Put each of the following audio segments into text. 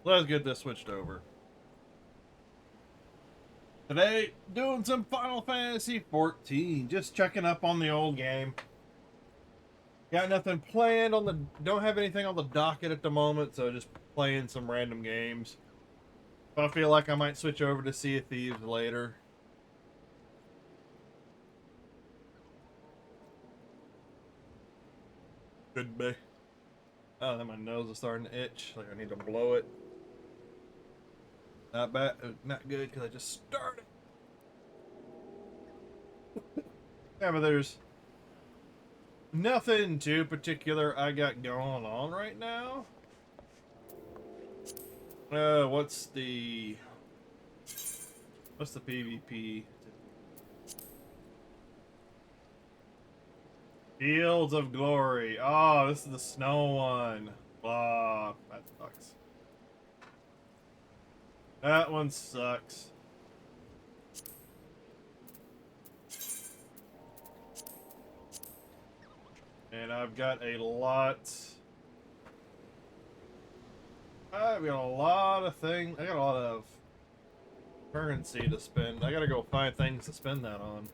Let's get this switched over. Today, doing some Final Fantasy 14. Just checking up on the old game. Got nothing planned on the... Don't have anything on the docket at the moment, so just playing some random games. I feel like I might switch over to Sea of Thieves later. Could be. Oh, then my nose is starting to itch. Like I need to blow it. Not bad. Not good because I just started. Yeah, but there's nothing too particular I got going on right now. What's the PvP? Fields of Glory. Oh, this is the snow one. Blah. That sucks. That one sucks. And I've got a lot. I've got a lot of things. I got a lot of currency to spend. I gotta go find things to spend that on.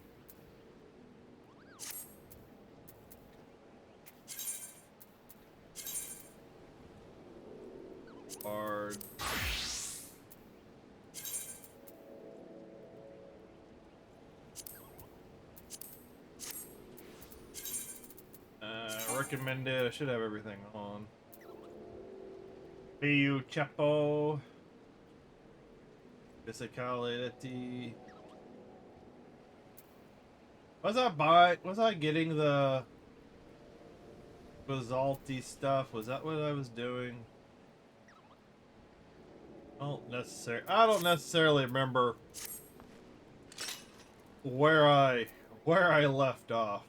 Hard. Recommended. I should have everything on. Piu Chapo. Piscicaletti. Was I getting the Basalty stuff? Was that what I was doing? I don't necessarily remember where I left off.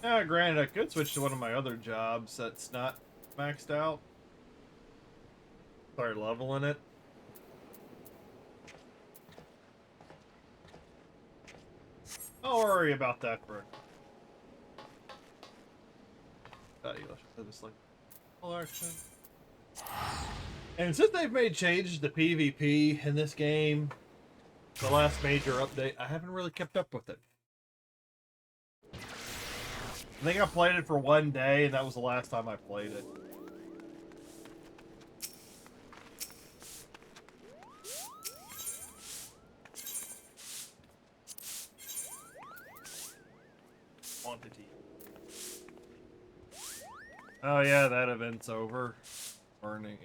Yeah, granted, I could switch to one of my other jobs that's not maxed out. Start leveling it. Don't worry about that for just like action. And since they've made changes to PvP in this game, the last major update, I haven't really kept up with it. I think I played it for one day, and that was the last time I played it. Quantity. Oh yeah, that event's over. Burning.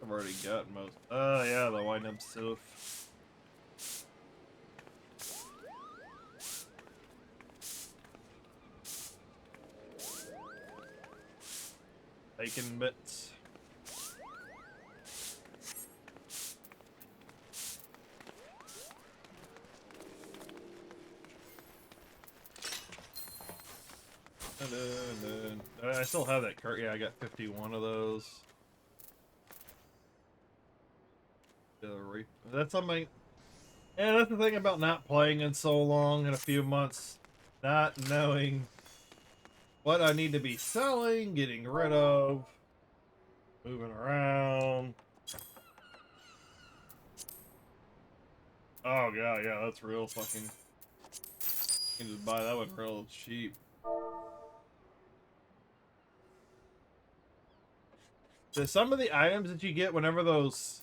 I've already got most. Oh yeah, the wind-up stuff. Bacon bits. I still have that cart. Yeah, I got 51 of those. That's on my... And that's the thing about not playing in so long, in a few months. Not knowing what I need to be selling, getting rid of, moving around. Oh god, yeah, that's real fucking... You can just buy that one real cheap. So some of the items that you get whenever those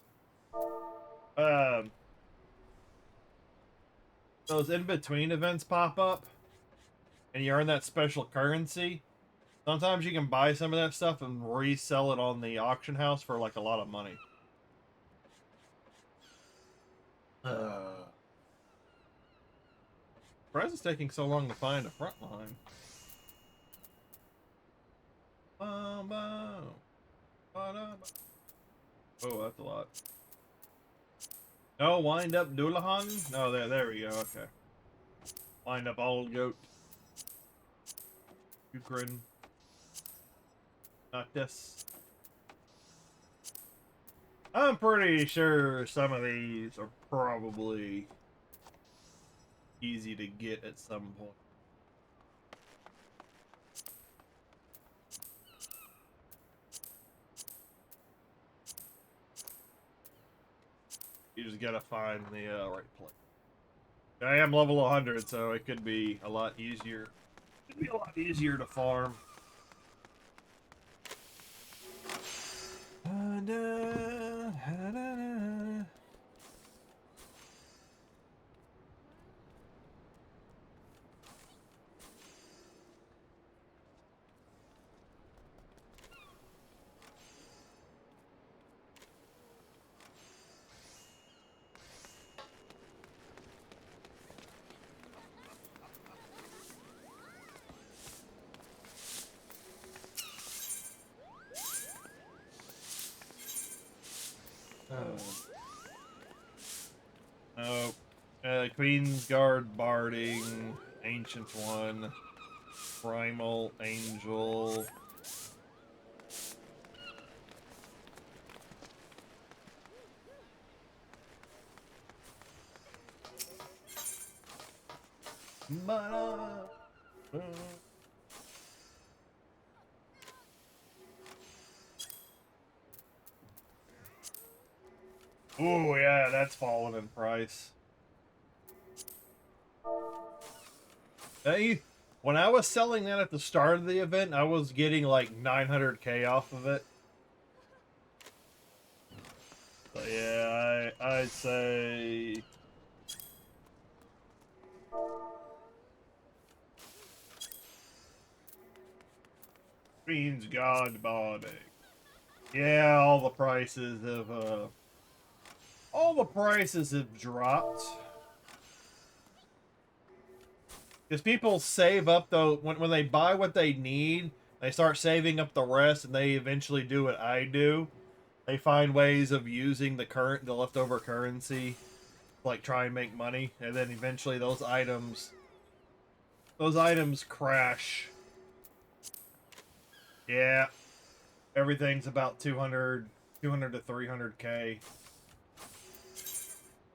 in-between events pop up and you earn that special currency, sometimes you can buy some of that stuff and resell it on the auction house for like a lot of money. Surprised it's taking so long to find a front line. Oh, that's a lot. Oh, wind up Doulahan? Oh, there we go. Okay. Wind up old goat. Ukraine. Not this. I'm pretty sure some of these are probably easy to get at some point. You just gotta find the right place. I am level 100, so it could be a lot easier. It'd be a lot easier to farm. Oh, Queen's Guard Barding, Ancient One, Primal Angel. Oh yeah, that's fallen in price. When I was selling that at the start of the event, I was getting like 900k off of it. So yeah, I'd say Queen's God Body. Yeah, all the prices have dropped. Because people save up though when they buy what they need, they start saving up the rest, and they eventually do what I do. They find ways of using the leftover currency, like try and make money, and then eventually those items crash. Yeah, everything's about 200 to 300k,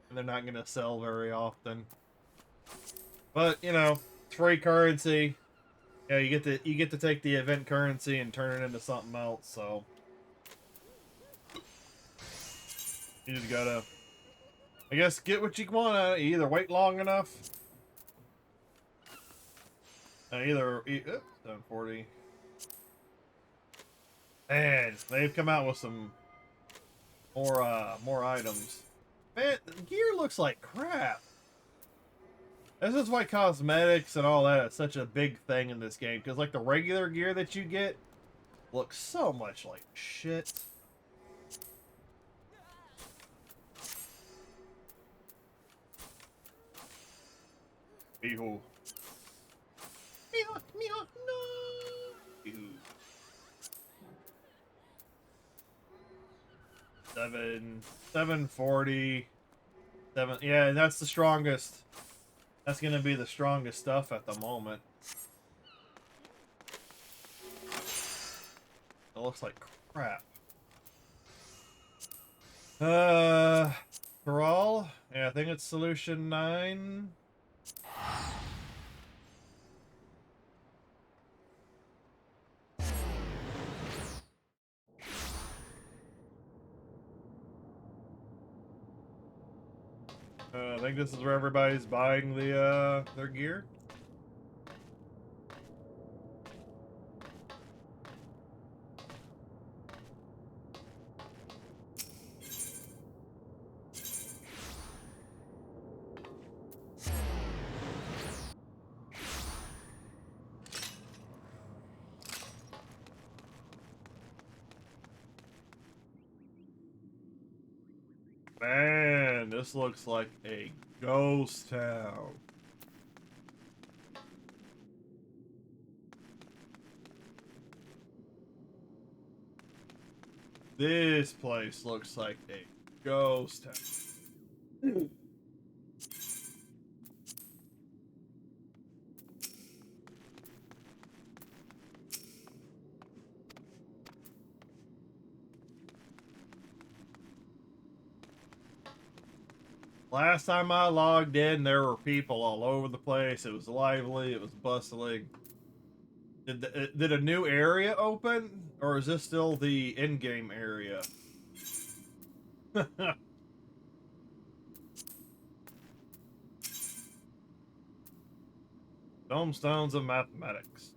and they're not gonna sell very often. But you know, it's free currency. Yeah, you get to take the event currency and turn it into something else. So you just gotta, I guess, get what you want out of it. You either wait long enough. Oops, 740. Man, they've come out with some more items. Man, the gear looks like crap. This is why cosmetics and all that is such a big thing in this game, because like the regular gear that you get looks so much like shit. Ew. No. Ew. 740. Yeah, that's the strongest. That's gonna be the strongest stuff at the moment. It looks like crap. Brawl? Yeah, I think it's solution 9. I think this is where everybody's buying their gear. Man, this looks like a ghost town. This place looks like a ghost town. Last time I logged in, there were people all over the place. It was lively. It was bustling. Did a new area open, or is this still the in-game area? Tombstones of mathematics.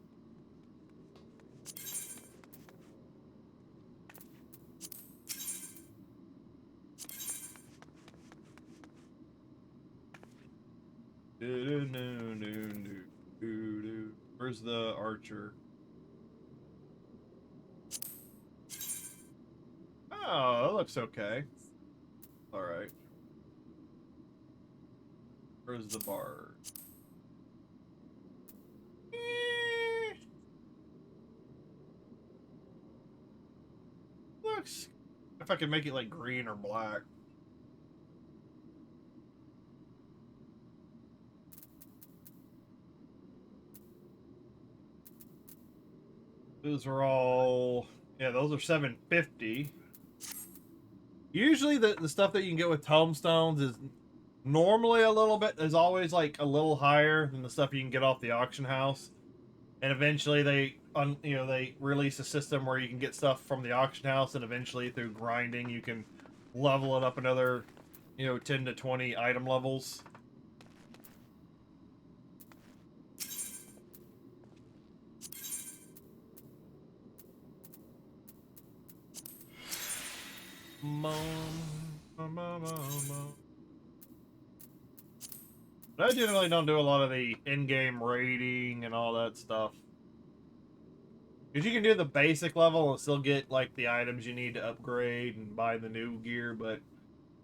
Where's the archer? Oh, that looks okay. All right. Where's the bard? Looks. If I can make it like green or black. Those are all. Yeah, those are 750. Usually the stuff that you can get with tombstones is normally a little bit, is always like a little higher than the stuff you can get off the auction house. And eventually they release a system where you can get stuff from the auction house, and eventually through grinding you can level it up another 10 to 20 item levels. But I generally don't do a lot of the in-game raiding and all that stuff. Because you can do the basic level and still get like the items you need to upgrade and buy the new gear, but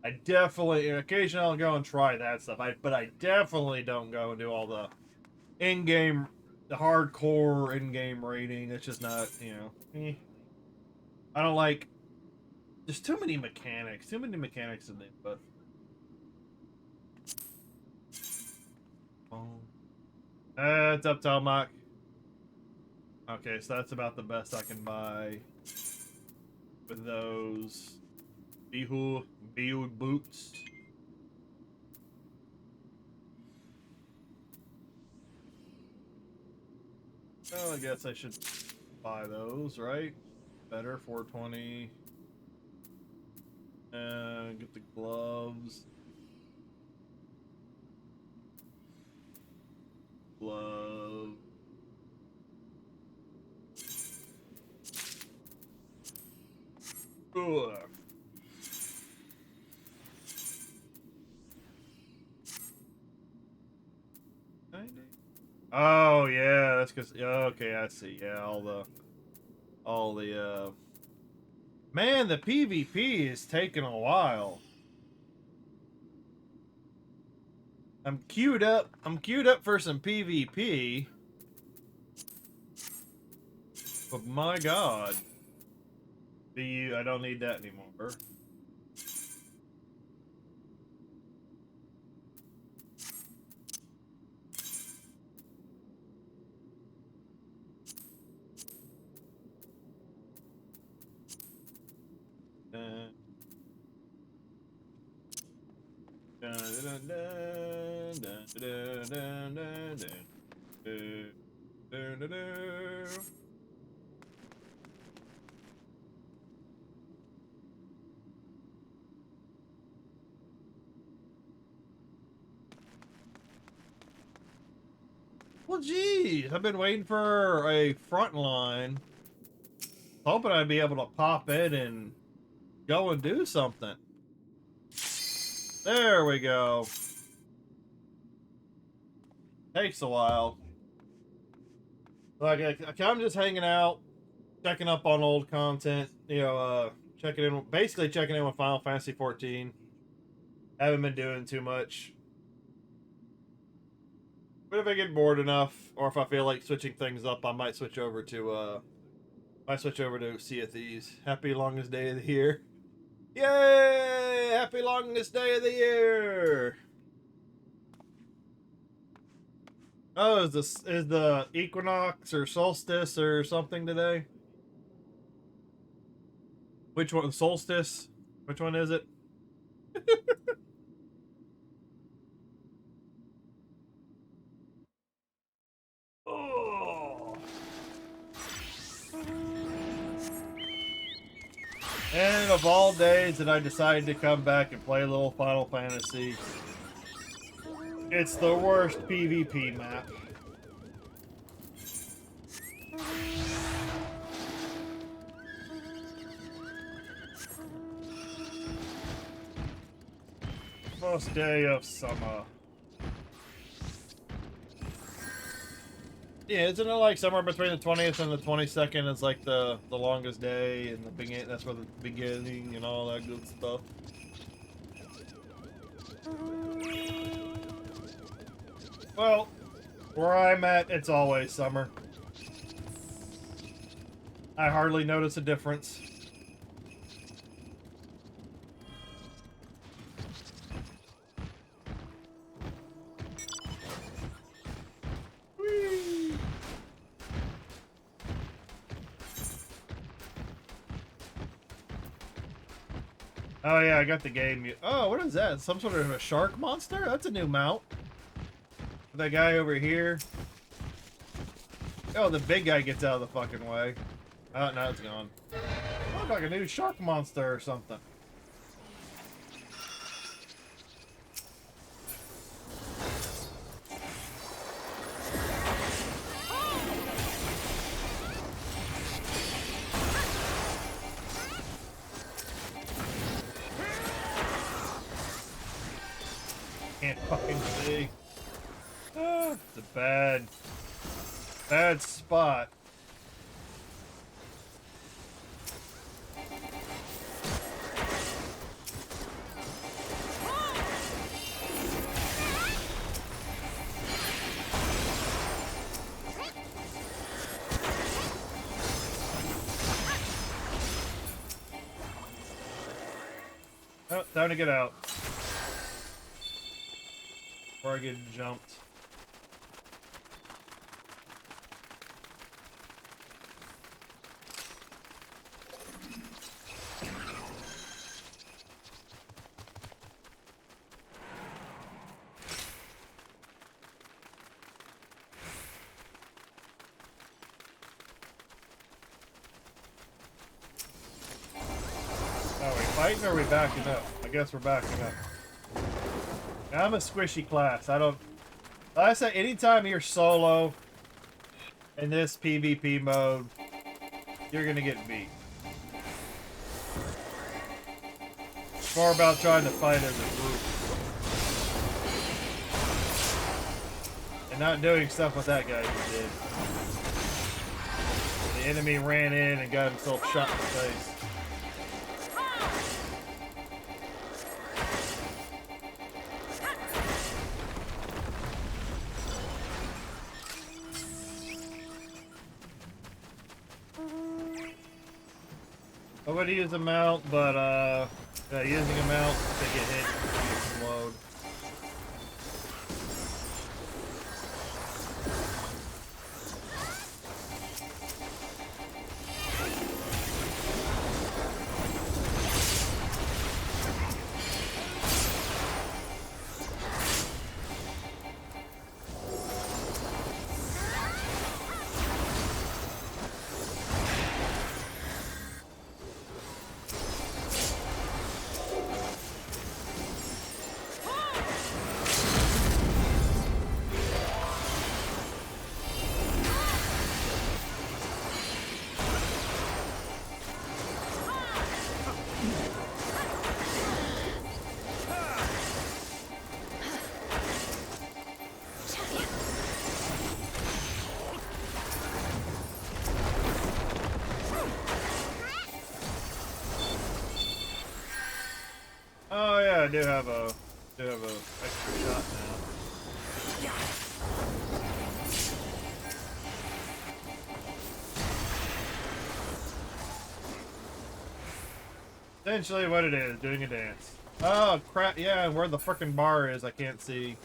I definitely, occasionally I'll go and try that stuff. But I definitely don't go and do all the in-game, the hardcore in-game raiding. It's just not, I don't like, there's too many mechanics in it, but. It's up to Almac. Okay, so that's about the best I can buy with those Bihu boots. Well, I guess I should buy those, right? Better, 420. Get the gloves. Glove. Ugh. Oh yeah, that's because okay, I see. Yeah, all the man, the PvP is taking a while. I'm queued up for some PvP. But my god. I don't need that anymore. Well, geez, I've been waiting for a front line. Hoping I'd be able to pop in and go and do something. There we go. Takes a while. Like, I'm just hanging out, checking up on old content, basically checking in with Final Fantasy 14. Haven't been doing too much. But if I get bored enough, or if I feel like switching things up, I might switch over to Sea of Thieves. Happy longest day of the year. Yay! Happy longest day of the year. Oh, is the equinox or solstice or something today? Which one? Solstice? Which one is it? Oh. And of all days that I decided to come back and play a little Final Fantasy, it's the worst PvP map. First day of summer. Yeah, isn't it like somewhere between the 20th and the 22nd is like the longest day, and the beginning, that's where the beginning and all that good stuff. Well, where I'm at, it's always summer. I hardly notice a difference. Oh yeah, I got the game. Oh, what is that? Some sort of a shark monster? That's a new mount. That guy over here. Oh, the big guy gets out of the fucking way. Oh, now it's gone. Looks like a new shark monster or something. Can't fucking see. Ah, it's a bad spot. Oh, time to get out. Before I get jumped. Are we fighting or are we backing up? I guess we're backing up. I'm a squishy class. Like I said, anytime you're solo in this PvP mode, you're gonna get beat. It's more about trying to fight as a group. And not doing stuff what that guy did. The enemy ran in and got himself shot in the face. I would use a mount, but using a mount to get hit and load. Oh yeah, I do have a extra shot now. Essentially what it is, doing a dance. Oh, crap. Yeah, and where the frickin' bar is, I can't see.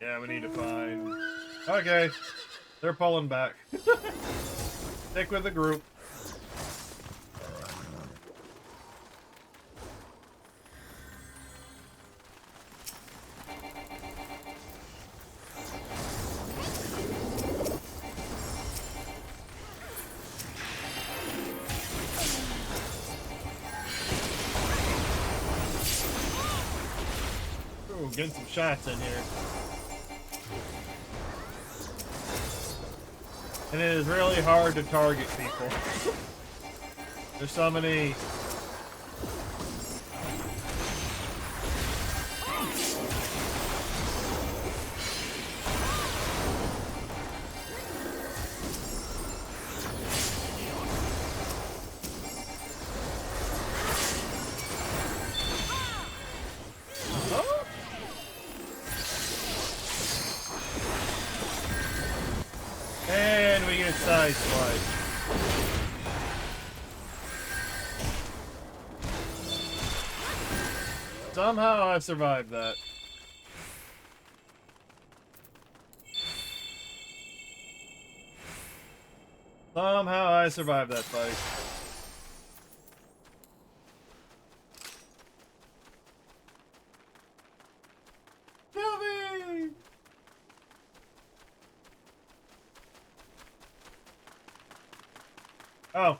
Yeah, we need to find... Okay. They're pulling back. Stick with the group. Ooh, getting some shots in here. And it is really hard to target people. There's so many... And we get sideswiped. Somehow I survived that. Somehow I survived that fight. Kill me! Oh.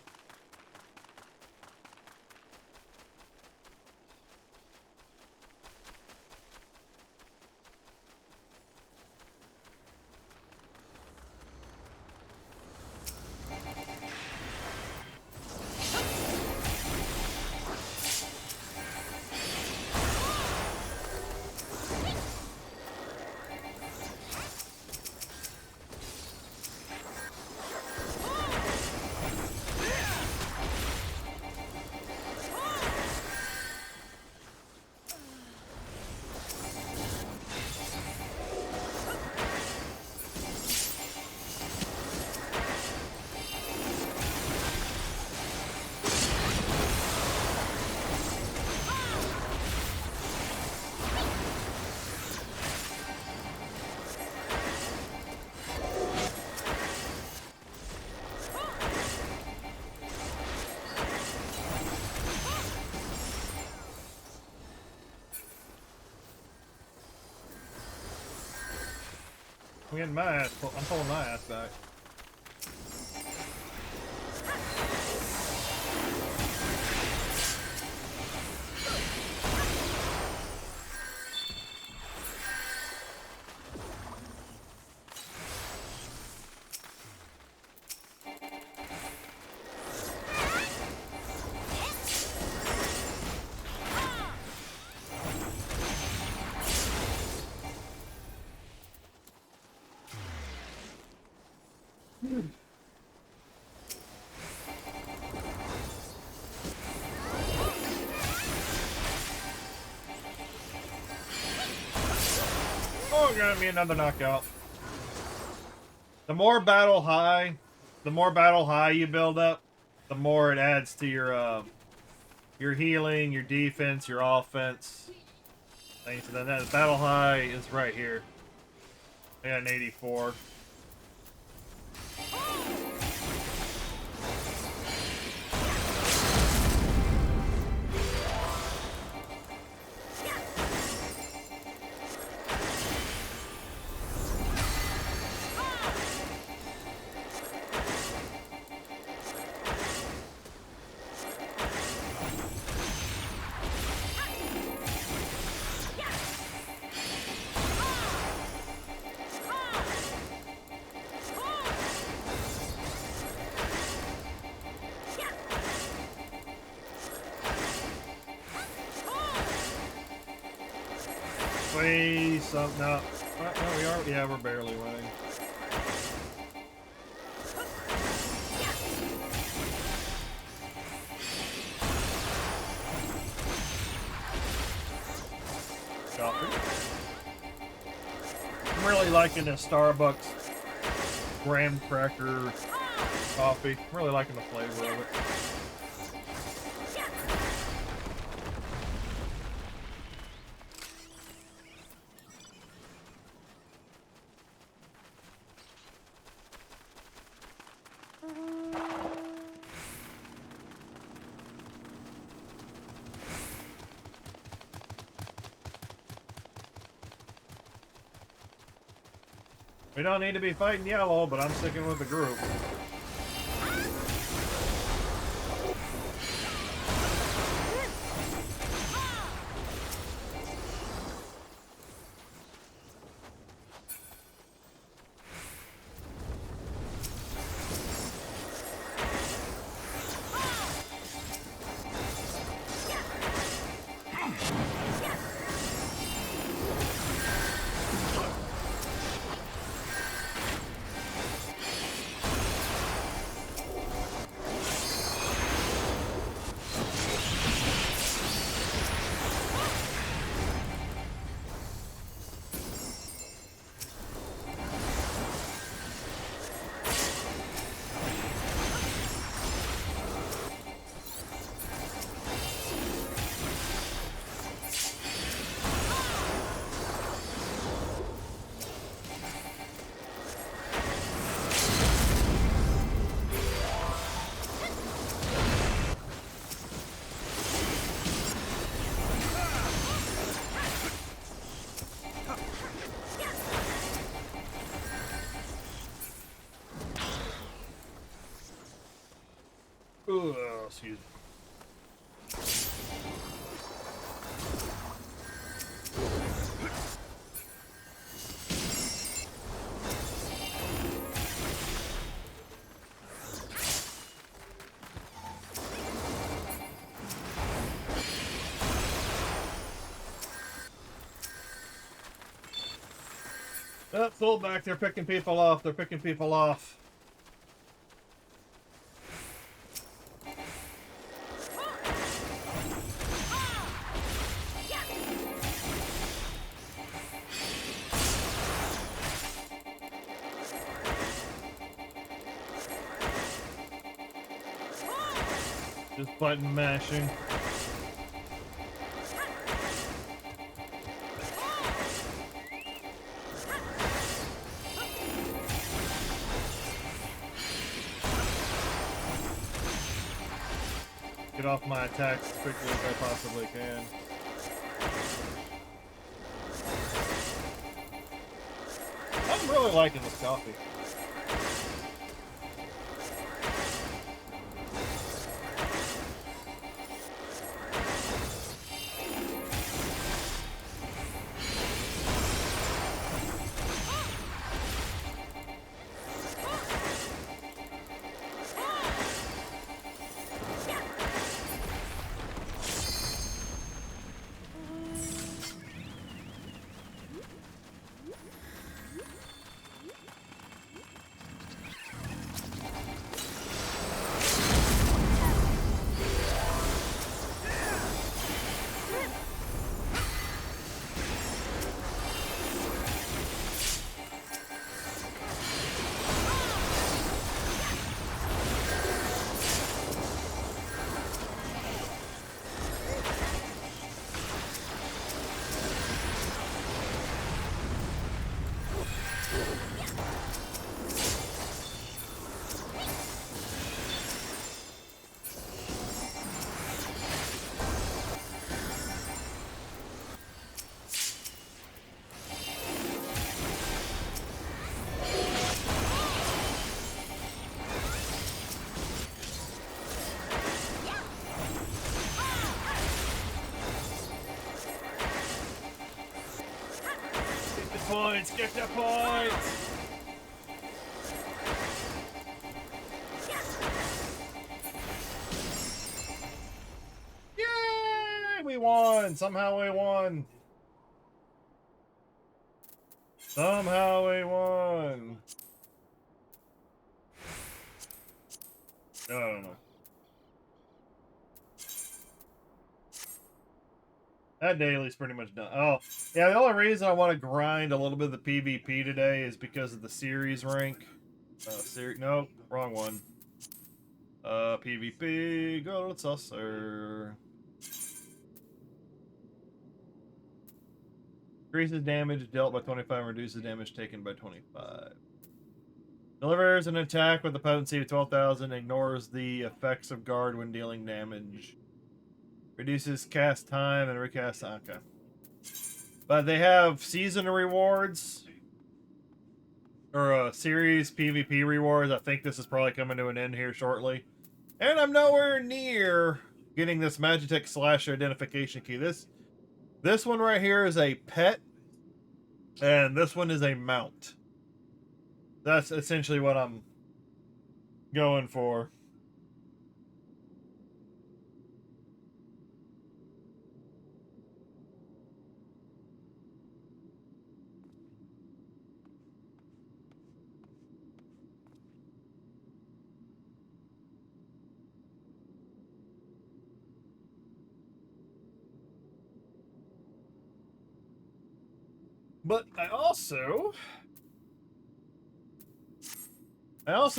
I'm getting my ass, I'm pulling my ass back. Oh, gonna be another knockout. The more battle high you build up, the more it adds to your healing, your defense, your offense. Thanks to that battle high is right here. I got an 84. Please, no. No, we are. Yeah, we're barely winning. Coffee. I'm really liking this Starbucks graham cracker coffee. I'm really liking the flavor of it. We don't need to be fighting yellow, but I'm sticking with the group. Excuse me. Oh, pull back. They're picking people off. They're picking people off. Just button mashing. Get off my attacks as quickly as I possibly can. I'm really liking this coffee. Points, get the points! Yay! We won! Somehow we won! Somehow we won! I don't know. That daily's pretty much done. Oh, yeah, the only reason I want to grind a little bit of the PvP today is because of the series rank. Nope, wrong one. PvP, go to saucer. Increases damage dealt by 25 and reduces damage taken by 25. Delivers an attack with a potency of 12,000, ignores the effects of guard when dealing damage. Reduces cast time and recast. Okay. But they have season rewards. Or series PvP rewards. I think this is probably coming to an end here shortly. And I'm nowhere near getting this Magitech Slasher identification key. This one right here is a pet. And this one is a mount. That's essentially what I'm going for. But I also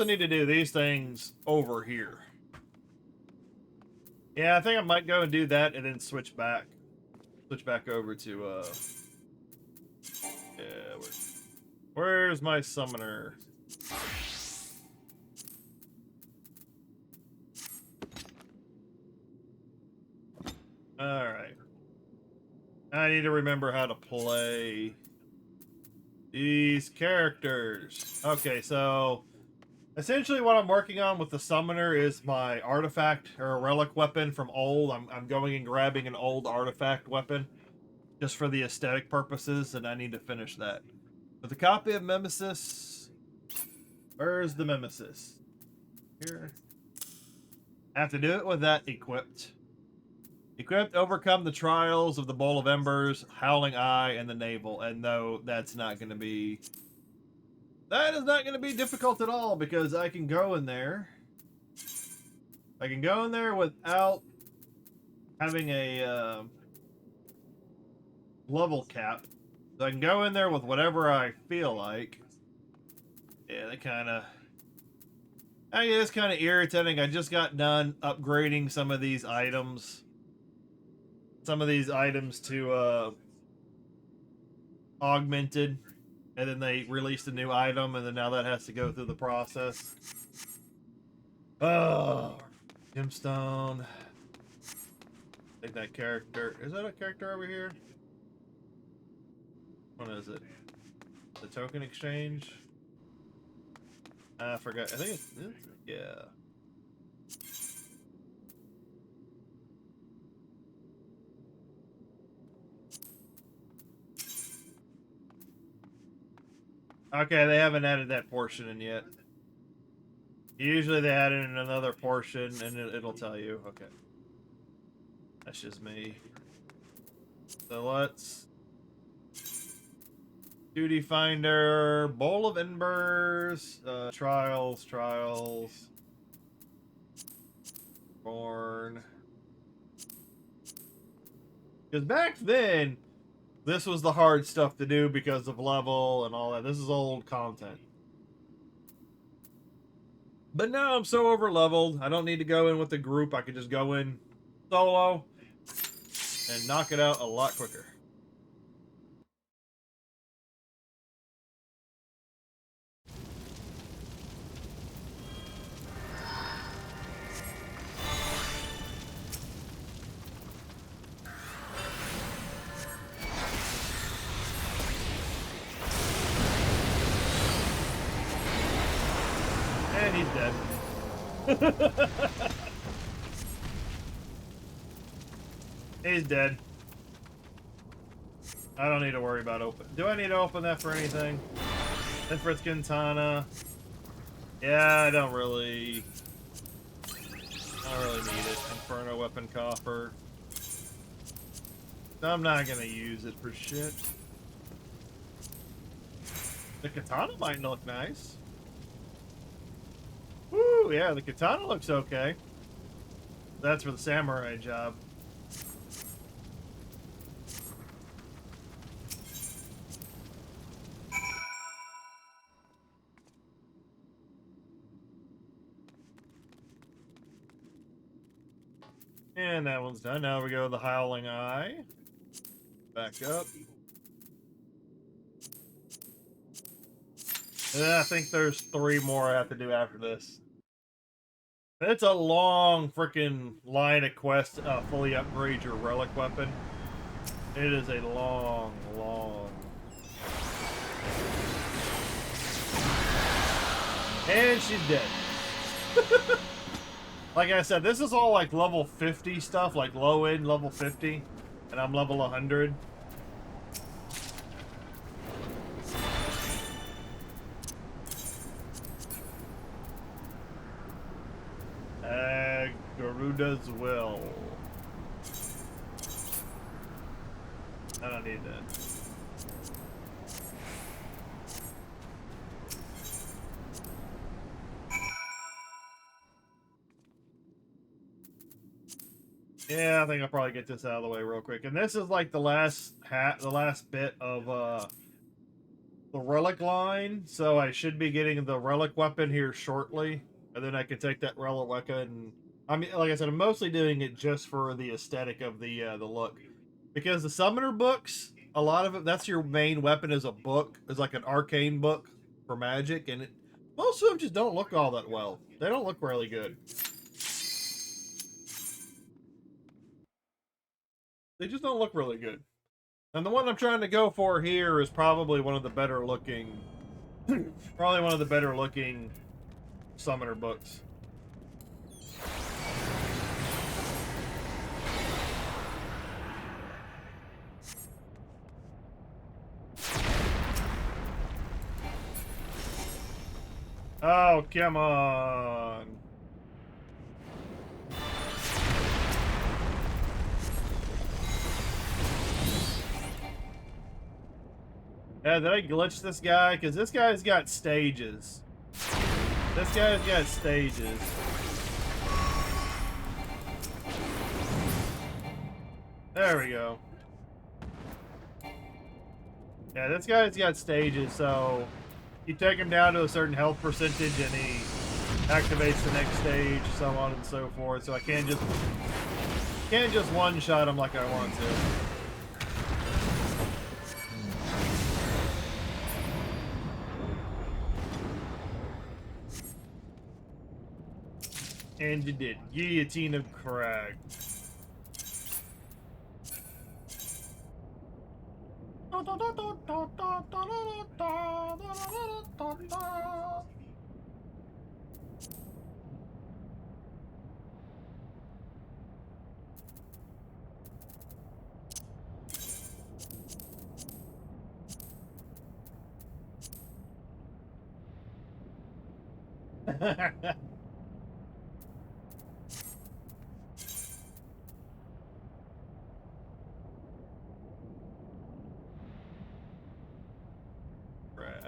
need to do these things over here. Yeah, I think I might go and do that and then switch back over to yeah, where's my summoner? Alright. I need to remember how to play these characters. Okay, so essentially what I'm working on with the summoner is my artifact or a relic weapon from old. I'm going and grabbing an old artifact weapon just for the aesthetic purposes, and I need to finish that. With a copy of Mimesis, where's the Mimesis? Here. I have to do it with that equipped. Equipped, overcome the trials of the Bowl of Embers, Howling Eye, and the Navel. And no, that's not going to be... That is not going to be difficult at all, because I can go in there. I can go in there without having a level cap. So I can go in there with whatever I feel like. Yeah, that kind of... I mean, it's kind of irritating. I just got done upgrading some of these items. To augmented, and then they released a new item, and then now that has to go through the process. Oh, gemstone. Take that character. Is that a character over here? What is it? The token exchange? I forgot. I think it's yeah. Okay, they haven't added that portion in yet. Usually they add it in another portion, and it'll tell you. Okay. That's just me. So let's... Duty Finder, Bowl of Embers, Trials. Born. Because back then, this was the hard stuff to do because of level and all that. This is old content. But now I'm so over leveled, I don't need to go in with the group. I can just go in solo and knock it out a lot quicker. And he's dead. He's dead. I don't need to worry about open. Do I need to open that for anything? Ifrit's Quintana. Yeah, I don't really need it. Inferno Weapon Coffer. I'm not gonna use it for shit. The katana might look nice. Woo, yeah, the katana looks okay. That's for the samurai job. And that one's done. Now we go to the Howling Eye. Back up. And then I think there's 3 more I have to do after this. It's a long freaking line of quests fully upgrade your relic weapon. It is a long. And she's dead. Like I said, this is all like level 50 stuff, like low end level 50, and I'm level 100. Garuda's Will. I don't need that. Yeah, I think I'll probably get this out of the way real quick. And this is like the last bit of the relic line, so I should be getting the relic weapon here shortly, and then I can take that relic weapon. I mean, like I said, I'm mostly doing it just for the aesthetic of the look, because the summoner books, a lot of it, that's your main weapon is a book, is like an arcane book for magic, and most of them just don't look all that well. They don't look really good. They just don't look really good. And the one I'm trying to go for here is probably one of the better looking, summoner books. Oh, come on. Yeah, did I glitch this guy? Because this guy's got stages. This guy's got stages. There we go. Yeah, this guy's got stages, so you take him down to a certain health percentage and he activates the next stage, so on and so forth. So I can't just one-shot him like I want to. And you did. Guillotine of Crag.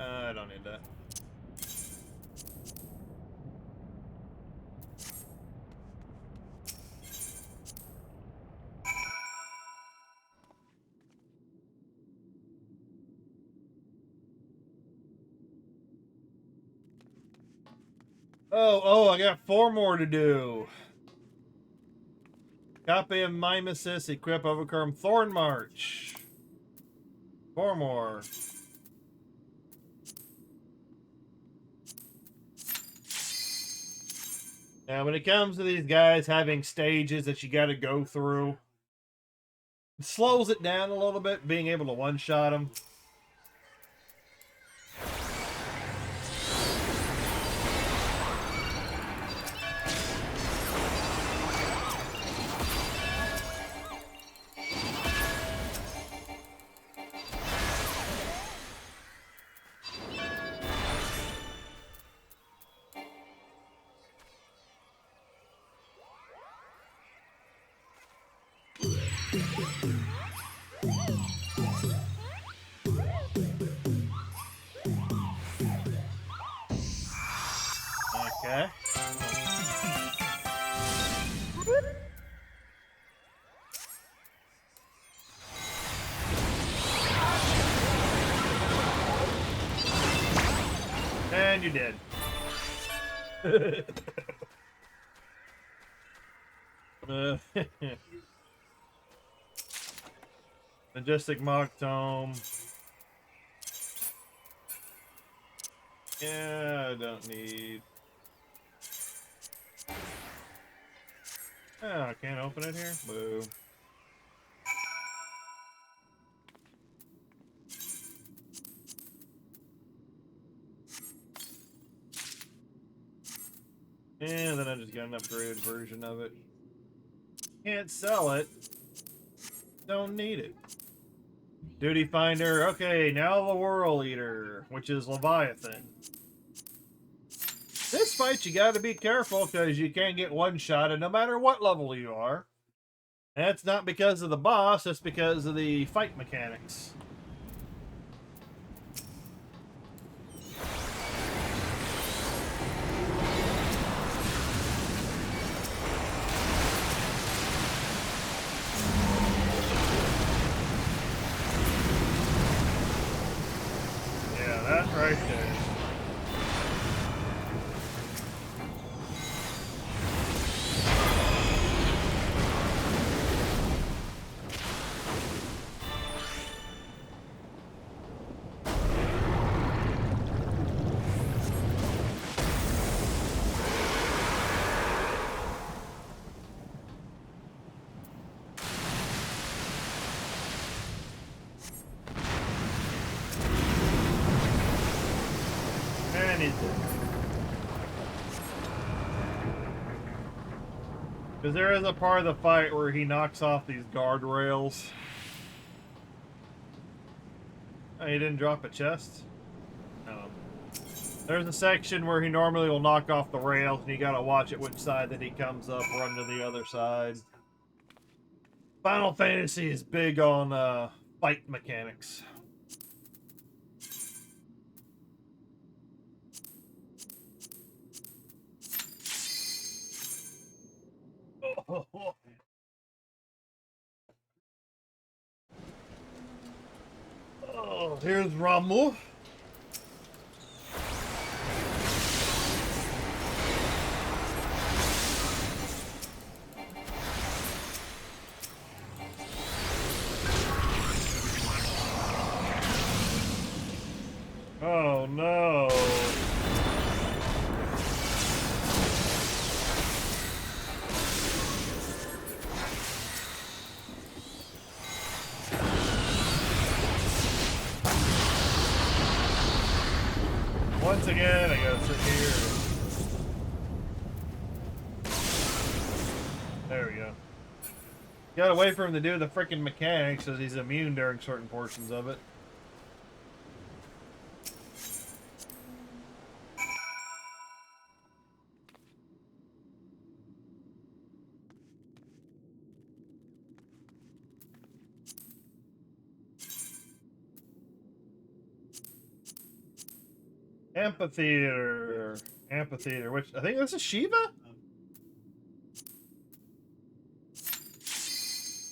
I don't need that. Oh, I got 4 more to do. Copy of Mimesis, equip, overcome Thorn March. 4 more. Now, when it comes to these guys having stages that you got to go through, it slows it down a little bit, being able to one-shot them. Okay. And you did. Majestic Mock Tome. Yeah, I don't need. Oh, I can't open it here? Boo. And then I just got an upgraded version of it. Can't sell it. Don't need it. Duty Finder. Okay, now the World Eater, which is Leviathan. This fight, you gotta be careful because you can get one-shotted no matter what level you are. And that's not because of the boss, it's because of the fight mechanics. Yeah, that right there. Because there is a part of the fight where he knocks off these guardrails. Oh, he didn't drop a chest? No. There's a section where he normally will knock off the rails, and you gotta watch it which side that he comes up, run to the other side. Final Fantasy is big on fight mechanics. Oh, here's Ramu. Oh no. Once again, I gotta sit here. There we go. Gotta wait for him to do the freaking mechanics, as he's immune during certain portions of it. Amphitheater. Amphitheater, which I think this is Shiva?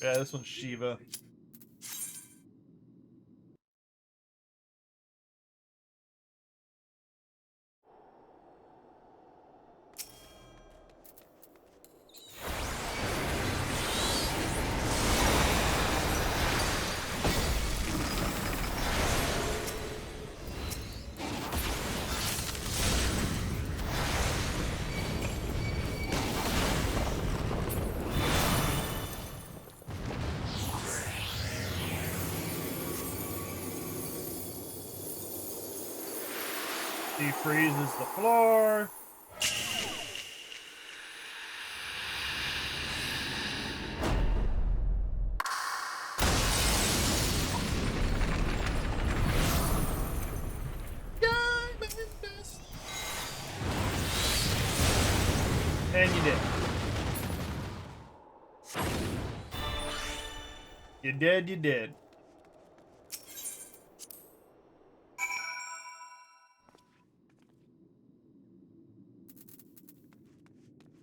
Yeah, this one's Shiva. He freezes the floor. And you did. You did, you did.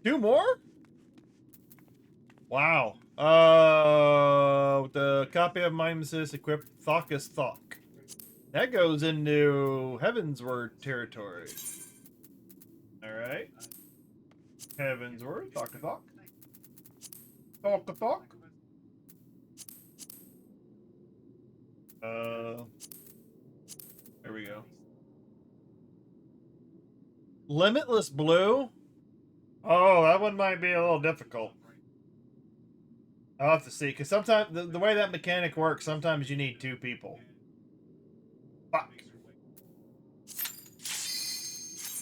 Two more? Wow. The copy of Mimesis equipped Thawkus Thawk. That goes into Heavensward territory. Alright. Heavensward, Thawkus Thawk. Talk the talk. There we go. Limitless Blue? Oh, that one might be a little difficult. I'll have to see, because sometimes the way that mechanic works, sometimes you need 2 people. Fuck.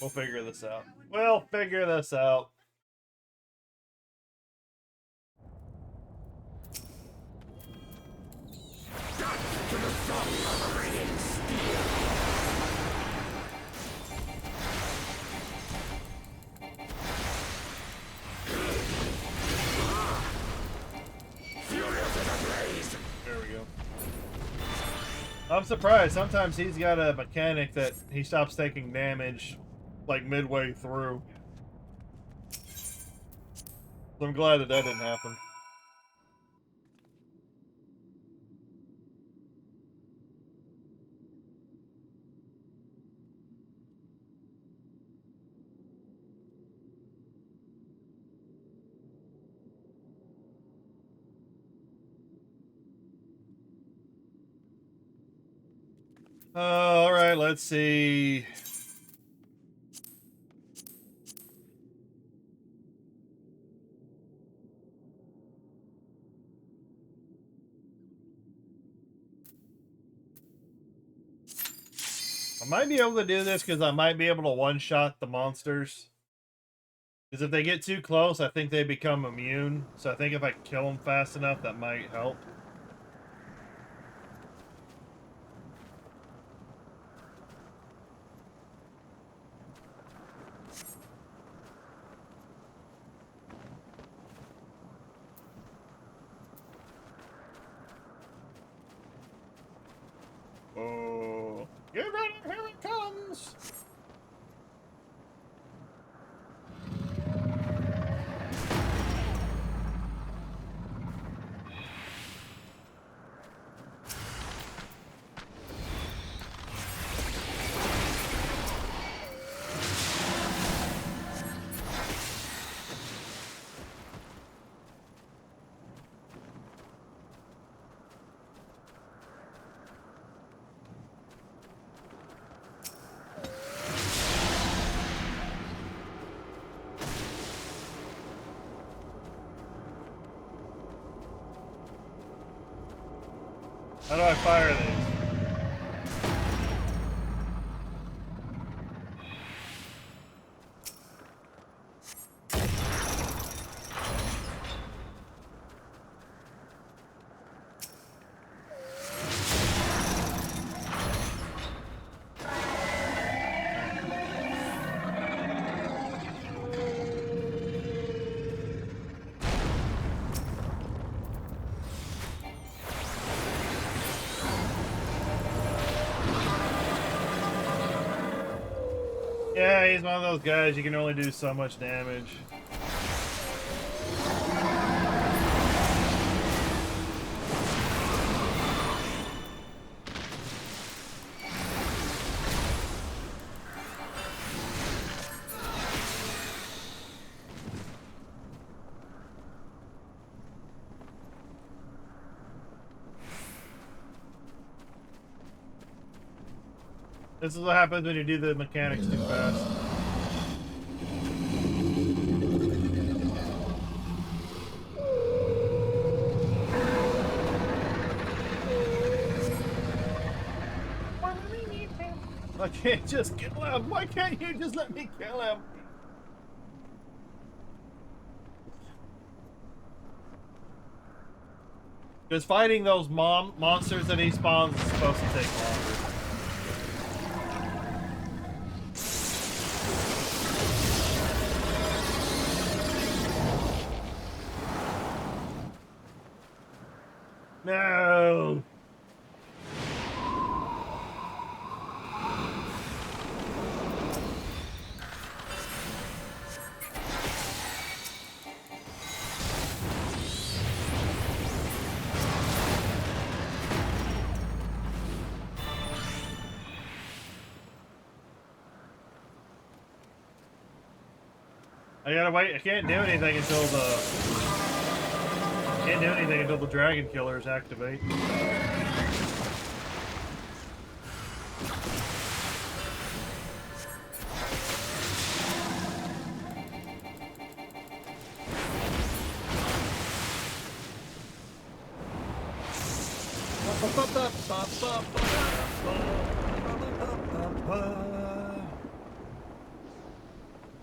We'll figure this out. We'll figure this out. There we go. I'm surprised. Sometimes he's got a mechanic that he stops taking damage like midway through. So I'm glad that that didn't happen. All right, let's see. I might be able to do this because I might be able to one-shot the monsters. Because if they get too close, I think they become immune. So I think if I kill them fast enough, that might help. Oh, get ready, here it comes! How do I fire these? Yeah, he's one of those guys you can only do so much damage. This is what happens when you do the mechanics too fast. I can't just kill him. Why can't you just let me kill him? Because fighting those monsters that he spawns is supposed to take longer. No! I gotta wait. I can't do anything until the... Can't do anything until the dragon killers activate.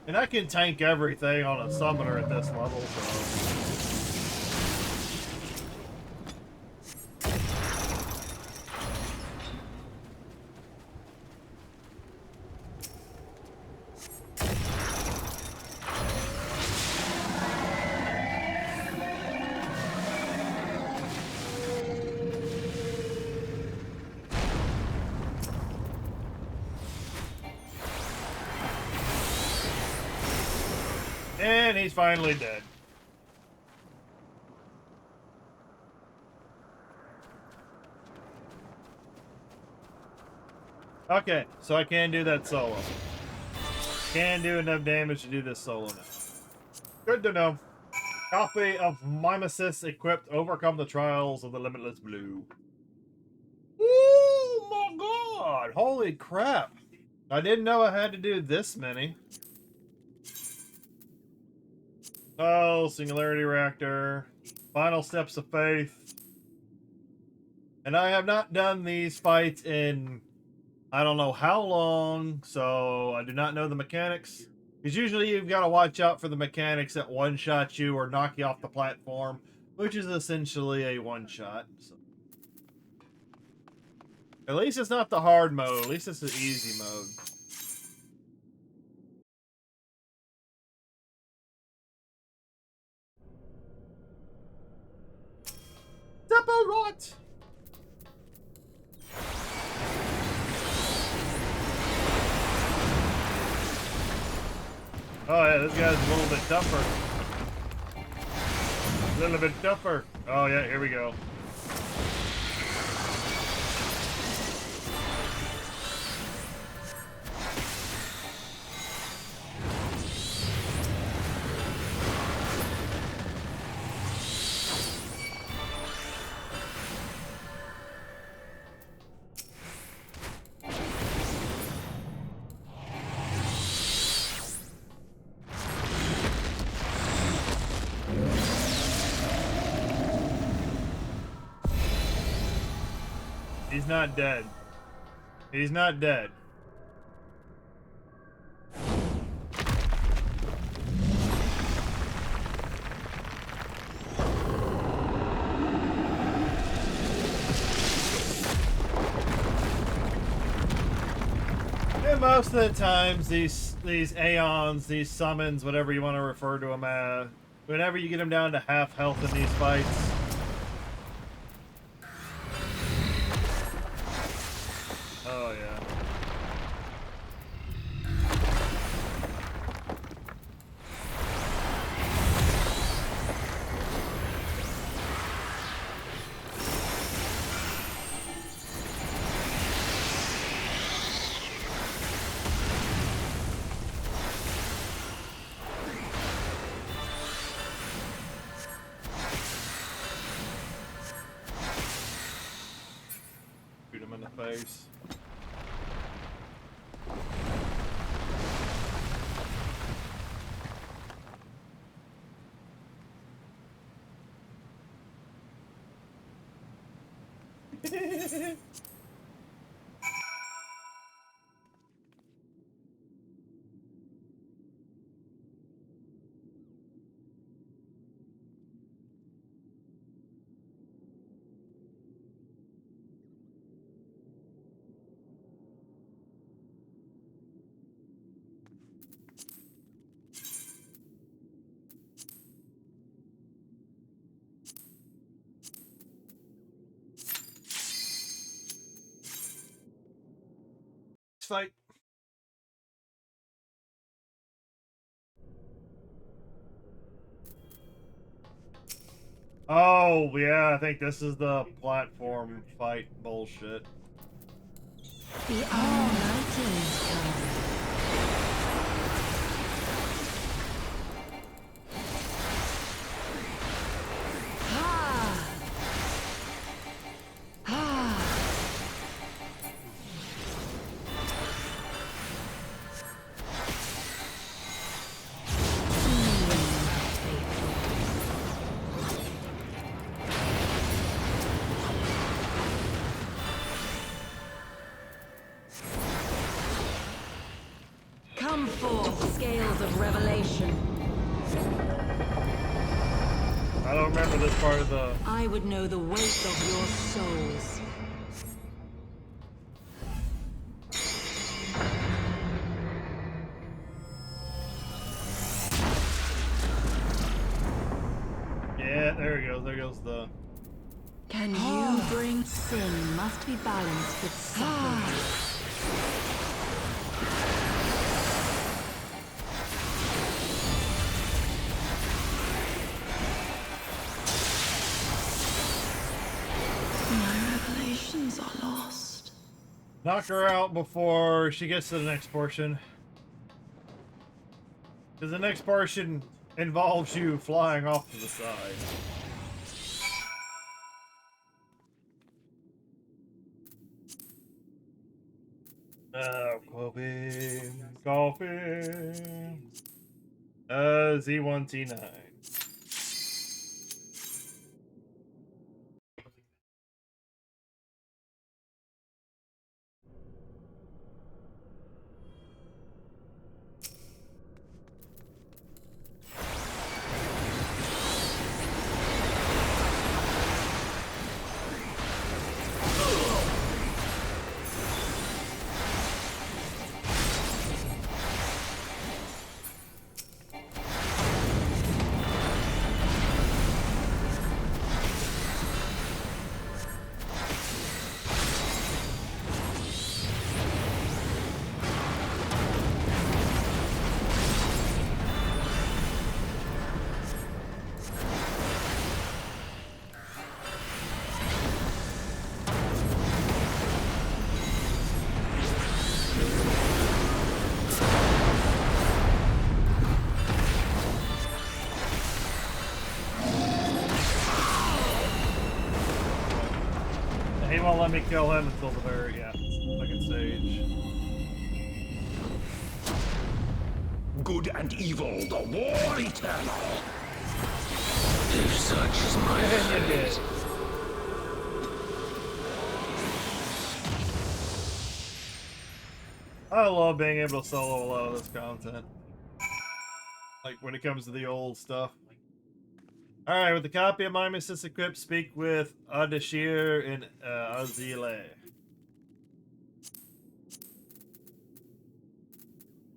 And I can tank everything on a summoner at this level, so... And he's finally dead. Okay, so I can do that solo. Can do enough damage to do this solo now. Good to know. Copy of Mimesis equipped, overcome the trials of the Limitless Blue. Oh my god! Holy crap! I didn't know I had to do this many. Oh, Singularity Reactor. Final Steps of Faith. And I have not done these fights in I don't know how long, so I do not know the mechanics. Because usually you've got to watch out for the mechanics that one-shot you or knock you off the platform, which is essentially a one-shot. So. At least it's not the hard mode. At least it's the easy mode. Separate! Oh yeah, this guy's a little bit tougher. A little bit tougher. Oh yeah, here we go. He's not dead. He's not dead. And most of the times, these aeons, these summons, whatever you want to refer to them as, whenever you get them down to half health in these fights, oh yeah. Shoot him in the face. Fight. Oh, yeah, I think this is the platform fight bullshit. The Almighty is come. Ha! forth scales of revelation. I don't remember this part of the... I would know the weight of your souls. Yeah, there he goes. There goes the... Can you bring sin must be balanced with suffering. My revelations are lost. Knock her out before she gets to the next portion. Because the next portion involves you flying off to the side. Golfing. Z1T9. He won't let me kill him until the very second stage. Good and evil, the war eternal. If such is my fate. I love being able to solo a lot of this content. Like when it comes to the old stuff. Alright, with the copy of my assist equipped, speak with Adashir in Azile.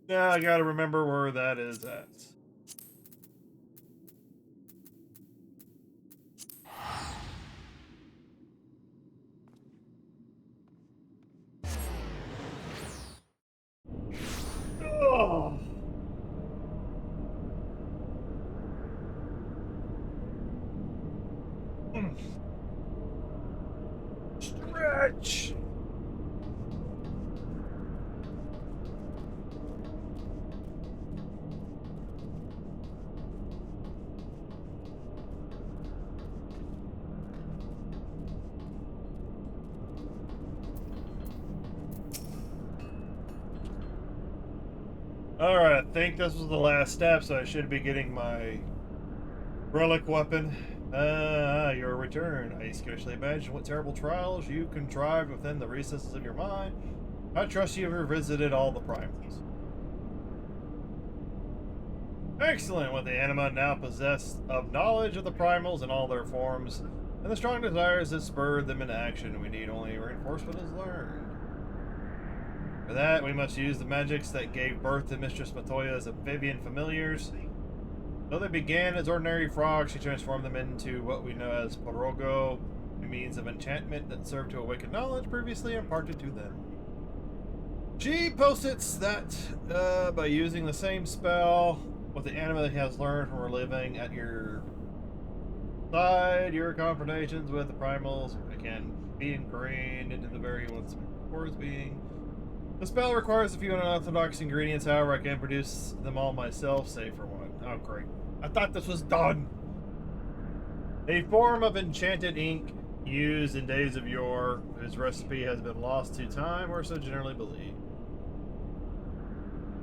Yeah, I gotta remember where that is at. Oh. Stretch. Alright, I think this was the last step, so I should be getting my relic weapon. Your return. I scarcely imagine what terrible trials you contrived within the recesses of your mind. I trust you have revisited all the primals. Excellent! With the anima now possessed of knowledge of the primals in all their forms, and the strong desires that spurred them into action, we need only reinforcement as learned. For that, we must use the magics that gave birth to Mistress Matoya's amphibian familiars. Though they began as ordinary frogs, she transformed them into what we know as Porogo, a means of enchantment that served to awaken knowledge previously imparted to them. She posits that by using the same spell with the anima that has learned from her living at your side, your confrontations with the primals can be ingrained into the very ones before its being. The spell requires a few unorthodox ingredients, however, I can produce them all myself, save for one. Oh, great. I thought this was done! A form of enchanted ink used in days of yore, whose recipe has been lost to time, or so generally believed.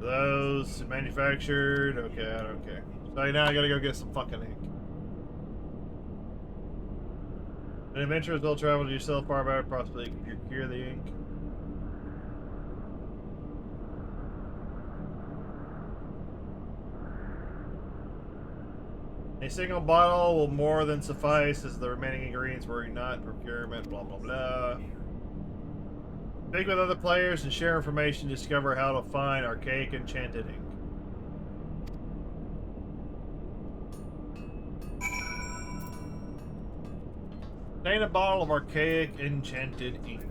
Those manufactured... Okay, I don't care. So now I gotta go get some fucking ink. An adventurers will travel to yourself far better, possibly procure the ink. A single bottle will more than suffice as the remaining ingredients were not procurement, blah, blah, blah. Speak with other players and share information to discover how to find archaic enchanted ink. Obtain a bottle of archaic enchanted ink.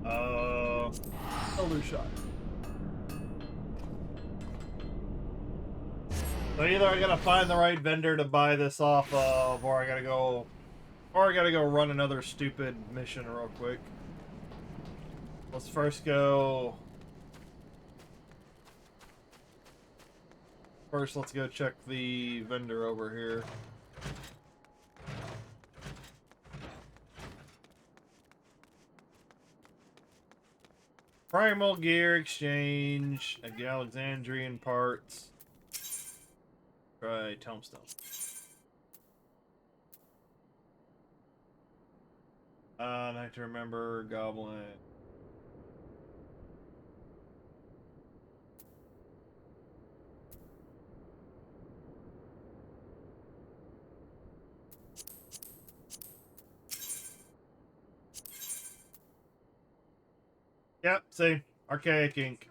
Elder shot. So either I gotta find the right vendor to buy this off of, or I gotta go run another stupid mission real quick. Let's first go. First, let's go check the vendor over here. Primal gear exchange, Alexandrian parts. Try tombstone. I have to remember goblin. Yep, see, archaic ink.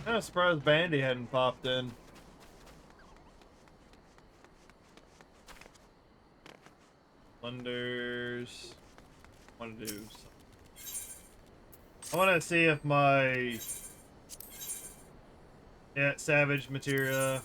I'm surprised Bandy hadn't popped in. Wonders. Want to do something. I want to see if my savage materia.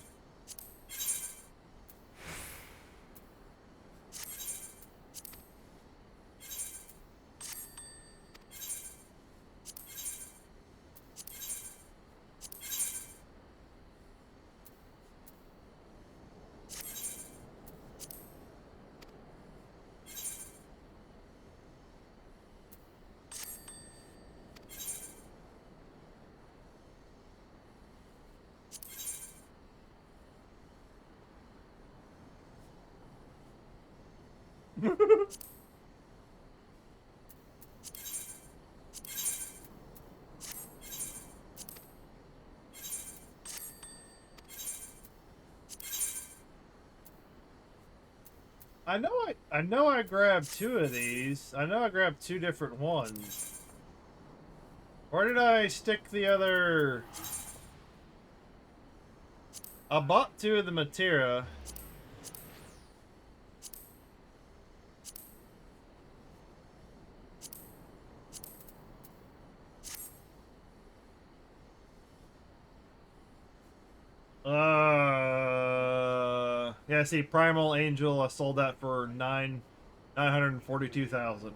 I know I grabbed two of these. I know I grabbed two different ones. Where did I stick the other? I bought two of the materia. Yeah, see, Primal Angel, I sold that for 942,000.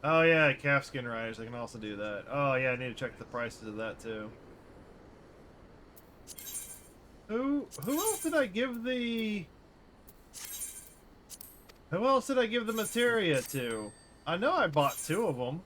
Oh yeah, calfskin riders, I can also do that. Oh yeah, I need to check the prices of that too. Who else did I give the... Who else did I give the materia to? I know I bought two of them.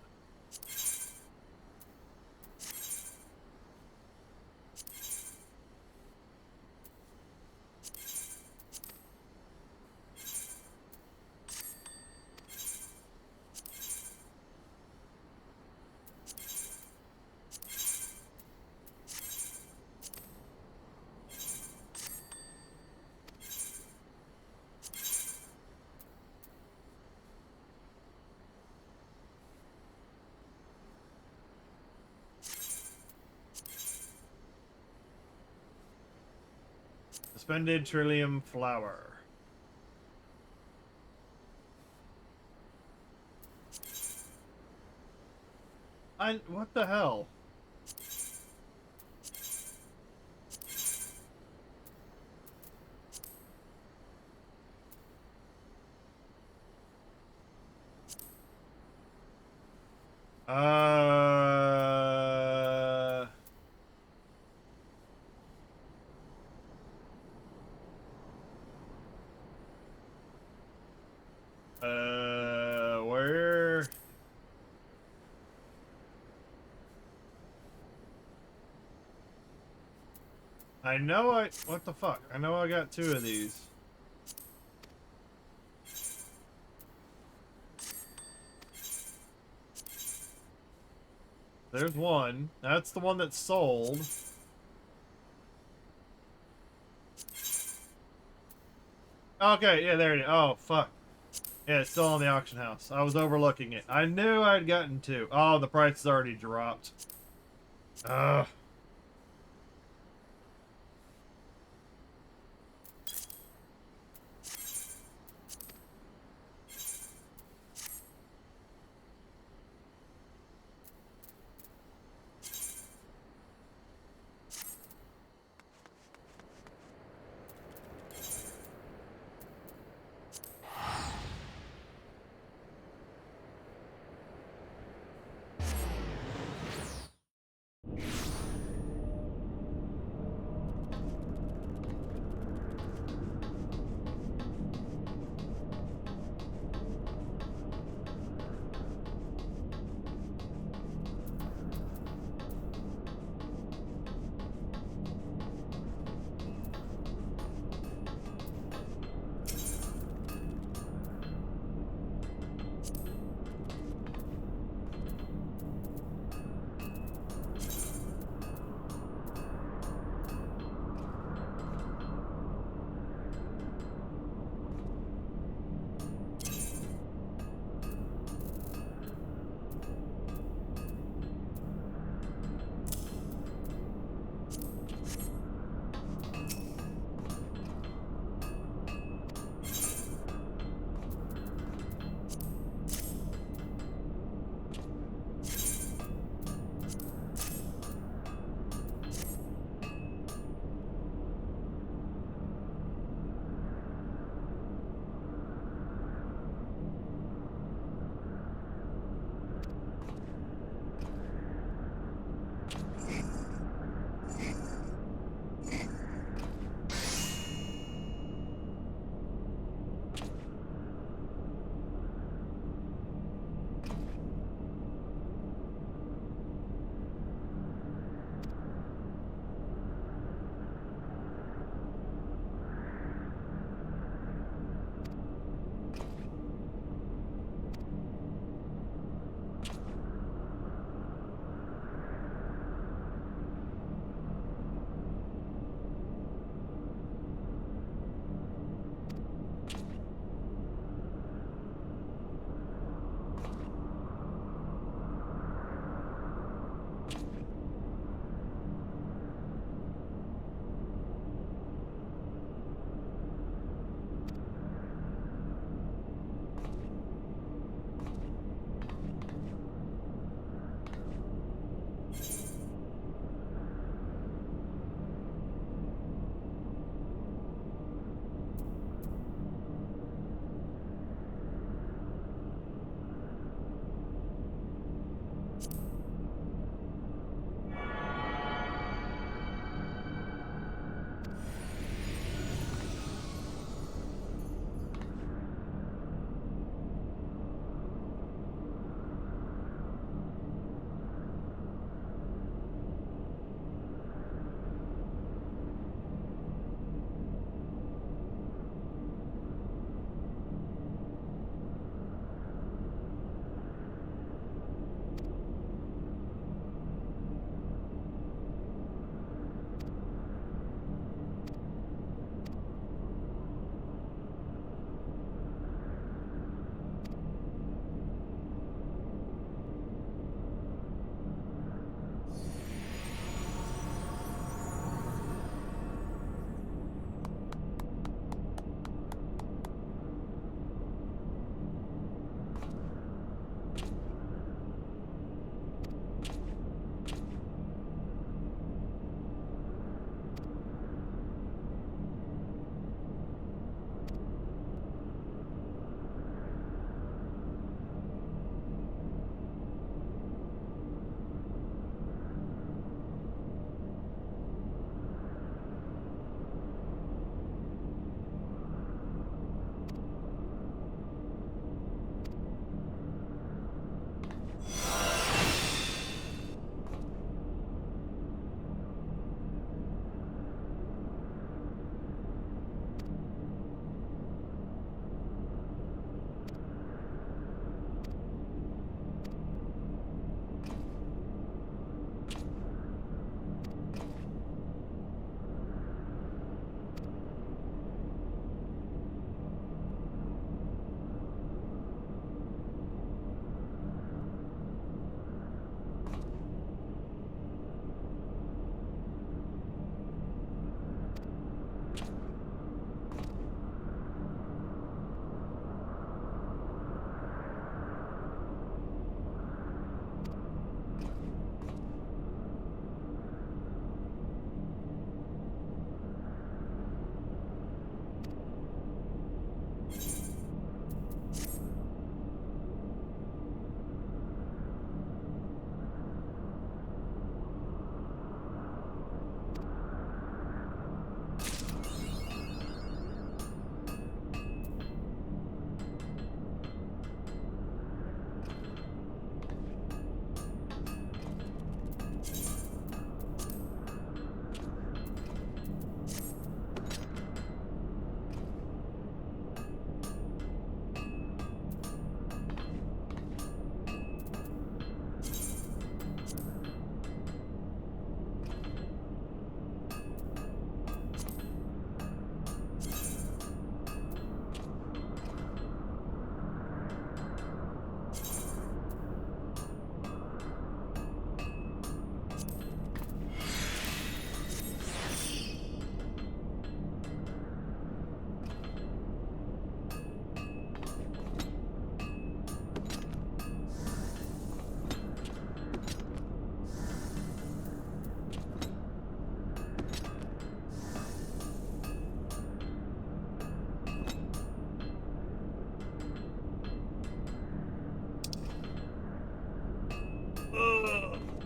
Suspended Trillium Flower. What the hell? Where? I know what the fuck? I know I got 2 of these. There's one. That's the one that's sold. Okay, yeah, there it is. Oh, fuck. Yeah, it's still on the auction house. I was overlooking it. I knew I'd gotten 2. Oh, the price has already dropped. Ugh.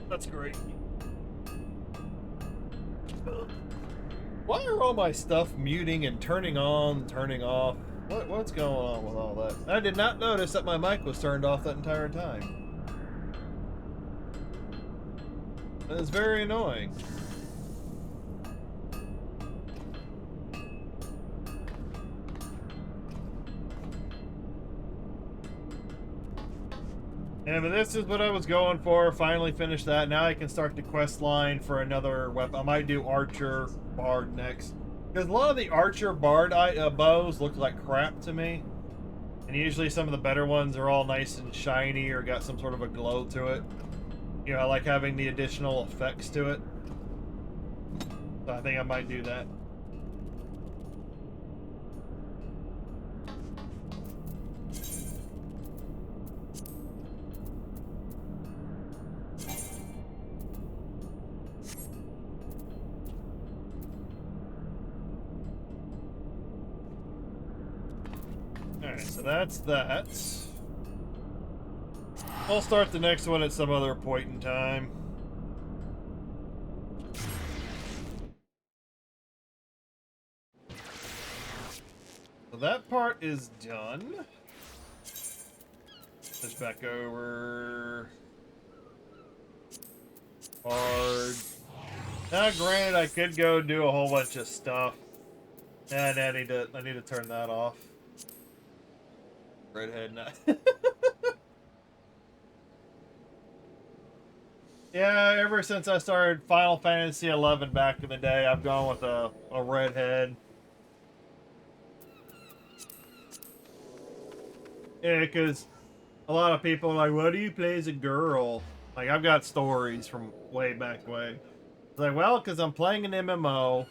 That's great. Why are all my stuff muting and turning on, turning off? What's going on with all that? I did not notice that my mic was turned off that entire time. It's very annoying. Yeah, but this is what I was going for. Finally finished that. Now I can start the quest line for another weapon. I might do Archer Bard next. Because a lot of the Archer Bard bows look like crap to me. And usually some of the better ones are all nice and shiny or got some sort of a glow to it. You know, I like having the additional effects to it. So I think I might do that. Alright, so that's that. I'll start the next one at some other point in time. So that part is done. Switch back over. Hard. Now, granted, I could go do a whole bunch of stuff. And I need to turn that off. Redhead now. Yeah, ever since I started Final Fantasy XI back in the day, I've gone with a redhead. Yeah, because a lot of people are like, why do you play as a girl? Like, I've got stories from way back when. It's like, well, because I'm playing an MMO.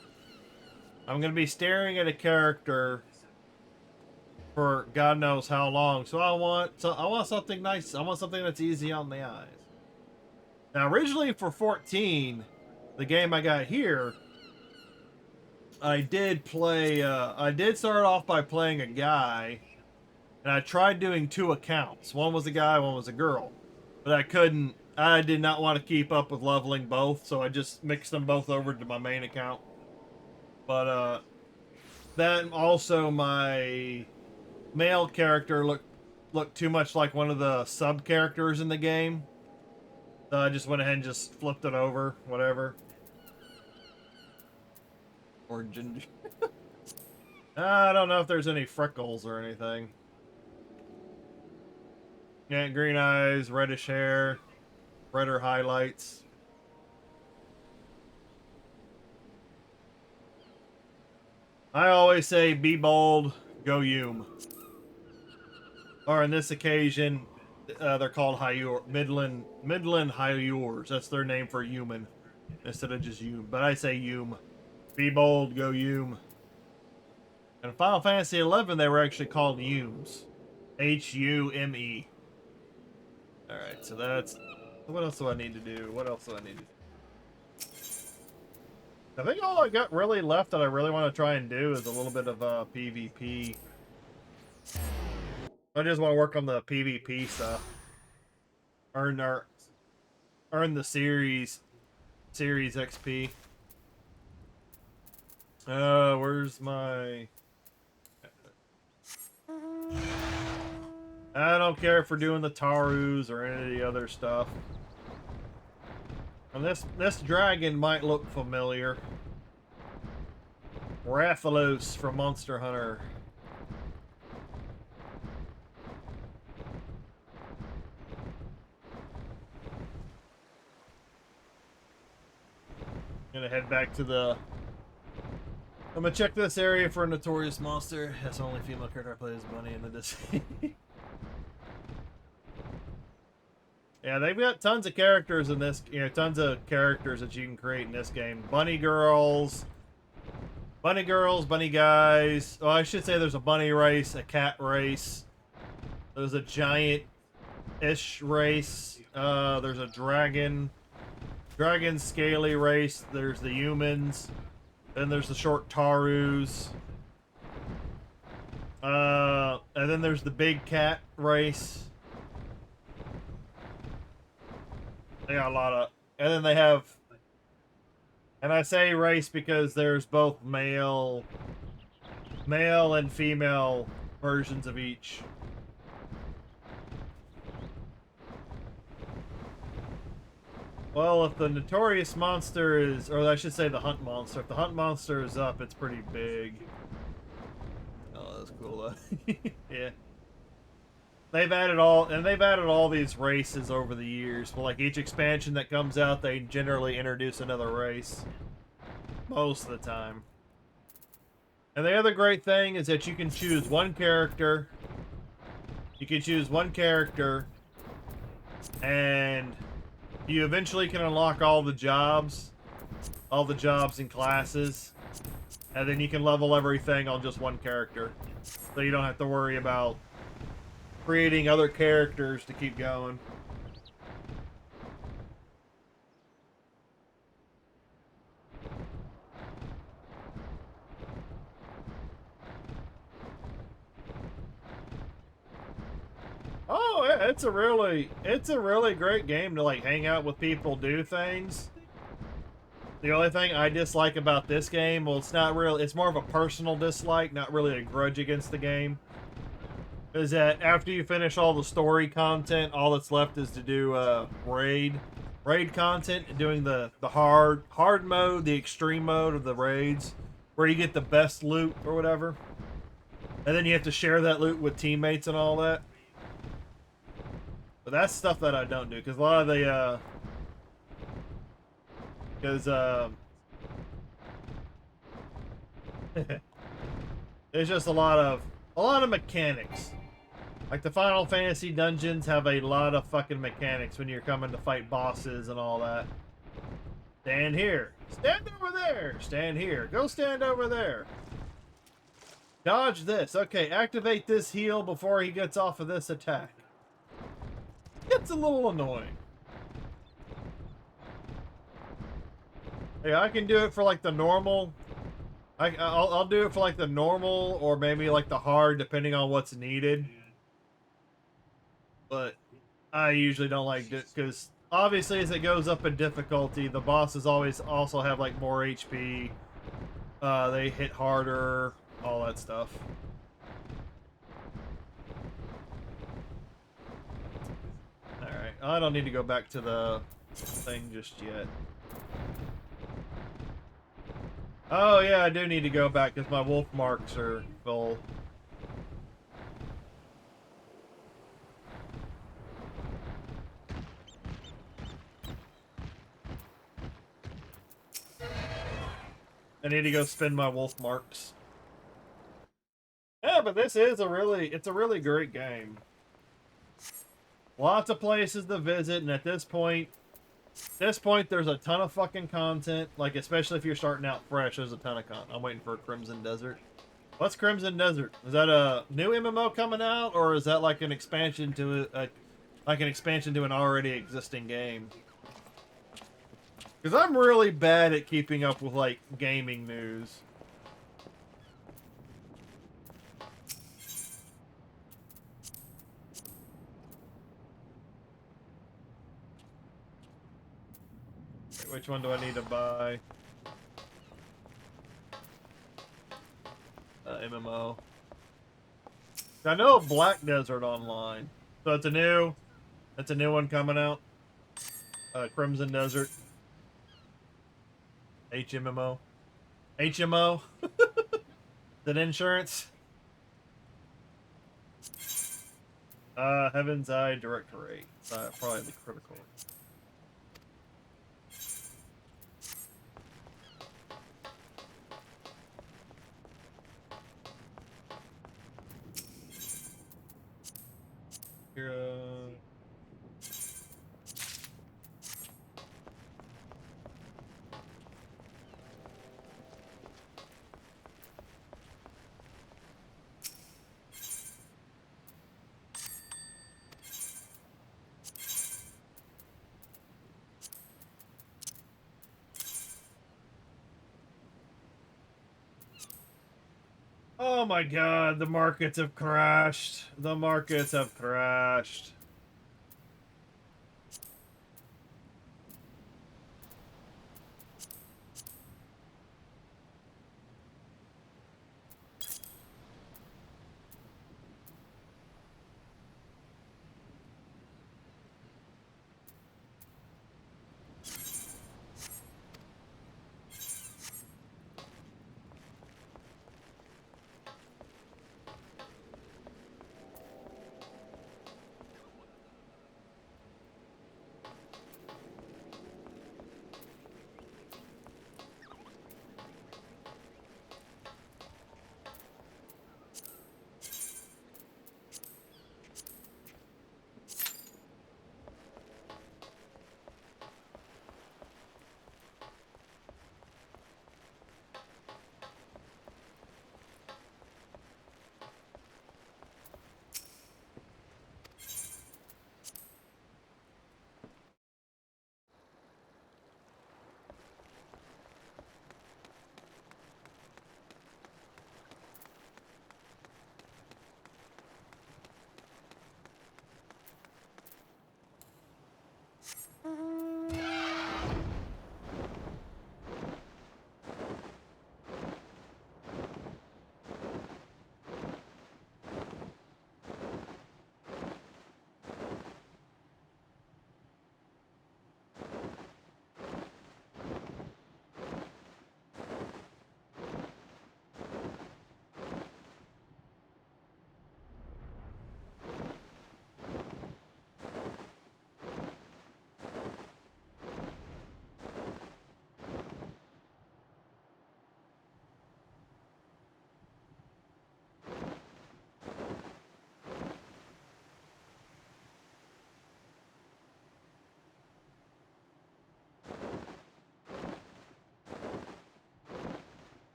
I'm going to be staring at a character for God knows how long. So I want something nice. I want something that's easy on the eyes. Now, originally for 14, the game I got here, I did start off by playing a guy, and I tried doing 2 accounts. One was a guy, one was a girl. But I did not want to keep up with leveling both, so I just mixed them both over to my main account. But, then also my male character looked too much like one of the sub-characters in the game. So I just went ahead and just flipped it over, whatever. Or ginger. I don't know if there's any freckles or anything. Yeah, green eyes, reddish hair, redder highlights. I always say, be bold, go Hume. Or in this occasion, they're called Midland Hyurs. That's their name for human, instead of just Hume. But I say Hume. Be bold, go Hume. In Final Fantasy XI, they were actually called Humes. Hume. Alright, so that's... What else do I need to do? What else do I need to do? I think all I got really left that I really want to try and do is a little bit of PvP. I just want to work on the PvP stuff. Earn the series XP. Where's my... I don't care for doing the Tarus or any of the other stuff. And this dragon might look familiar. Rathalos from Monster Hunter. Gonna head back to the... I'm gonna check this area for a notorious monster. That's the only female character I play as Bunny in the Disney. Yeah, they've got tons of characters in this, tons of characters that you can create in this game. Bunny girls, bunny guys. Oh, I should say there's a bunny race, a cat race. There's a giant-ish race. There's a dragon scaly race. There's the humans. Then there's the short Tarus. And then there's the big cat race. They got a And then they have, and I say race because there's both male and female versions of each. Well, if the notorious monster is, or I should say the hunt monster, if the hunt monster is up, it's pretty big. Oh, that's cool though. Yeah. They've added all these races over the years. Well, like each expansion that comes out, they generally introduce another race. Most of the time. And the other great thing is that you can choose one character. You can choose one character, and you eventually can unlock all the jobs and classes, and then you can level everything on just one character. So you don't have to worry about creating other characters to keep going. Oh, yeah, it's a really great game to like hang out with people, do things. The only thing I dislike about this game, well, it's more of a personal dislike, not really a grudge against the game, is that after you finish all the story content, all that's left is to do raid content, and doing the hard mode, the extreme mode of the raids, where you get the best loot or whatever, and then you have to share that loot with teammates and all that. But that's stuff that I don't do, because a lot of the there's just a lot of mechanics. Like the Final Fantasy dungeons have a lot of fucking mechanics when you're coming to fight bosses and all that. Stand here. Stand over there. Stand here. Go stand over there. Dodge this. Okay, activate this heal before he gets off of this attack. It's a little annoying. Yeah, I can do it for like the normal. I'll do it for like the normal or maybe like the hard, depending on what's needed. But I usually don't like it because obviously as it goes up in difficulty, the bosses always also have like more HP. They hit harder, all that stuff. Alright, I don't need to go back to the thing just yet. Oh yeah, I do need to go back because my wolf marks are full. I need to go spend my wolf marks. Yeah, but this is it's a really great game. Lots of places to visit, and at this point, there's a ton of fucking content. Like, especially if you're starting out fresh, there's a ton of content. I'm waiting for Crimson Desert. What's Crimson Desert? Is that a new MMO coming out, or is that like an expansion to an already existing game? Because I'm really bad at keeping up with like gaming news. Which one do I need to buy? MMO. I know Black Desert Online, so it's a new one coming out. Crimson Desert. HMMO. HMO. Is it insurance? Heaven's Eye Directorate. Probably the critical. Oh my god, the markets have crashed. The markets have crashed.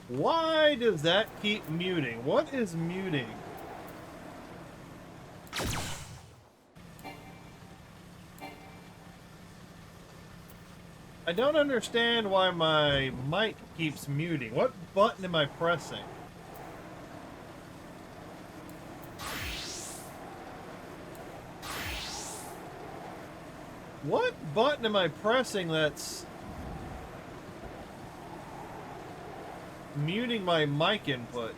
Why does that keep muting? What is muting? I don't understand why my mic keeps muting. What button am I pressing? What button am I pressing that's muting my mic input?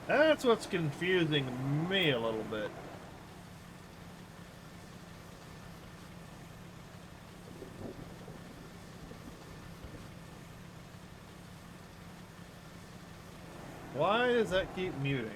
That's what's confusing me a little bit. Why does that keep muting?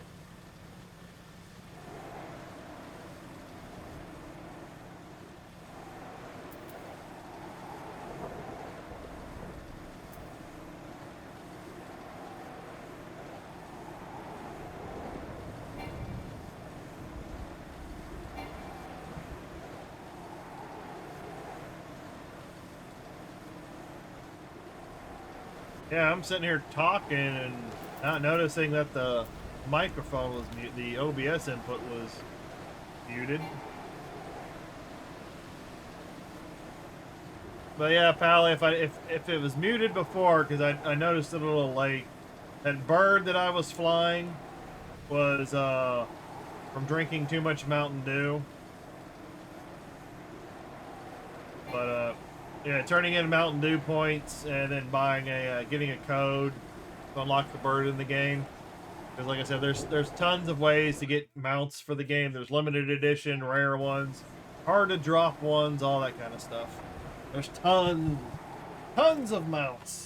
Yeah, I'm sitting here talking and not noticing that the microphone was muted, the OBS input was muted. But yeah, Pally, if it was muted before, because I noticed it a little late, that bird that I was flying was from drinking too much Mountain Dew. But yeah, turning in Mountain Dew points and then buying getting a code to unlock the bird in the game. Because like I said, there's tons of ways to get mounts for the game. There's limited edition, rare ones, hard to drop ones, all that kind of stuff. There's tons of mounts.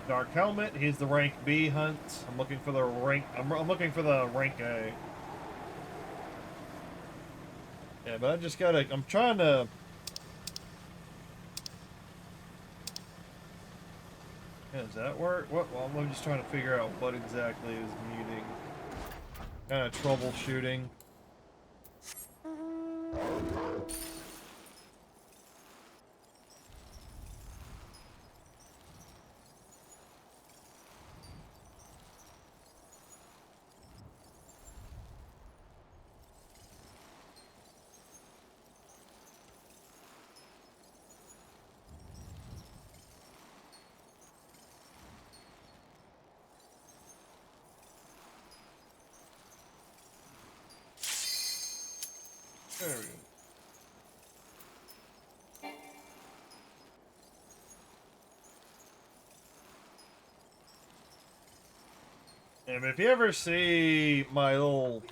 Dark Helmet. He's the rank B hunt. I'm looking for the rank. I'm looking for the rank A. Yeah, but I just gotta. I'm trying to. Yeah, does that work? What? Well, I'm just trying to figure out what exactly is muting. Kind of troubleshooting. There we go. And if you ever see my little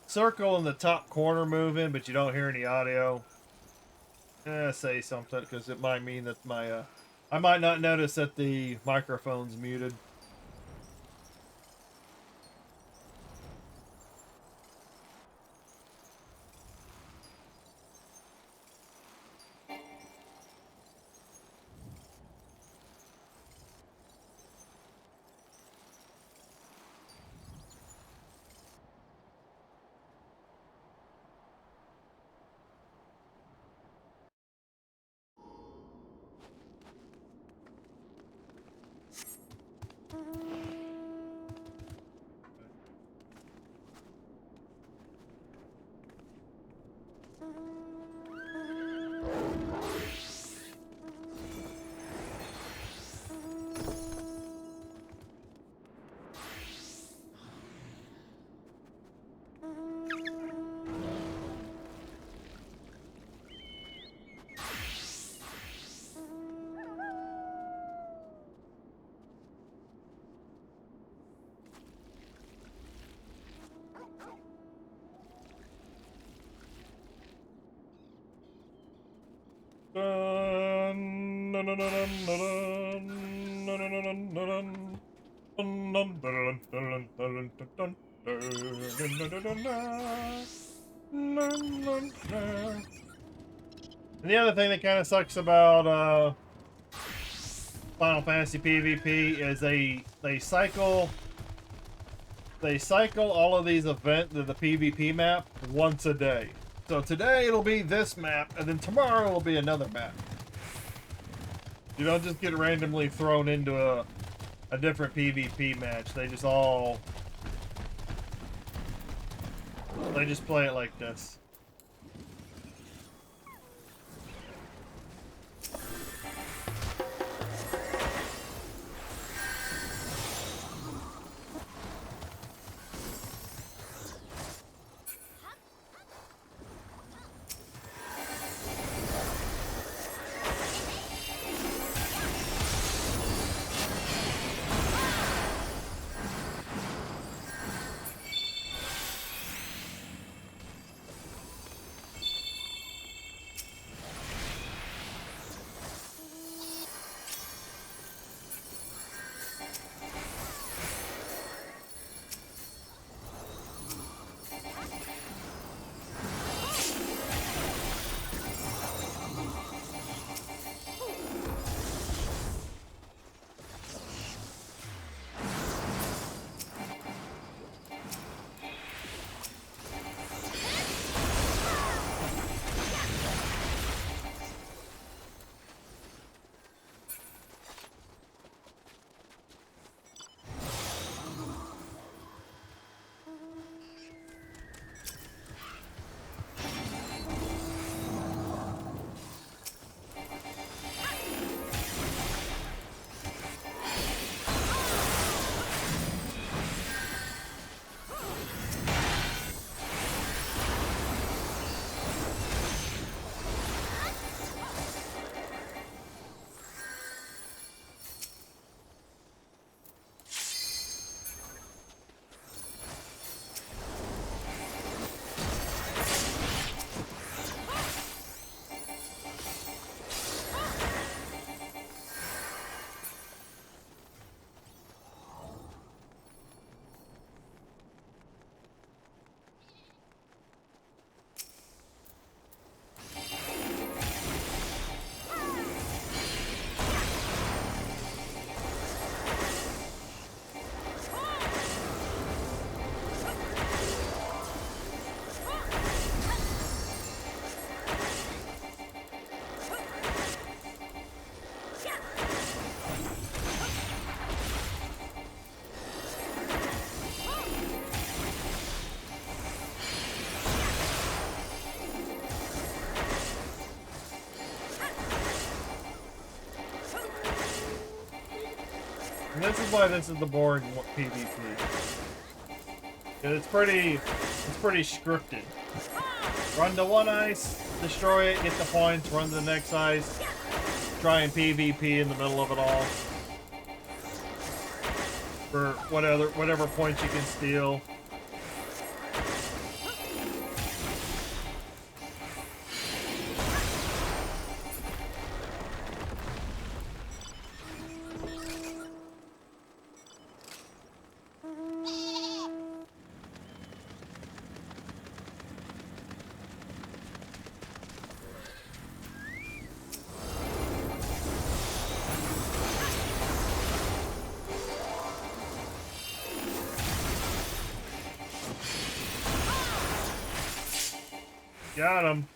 circle in the top corner moving, but you don't hear any audio, say something, because it might mean that my I might not notice that the microphone's muted. And the other thing that kind of sucks about Final Fantasy PvP is they cycle all of these events to the PvP map once a day. So today it'll be this map, and then tomorrow it'll be another map. You don't just get randomly thrown into a different PvP match. They just play it like this. And this is why this is the boring PvP. It's pretty scripted. Run to one ice, destroy it, get the points, run to the next ice, try and PvP in the middle of it all. For whatever points you can steal. Got him.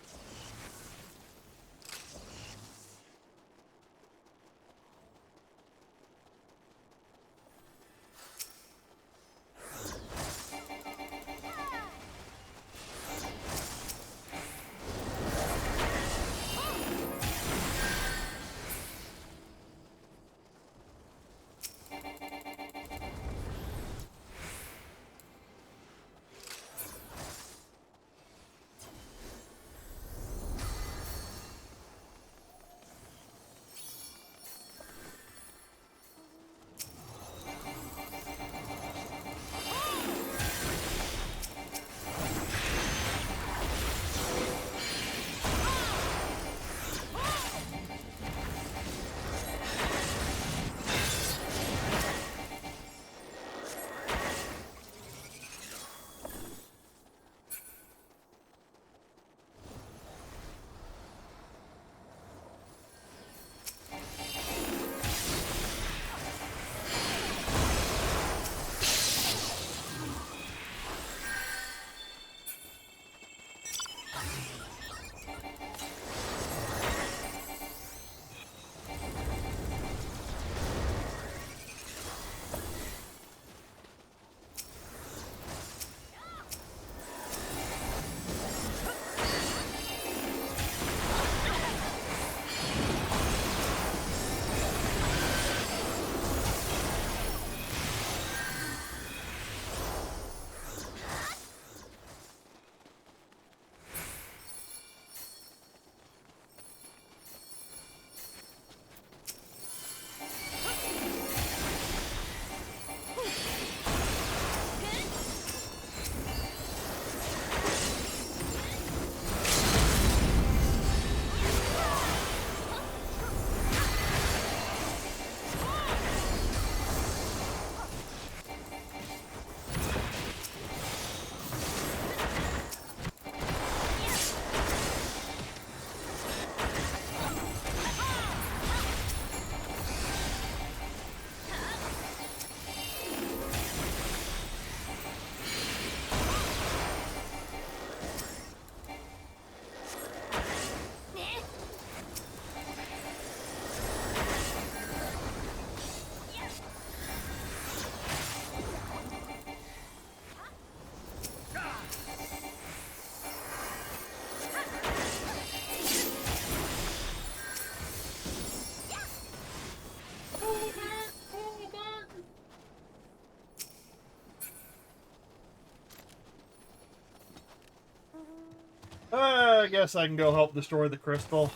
I guess I can go help destroy the crystal.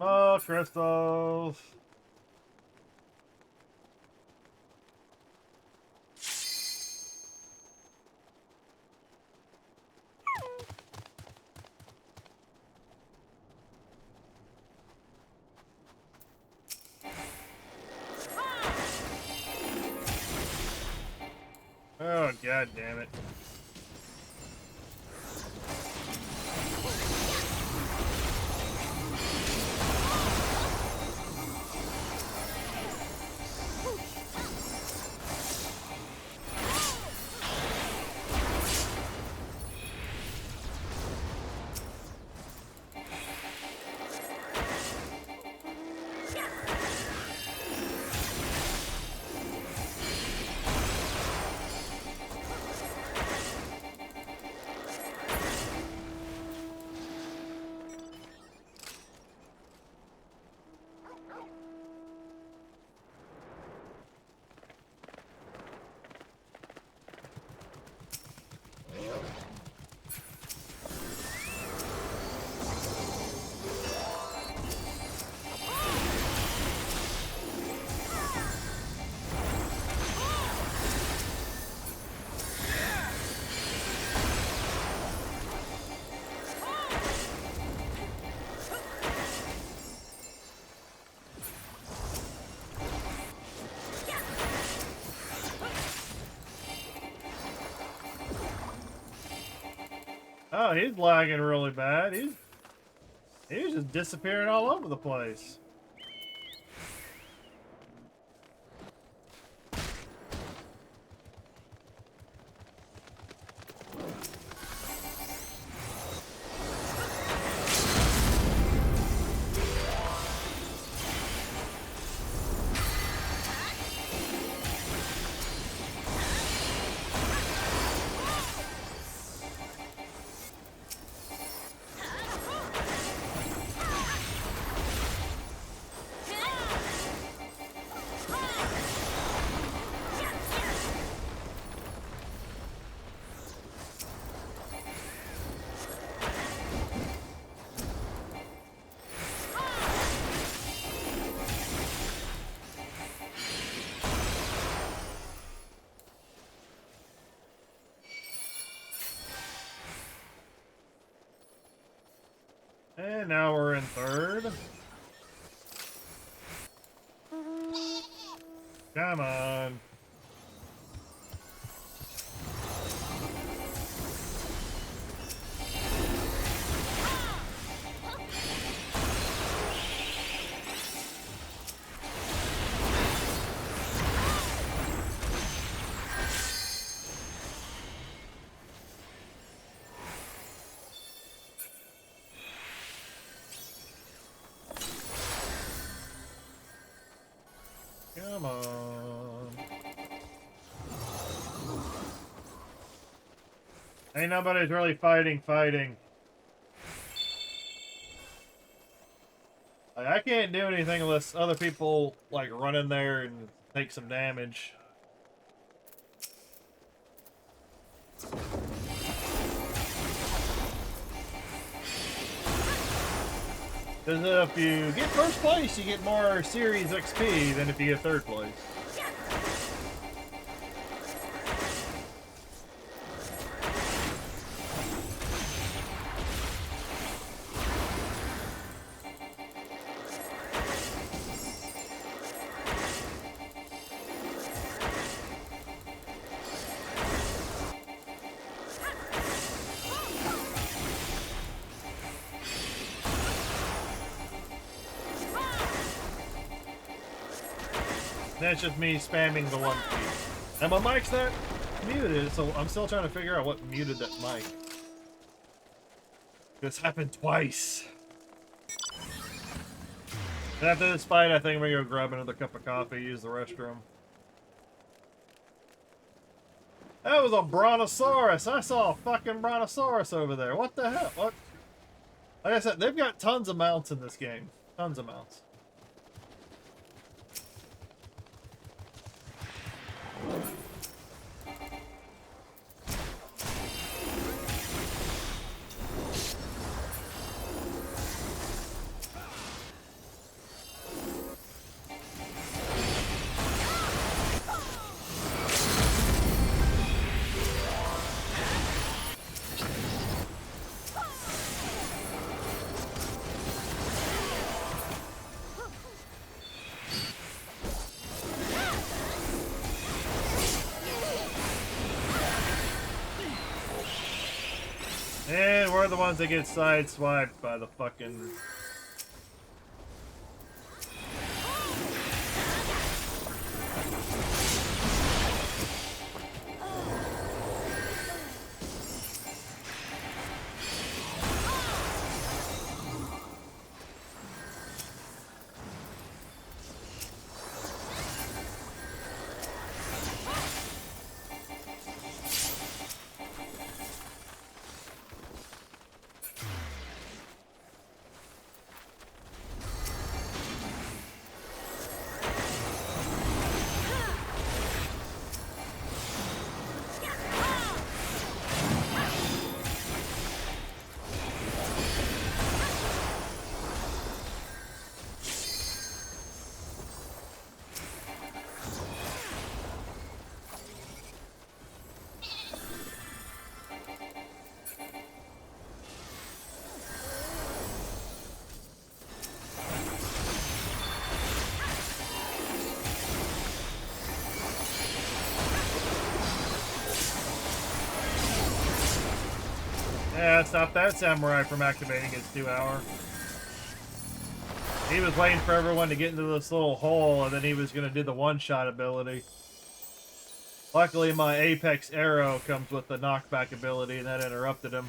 Oh, crystals. Oh, god damn it. Oh, he's lagging really bad. He's just disappearing all over the place. And now we're in third. Come on. Ain't nobody's really fighting. Like, I can't do anything unless other people, like, run in there and take some damage. Because if you get first place, you get more series XP than if you get third place. That's just me spamming the one key. And my mic's not muted, so I'm still trying to figure out what muted that mic. This happened twice. And after this fight, I think I'm gonna go grab another cup of coffee, use the restroom. That was a brontosaurus. I saw a fucking brontosaurus over there. What the hell? What? Like I said, they've got tons of mounts in this game. Tons of mounts. And we're the ones that get sideswiped by the fucking... Yeah, stop that samurai from activating his 2-hour. He was waiting for everyone to get into this little hole, and then he was going to do the one-shot ability. Luckily, my Apex arrow comes with the knockback ability, and that interrupted him.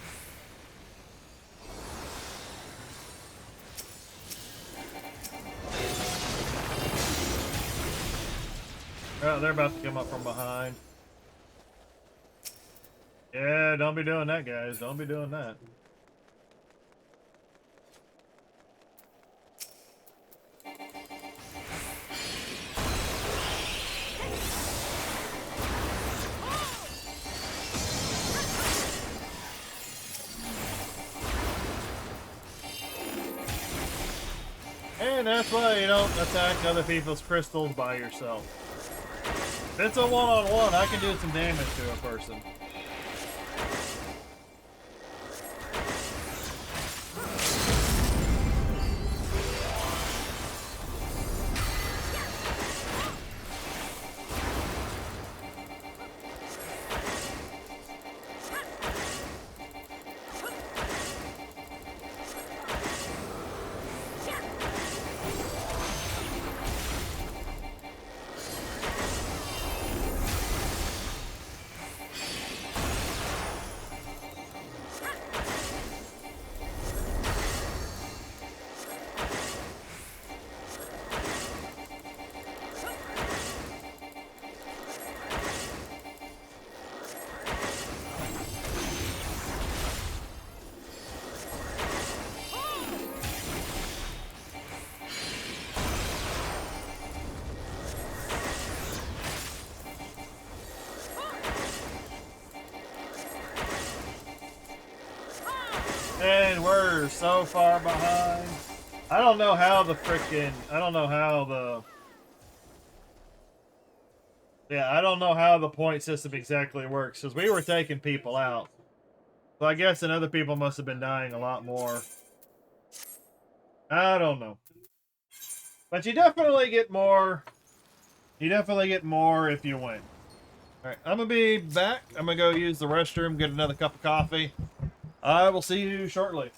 Oh, they're about to come up from behind. Yeah, don't be doing that, guys. Don't be doing that. And that's why you don't attack other people's crystals by yourself. If it's a one-on-one, I can do some damage to a person. We're so far behind. I don't know how the frickin'... I don't know how the... Yeah, I don't know how the point system exactly works, because we were taking people out. So I guess then other people must have been dying a lot more. I don't know. But you definitely get more... You definitely get more if you win. Alright, I'm gonna be back. I'm gonna go use the restroom, get another cup of coffee. I will see you shortly.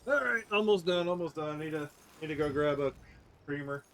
All right, almost done. Almost done. Need to go grab a creamer.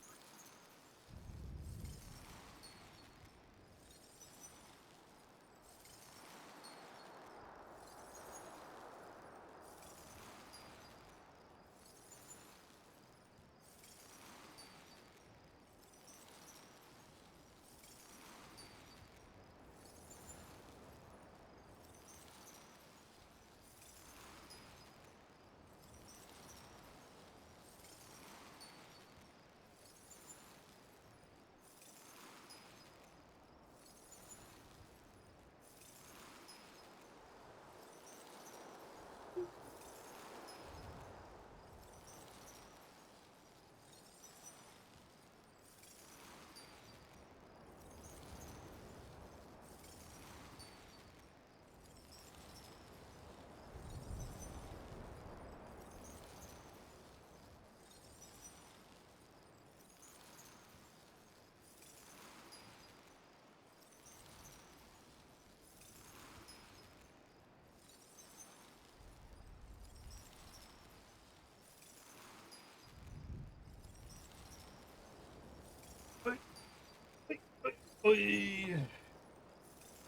Oy.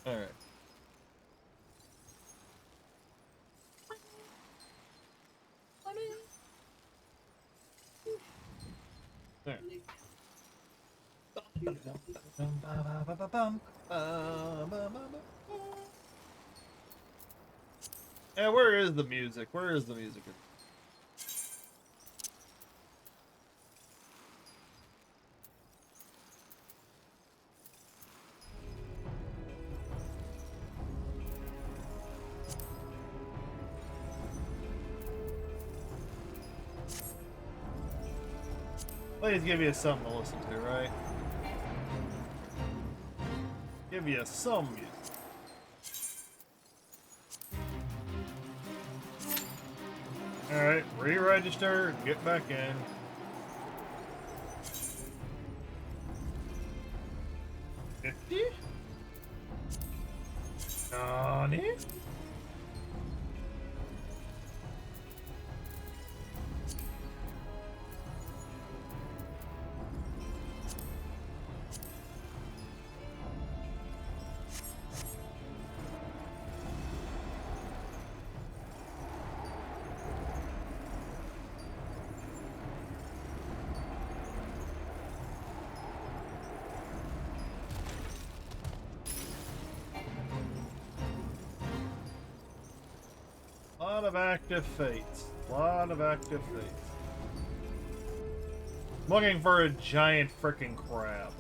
All right. There. Yeah, where is the music? Where is the music? Please give you something to listen to, right? Give you some music. Alright, re-register, get back in. $50? Nani? Lot of active fates. Lot of active fates. I'm looking for a giant freaking crab.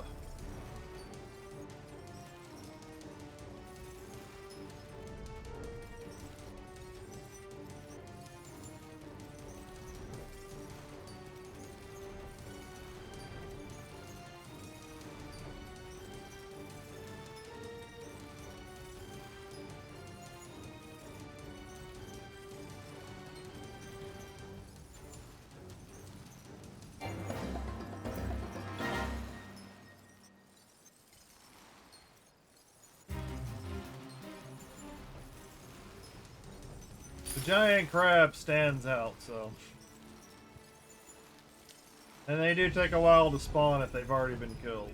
The giant crab stands out, so. And they do take a while to spawn if they've already been killed.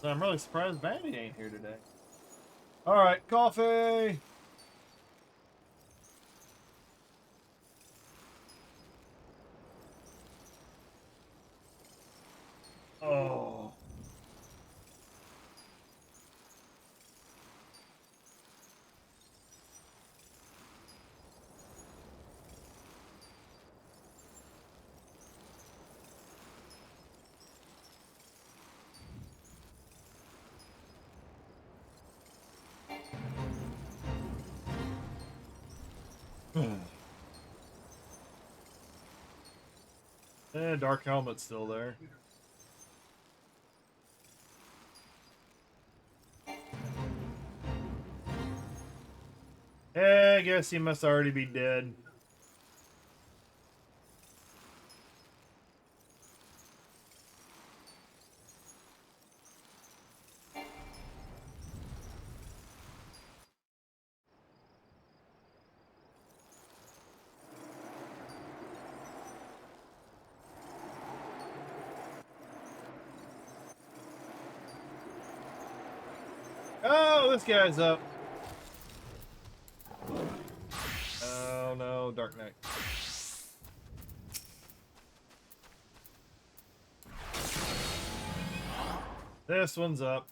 So I'm really surprised Vandy ain't here today. Alright, coffee! Oh. Dark Helmet's still there. I guess he must already be dead. Oh, this guy's up. Oh no, Dark Knight. This one's up.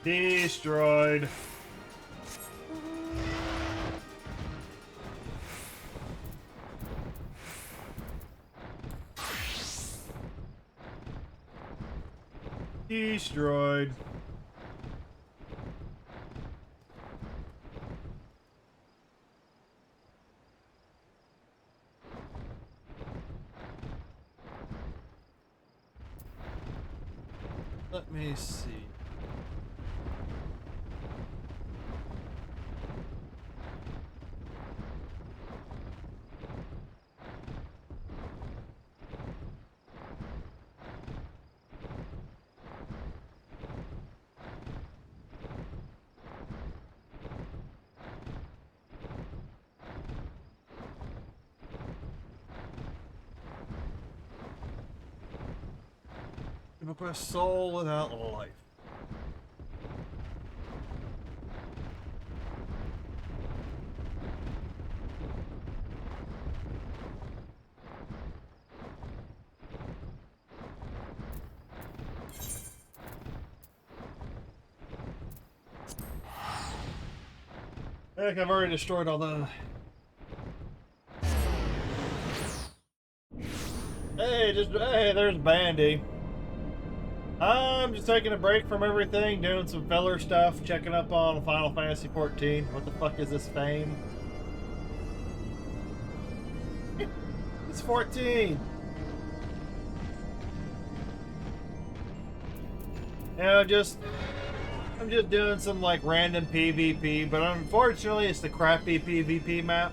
Destroyed. Destroyed. me see. Request soul without life. Heck, I've already destroyed all the... Hey, there's Bandy. I'm just taking a break from everything, doing some filler stuff, checking up on Final Fantasy 14. What the fuck is this fame? It's 14. Yeah, I'm just doing some like random PvP, but unfortunately it's the crappy PvP map.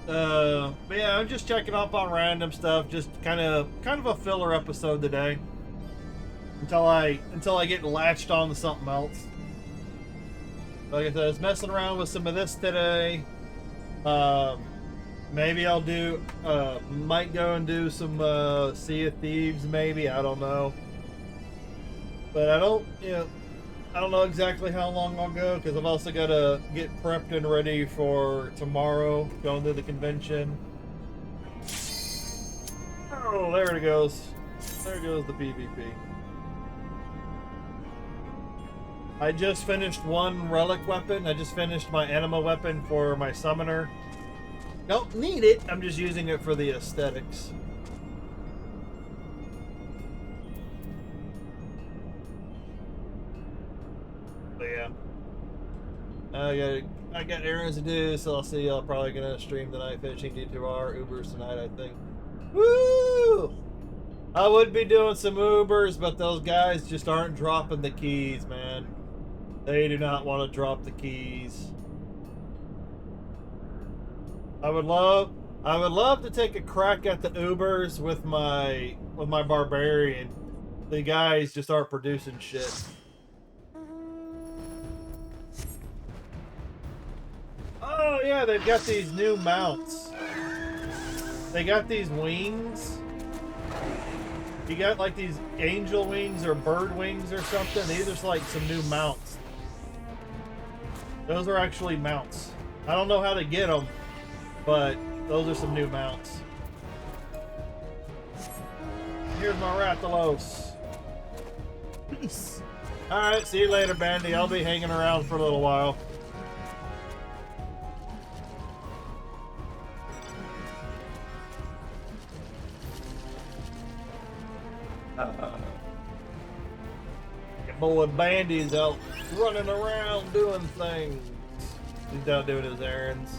But yeah, I'm just checking up on random stuff, just kind of a filler episode today. Until I get latched on to something else. Like I said, I was messing around with some of this today. Maybe I'll do might go and do some Sea of Thieves, maybe, I don't know. But I don't know exactly how long I'll go, because I've also got to get prepped and ready for tomorrow, going to the convention. Oh, there it goes. There goes the PvP. I just finished one relic weapon. I just finished my anima weapon for my summoner. Don't need it. I'm just using it for the aesthetics. But yeah. I got errands to do, so I'll see y'all probably gonna stream tonight, finishing D2R Ubers tonight, I think. Woo! I would be doing some Ubers, but those guys just aren't dropping the keys, man. They do not want to drop the keys. I would love to take a crack at the Ubers with my barbarian. The guys just aren't producing shit. Oh yeah, they've got these new mounts. They got these wings. You got like these angel wings or bird wings or something. These are like some new mounts. Those are actually mounts. I don't know how to get them, but those are some new mounts. Here's my Rathalos. Peace. Alright, see you later, Bandy. I'll be hanging around for a little while. Boy Bandy's out running around doing things. He's out doing his errands.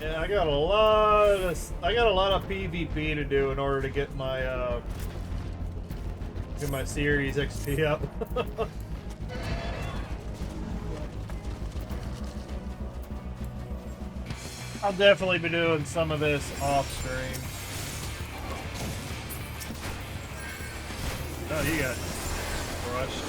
Yeah, I got a lot of PvP to do in order to get my Series XP up. I'll definitely be doing some of this off stream. Oh, you got crushed.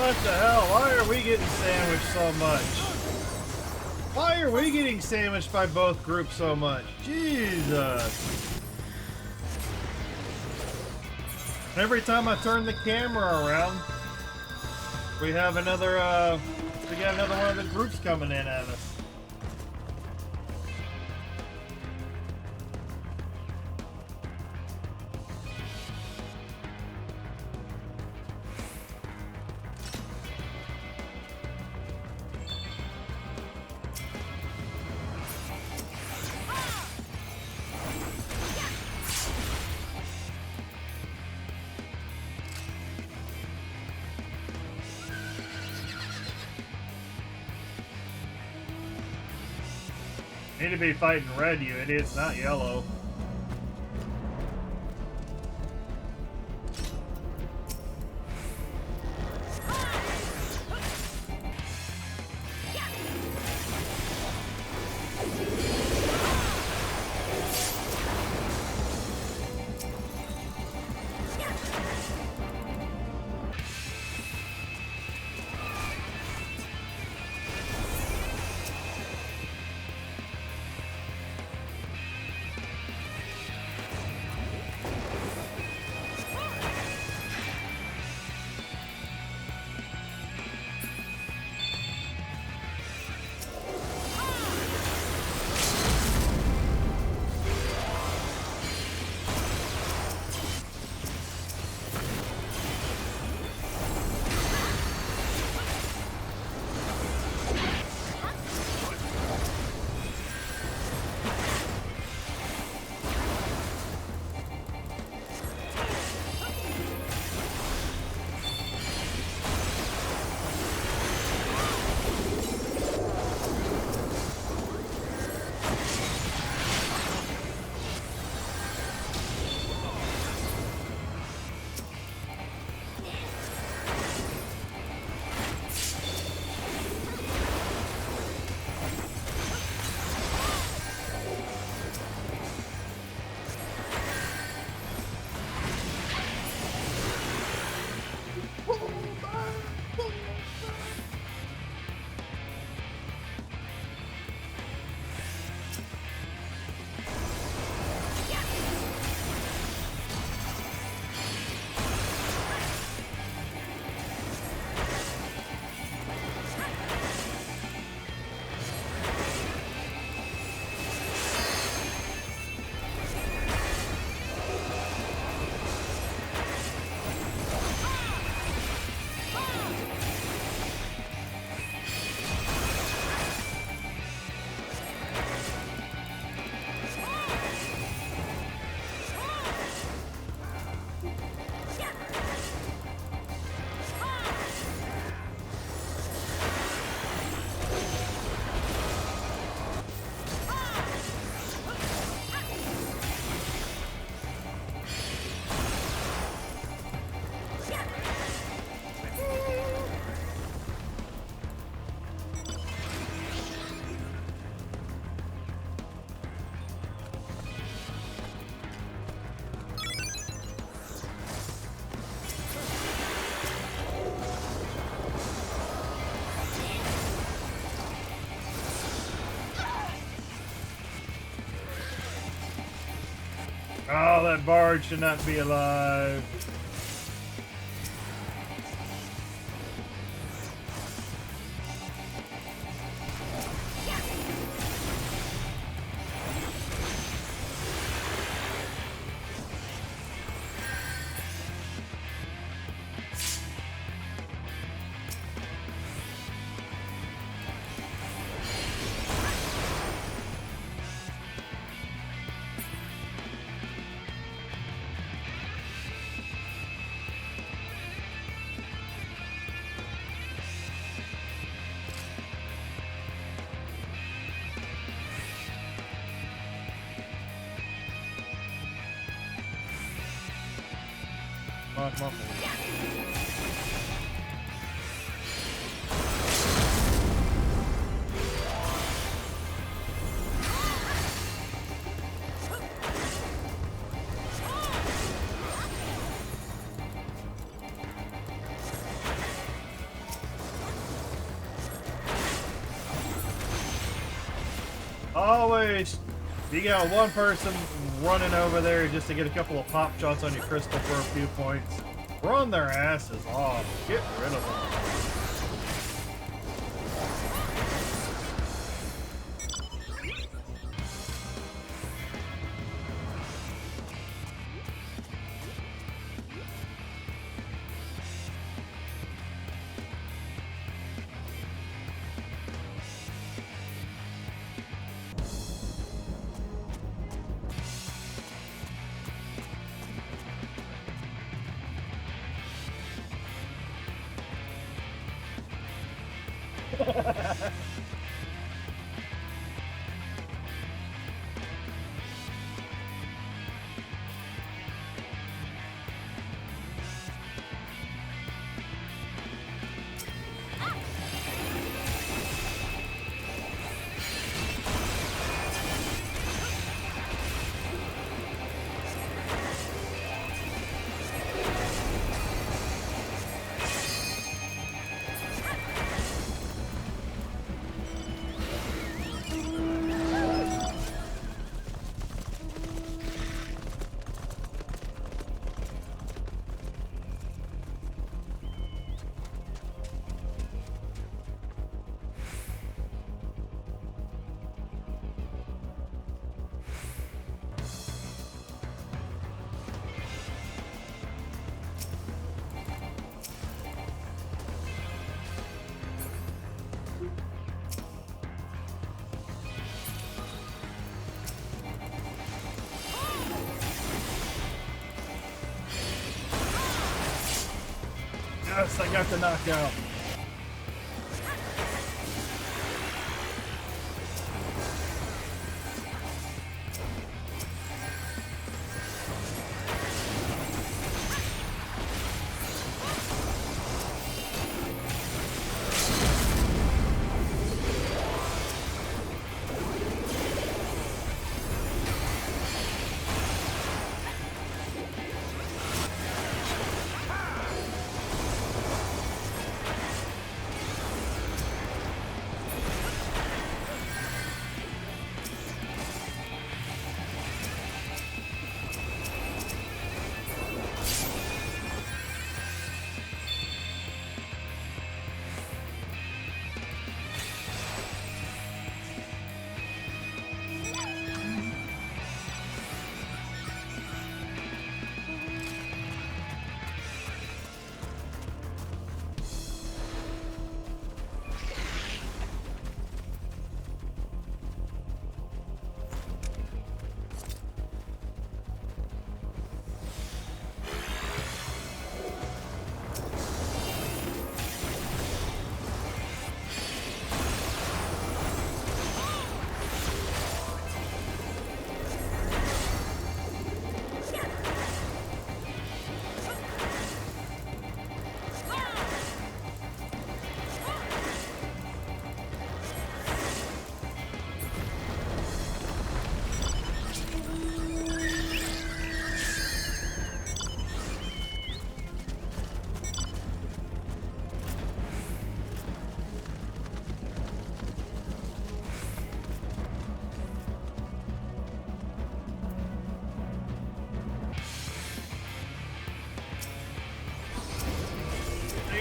What the hell? Why are we getting sandwiched so much? Why are we getting sandwiched by both groups so much? Jesus. Every time I turn the camera around, we have another, we got another one of the groups coming in at us. Need to be fighting red, you idiots, not yellow. Oh, that bard should not be alive. Come on. Always, you got one person running over there just to get a couple of pop shots on your crystal for a few points. Run their asses off. Get rid of them. Yes, I got the knockout.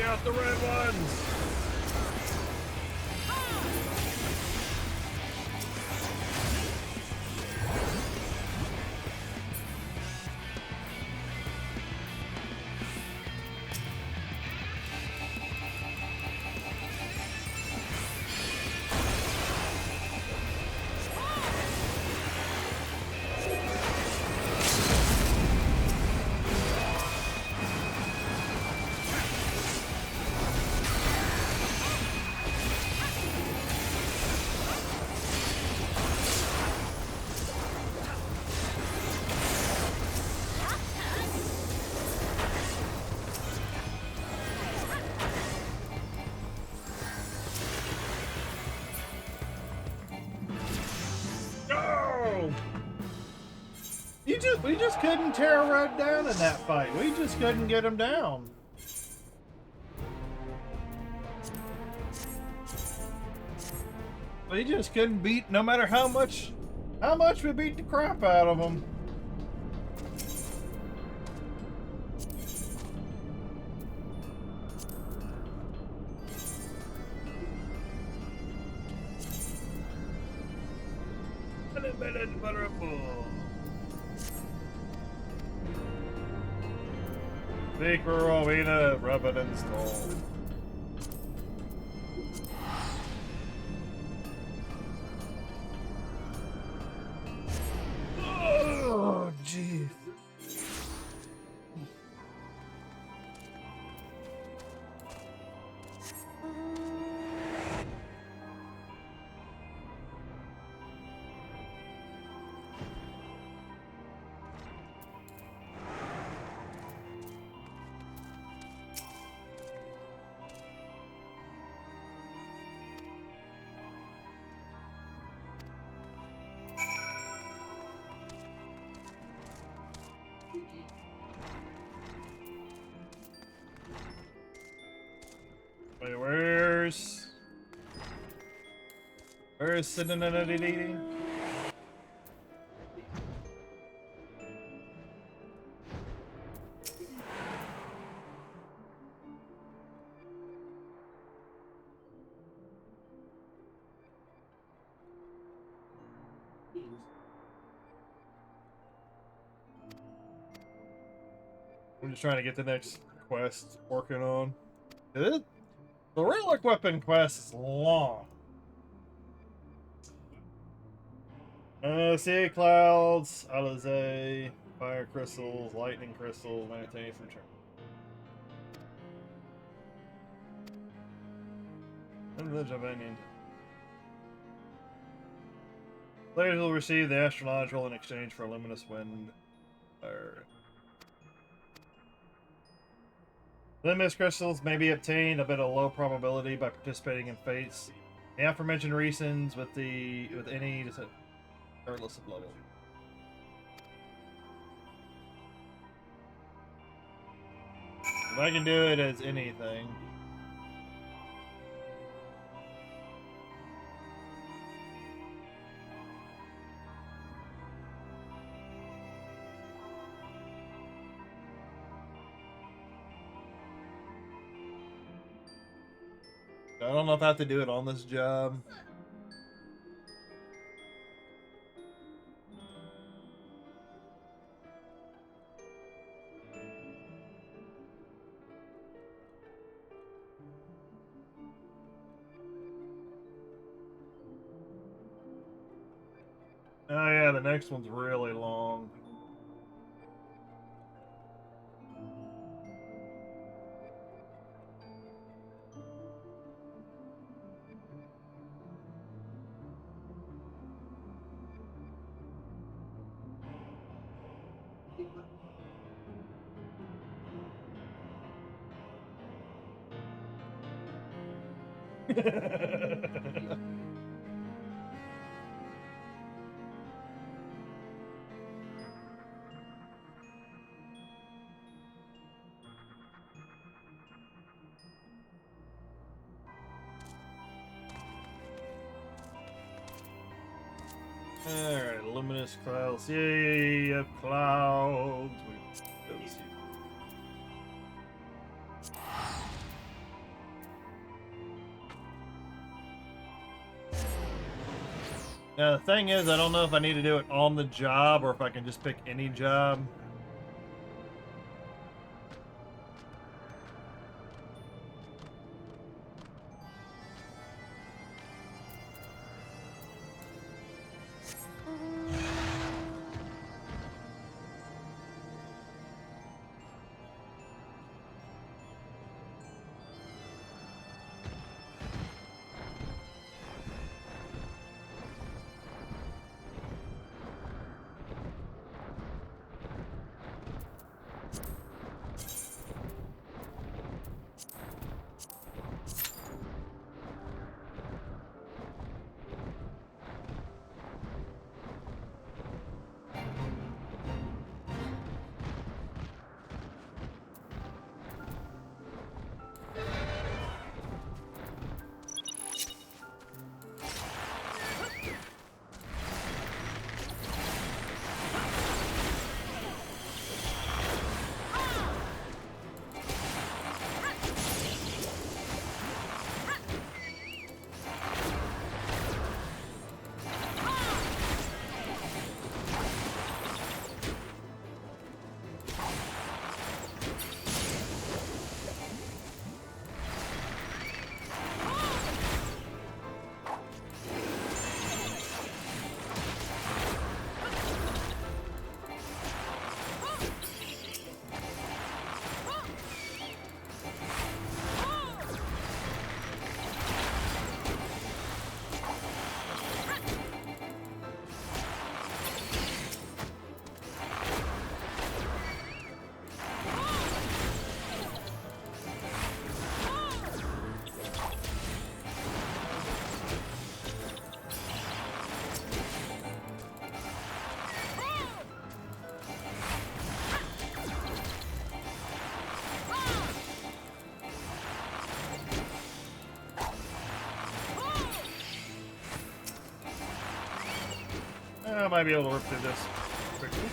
Out the red ones! We just couldn't tear Red down in that fight. We just couldn't get him down. We just couldn't beat, no matter how much we beat the crap out of them. Secret arena, rub it installed. Oh, jeez. Wait, where's Cincinnati? I'm just trying to get the next quest working on. The relic weapon quest is long. Sea clouds, Alizé, fire crystals, lightning crystals, maintain from turn. Players will receive the astronomical in exchange for a luminous wind. Luminous crystals may be obtained at a low probability by participating in fates. The aforementioned reasons with any regardless of level. If I can do it as anything. I don't know if I have to do it on this job. Oh yeah, the next one's really long. Alright, luminous clouds. Yay, of clouds. Now the thing is, I don't know if I need to do it on the job or if I can just pick any job. might be able to rip through this quickly.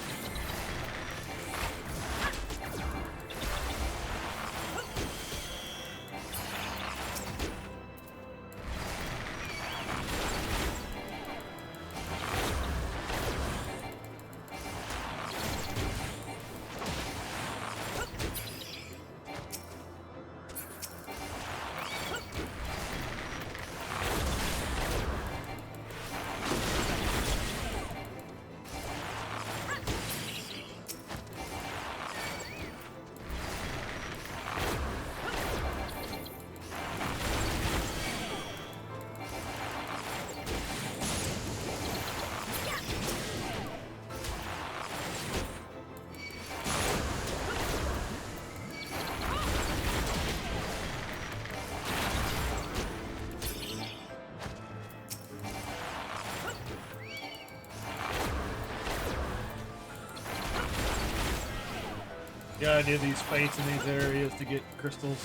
Gotta do these fights in these areas to get crystals.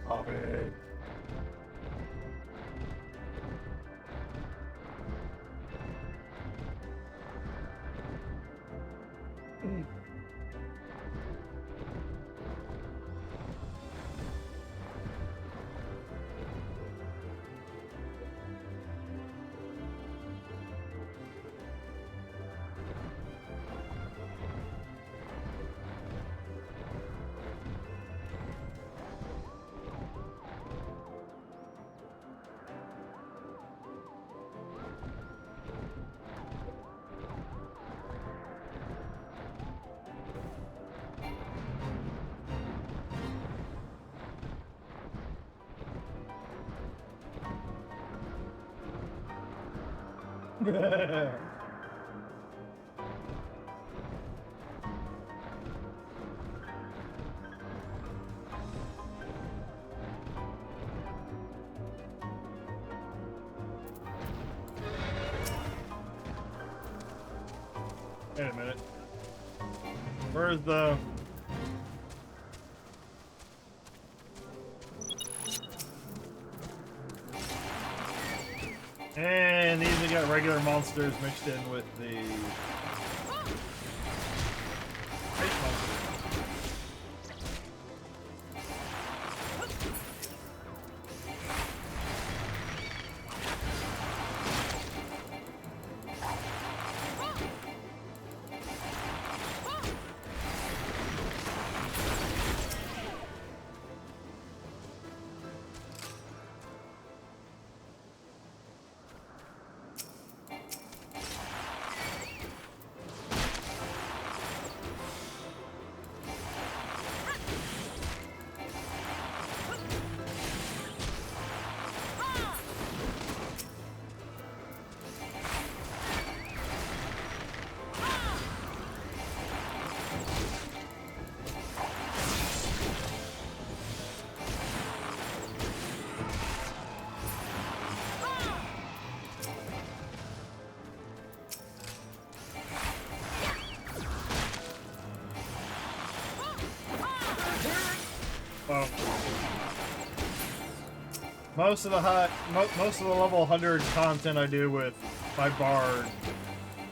Stop it. Wait a minute. Where's the... And these have got regular monsters mixed in with the... fake monsters. Well, most of the level 100 content I do with my bard,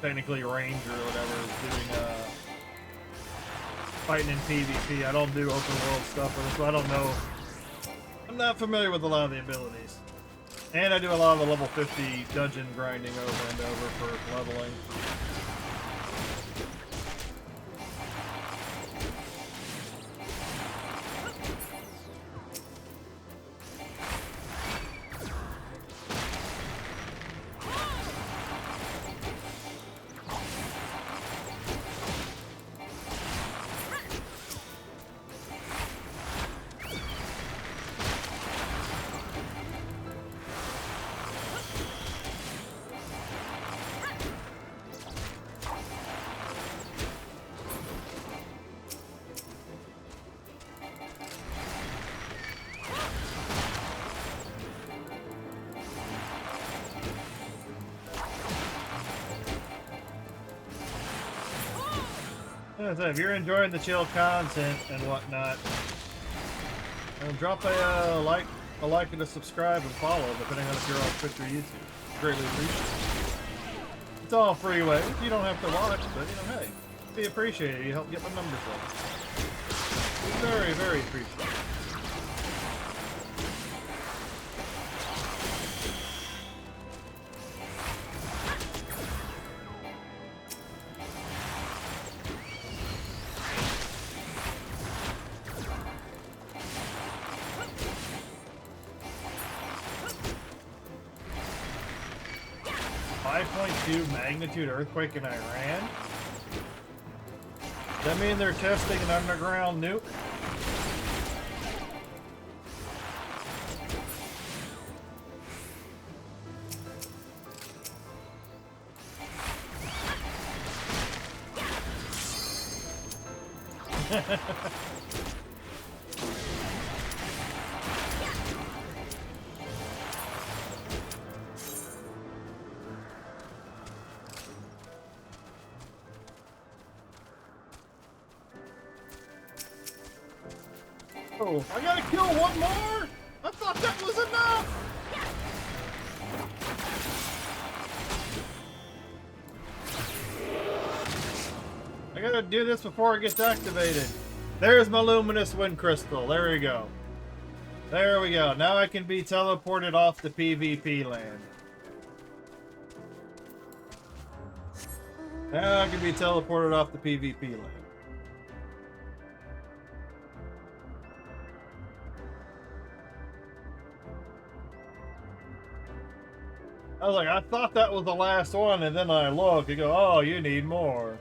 technically ranger or whatever, is doing fighting in PvP. I don't do open world stuff with it, so I don't know. I'm not familiar with a lot of the abilities. And I do a lot of the level 50 dungeon grinding over and over for leveling. As I say, if you're enjoying the chill content and whatnot, drop a like and a subscribe and follow, depending on if you're on Twitch or YouTube. Greatly appreciated. It's all free ways. You don't have to watch, but you know, hey, be appreciated. You help get my numbers up. Very, very appreciated. 5.2 magnitude earthquake in Iran? Does that mean they're testing an underground nuke? Oh, I gotta kill one more? I thought that was enough! I gotta do this before it gets activated. There's my luminous wind crystal. There we go. There we go. Now I can be teleported off the PvP land. Now I can be teleported off the PvP land. I was like, I thought that was the last one, and then I look and go, oh, you need more.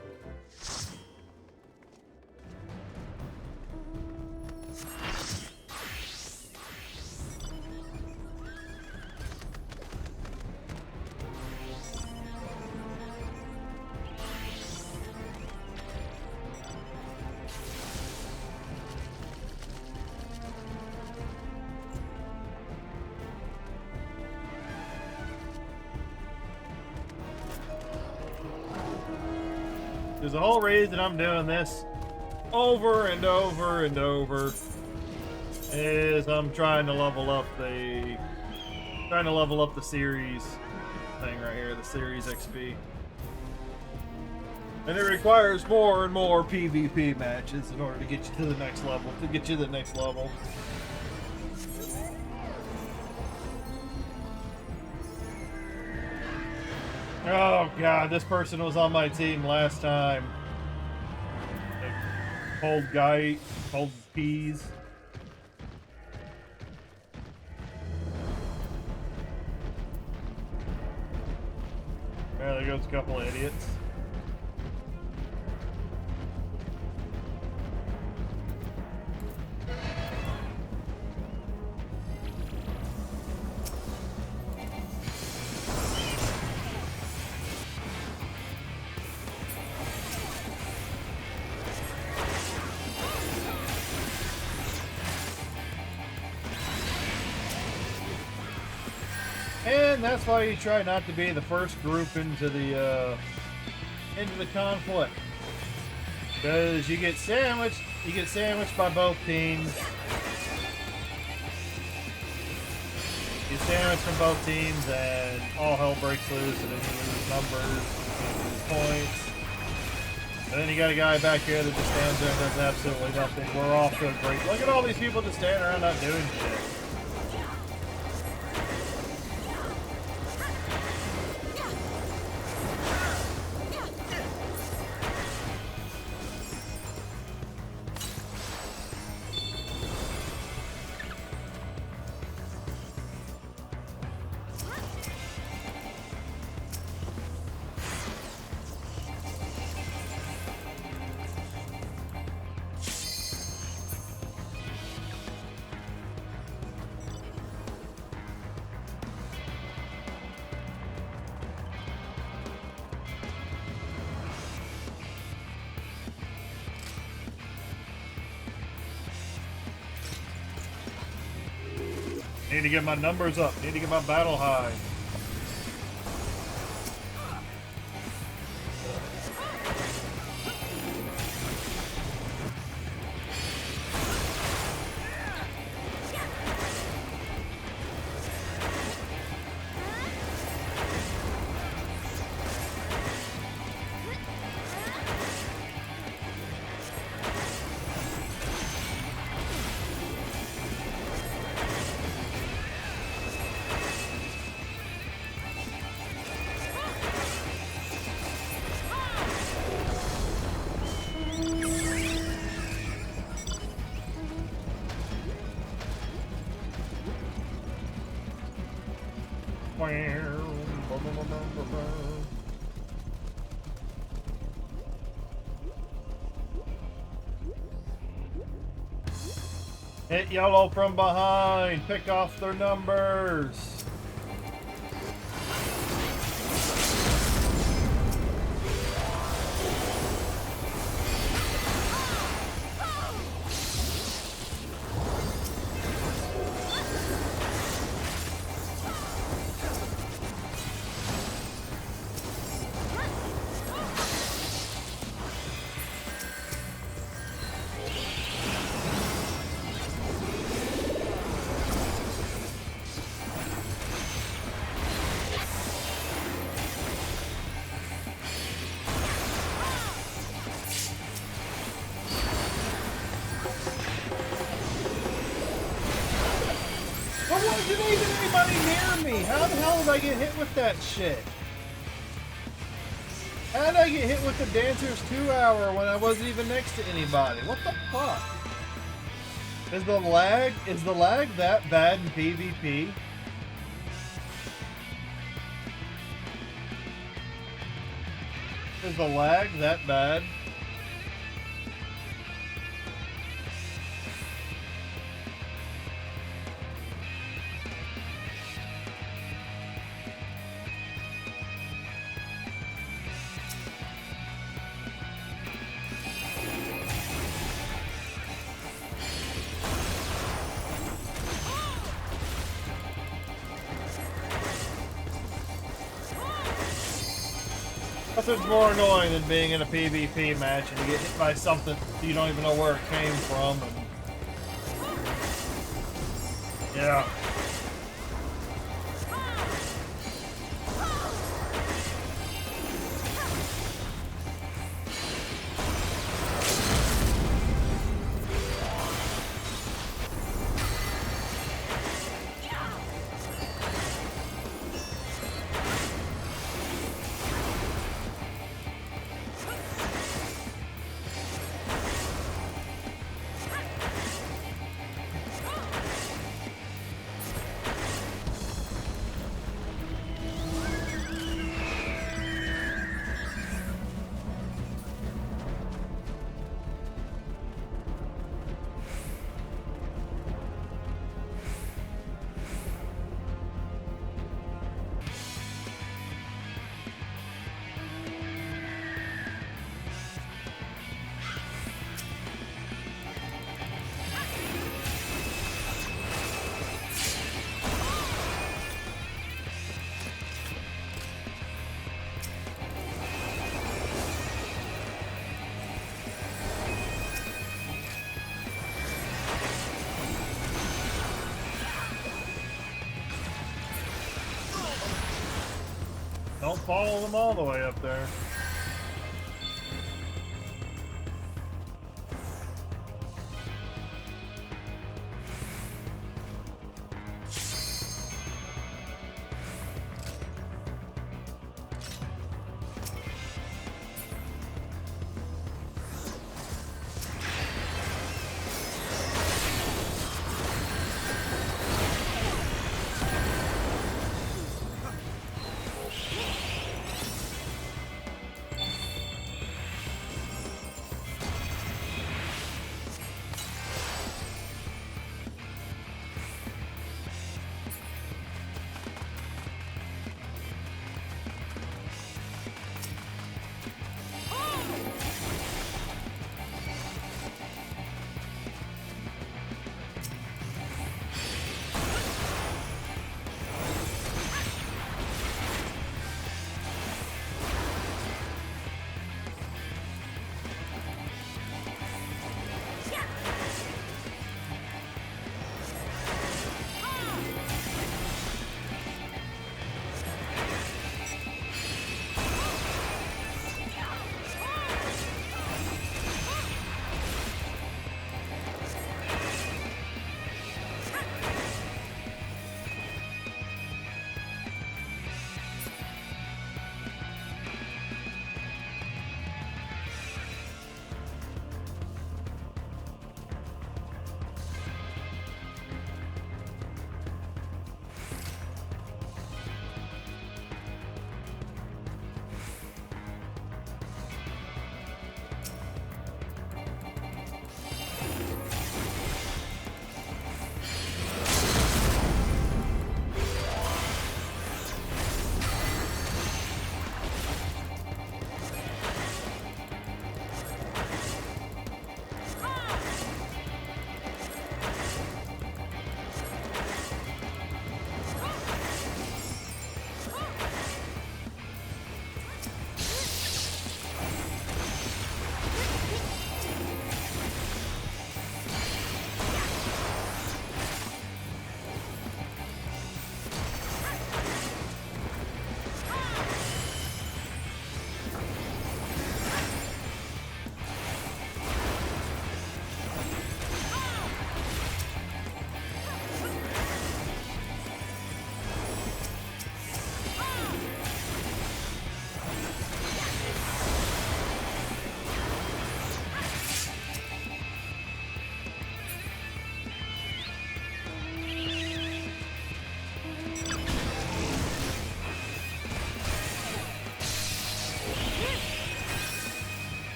There's a whole reason I'm doing this over and over and over is I'm trying to level up the series thing right here, the series XP. And it requires more and more PvP matches in order to get you to the next level, Oh god, this person was on my team last time. Cold guy, cold peas. Yeah, there goes a couple of idiots. And that's why you try not to be the first group into the conflict, because you get sandwiched. You get sandwiched by both teams. You get sandwiched from both teams, and all hell breaks loose, and then you lose numbers, you lose points. And then you got a guy back here that just stands there and does absolutely nothing. We're off to a great. Look at all these people just standing around not doing shit. Need to get my numbers up. Need to get my battle high. Hit yellow from behind. Pick off their numbers. Wasn't even anybody near me. How the hell did I get hit with that shit? How did I get hit with the Dancer's 2-hour when I wasn't even next to anybody? What the fuck? Is the lag that bad in PvP? Is the lag that bad? Nothing's more annoying than being in a PvP match and you get hit by something you don't even know where it came from. And yeah. Don't follow them all the way up there.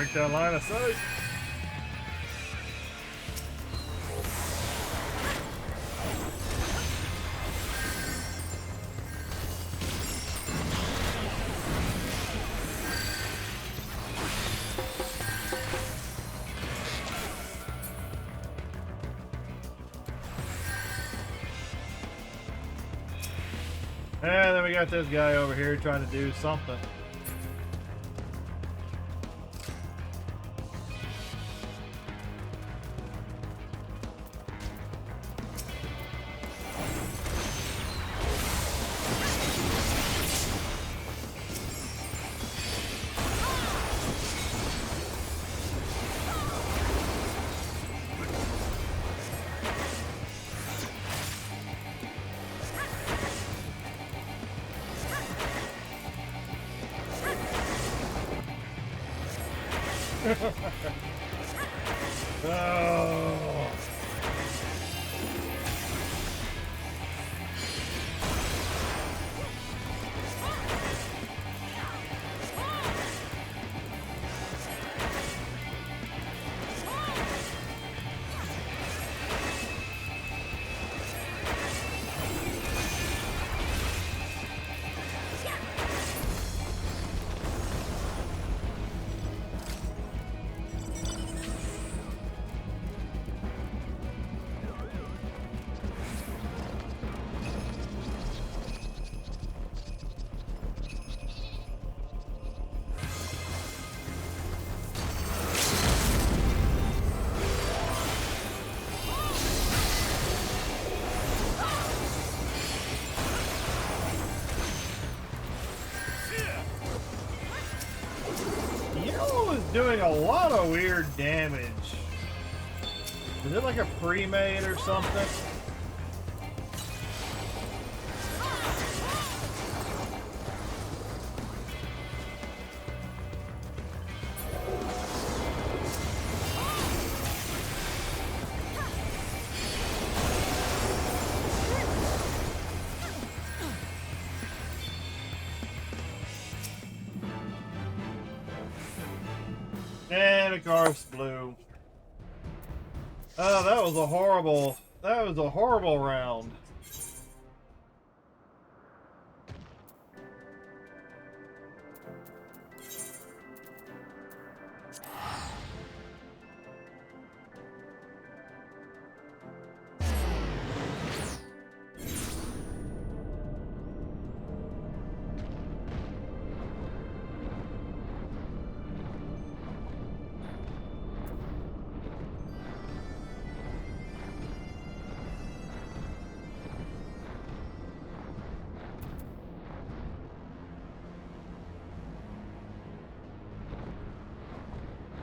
break that line of sight. And then we got this guy over here trying to do something. Oh. Doing a lot of weird damage. Is it like a pre-made or something? And the car's blue. Oh, that was a horrible round.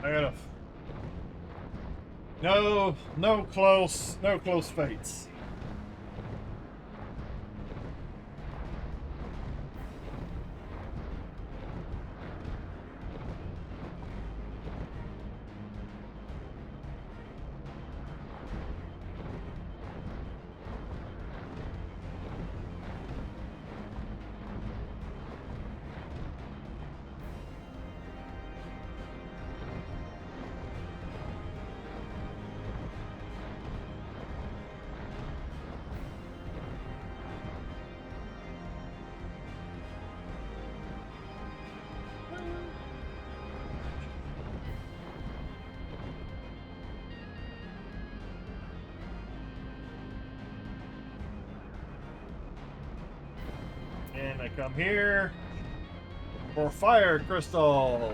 I gotta... No close fates. And I come here for fire crystals.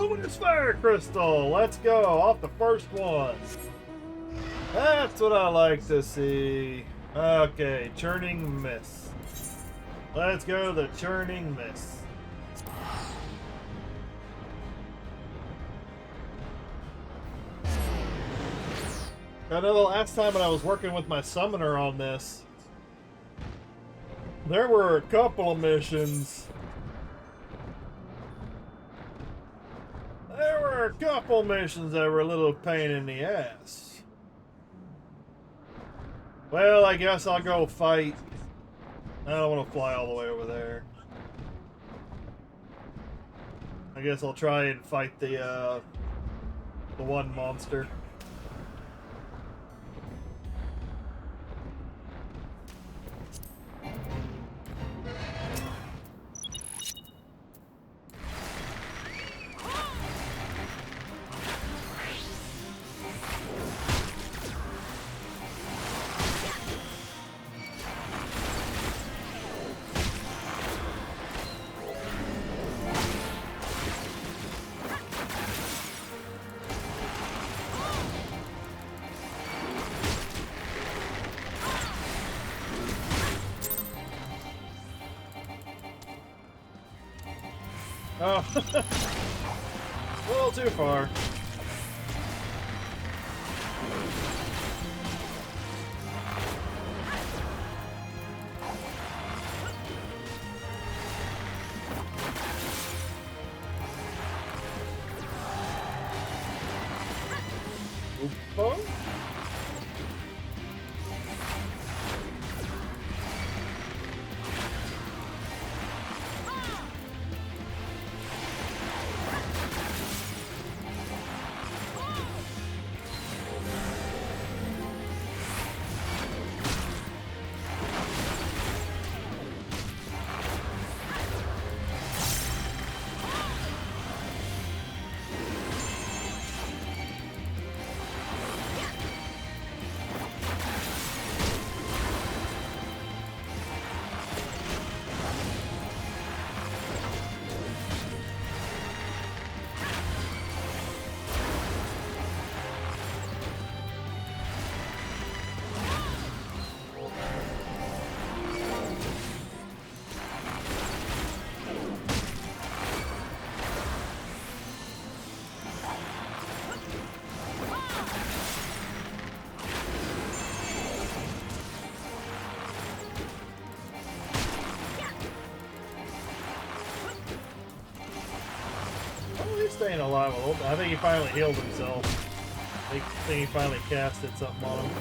luminous fire crystal. Let's go. Off the first one. That's what I like to see. Okay, churning mist. Let's go the churning mist. I know the last time when I was working with my summoner on this, there were a couple of missions. There were a couple missions that were a little pain in the ass. Well, I guess I'll go fight. I don't want to fly all the way over there. I guess I'll try and fight the one monster. Oh, a little too far. Oops. Staying alive a little bit. I think he finally healed himself. I think he finally casted something on him.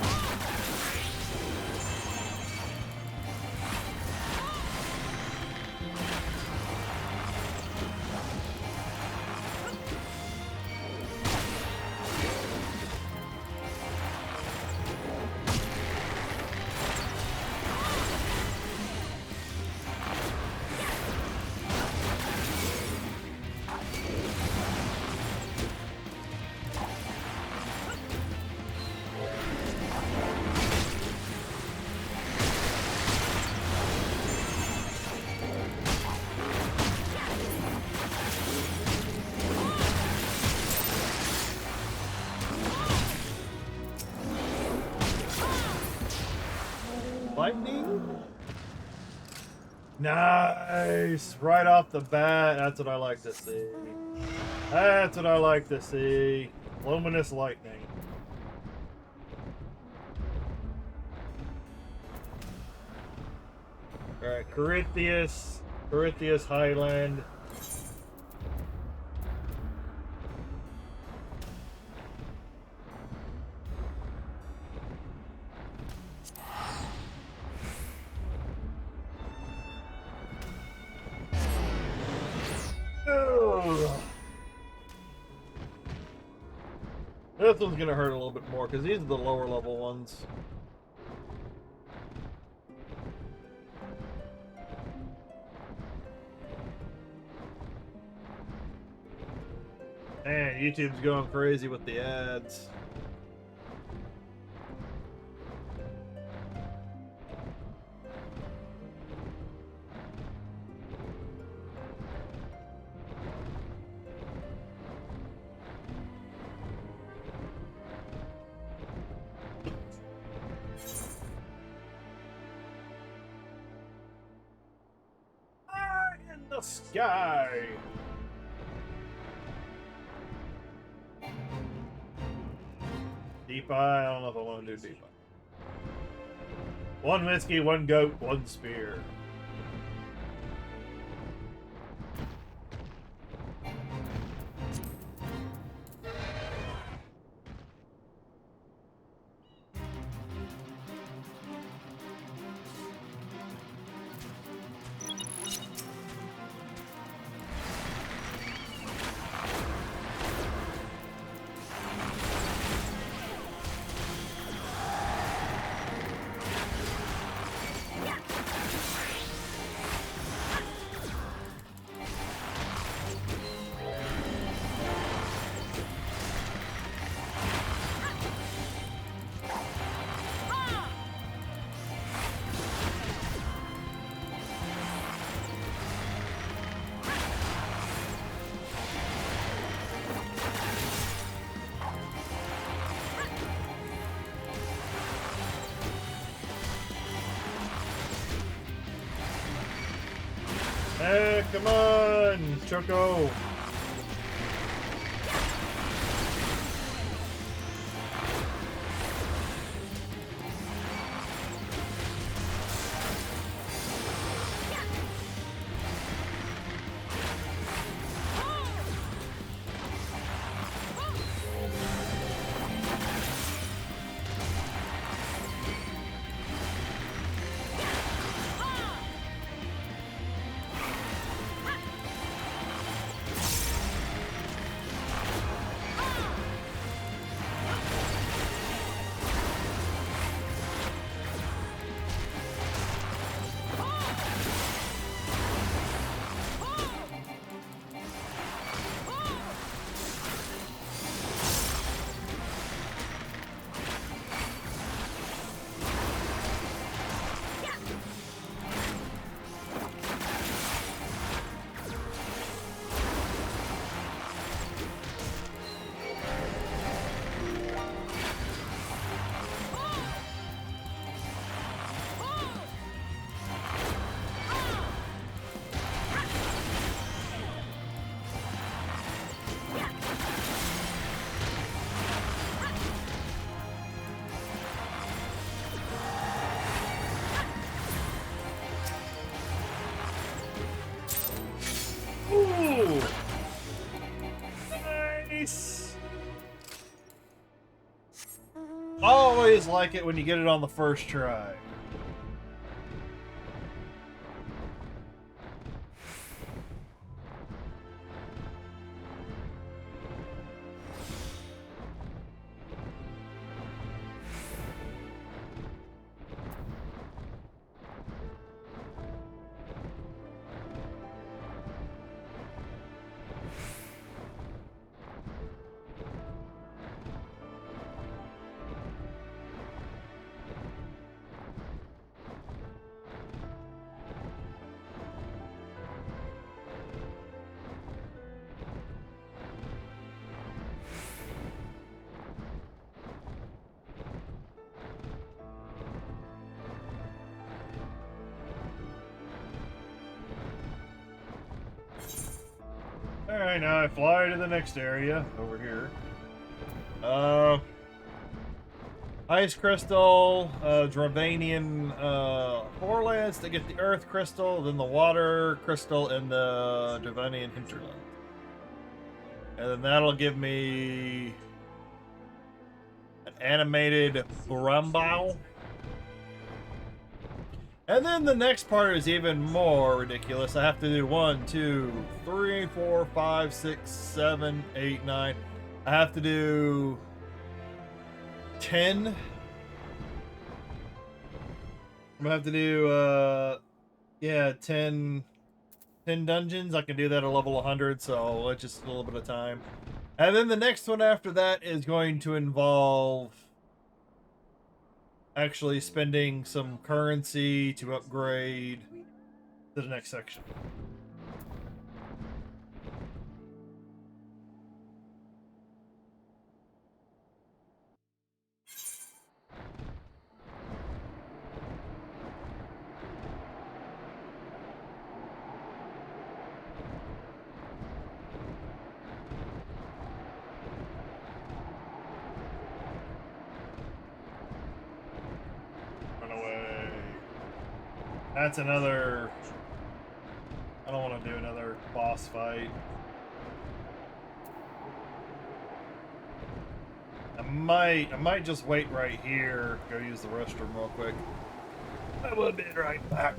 Lightning? Nice! Right off the bat, that's what I like to see. That's what I like to see. Luminous lightning. Alright, Corythius Highland. This one's gonna hurt a little bit more because these are the lower level ones. Man, YouTube's going crazy with the ads. the sky. Deep eye. I don't know if I want to do deep eye. One whiskey, one goat, one spear. Hey, come on, Choco. Ooh! Nice! Always like it when you get it on the first try. Alright, now I fly to the next area over here. Ice Crystal, Dravanian Forelands to get the Earth Crystal, then the Water Crystal in the Dravanian Hinterland. And then that'll give me an animated Brambau. And then the next part is even more ridiculous. I have to do 1, 2, 3, 4, 5, 6, 7, 8, 9. I have to do 10. I'm gonna have to do, yeah, 10 dungeons. I can do that at level 100, so it's just a little bit of time. And then the next one after that is going to involve actually spending some currency to upgrade to the next section. That's another... I don't want to do another boss fight. I might just wait right here, go use the restroom real quick. I will be right back.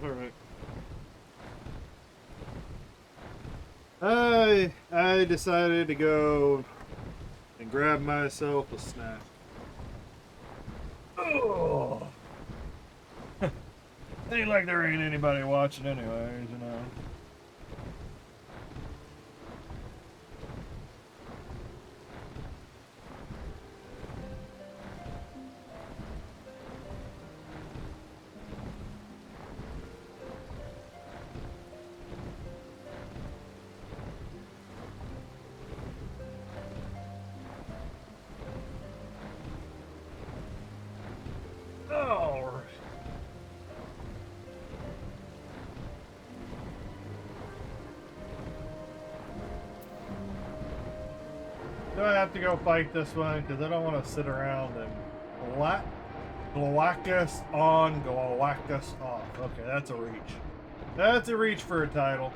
Perfect. I decided to go and grab myself a snack. Oh. Ain't like there ain't anybody watching anyways, you know. Oh. Do I have to go fight this one? Because I don't want to sit around and Galactus on, Galactus off. Okay, that's a reach. That's a reach for a title.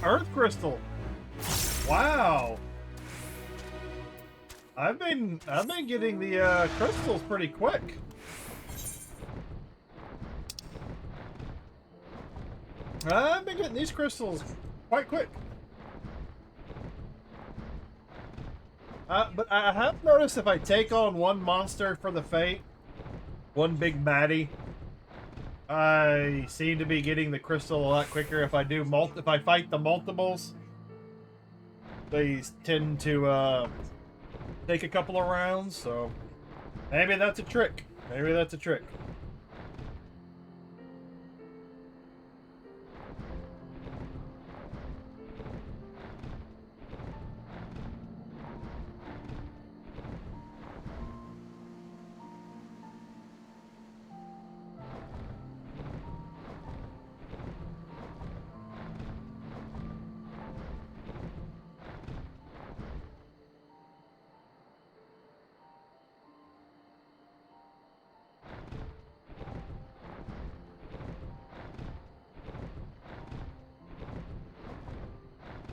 Earth crystal. Wow. I've been getting the crystals pretty quick. I've been getting these crystals quite quick. But I have noticed if I take on one monster for the fate, one big baddie, I seem to be getting the crystal a lot quicker. If I do if I fight the multiples, they tend to take a couple of rounds. So maybe that's a trick. Maybe that's a trick.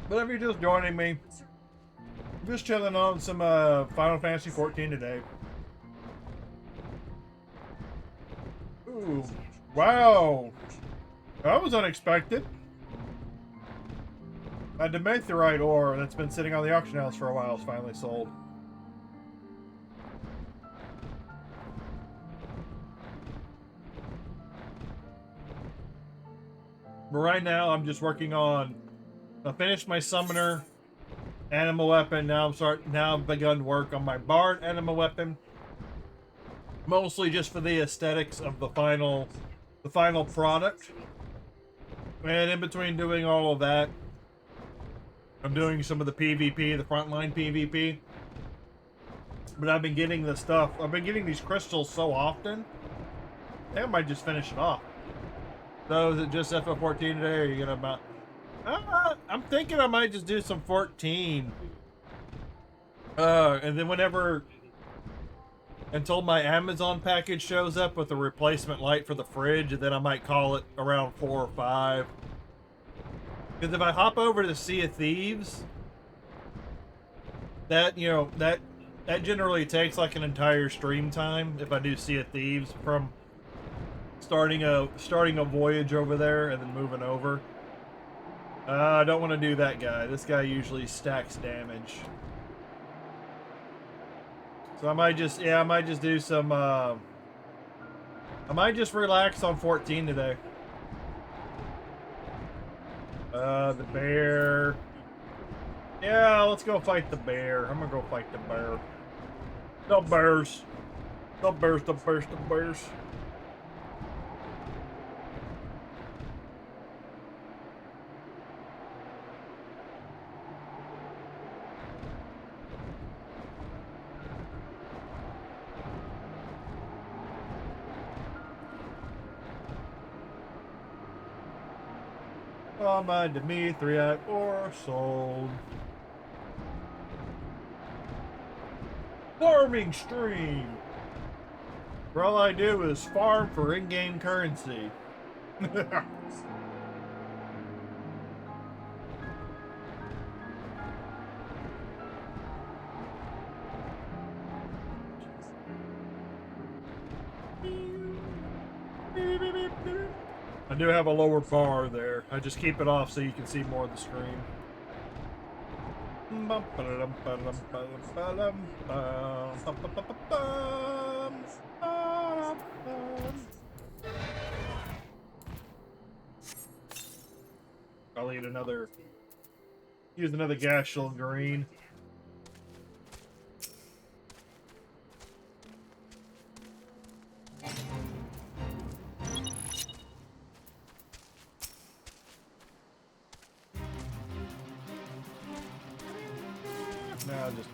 But if you're just joining me, I'm just chilling on some Final Fantasy 14 today. Ooh, wow. That was unexpected. A demethorite ore that's been sitting on the auction house for a while is finally sold. But right now, I'm just working on. I finished my summoner animal weapon. Now I've begun work on my bard animal weapon. Mostly just for the aesthetics of the final product. And in between doing all of that, I'm doing some of the PvP, the frontline PvP. But I've been getting this stuff. I've been getting these crystals so often. I think I might just finish it off. So is it just FF14 today, or are you gonna about? I'm thinking I might just do some 14. And then whenever, until my Amazon package shows up with a replacement light for the fridge, and then I might call it around 4 or 5. Because if I hop over to Sea of Thieves, that that generally takes like an entire stream time if I do Sea of Thieves, from starting a voyage over there and then moving over. I don't want to do that guy. This guy usually stacks damage. So I might just do some I might just relax on 14 today. The bear. Yeah, let's go fight the bear. I'm gonna go fight the bear. The bears. The bears, the bears, the bears. All my demethorite ore sold. Farming stream. Where all I do is farm for in-game currency. I do have a lower bar there. I just keep it off so you can see more of the screen. I'll use another gas shield green. Now just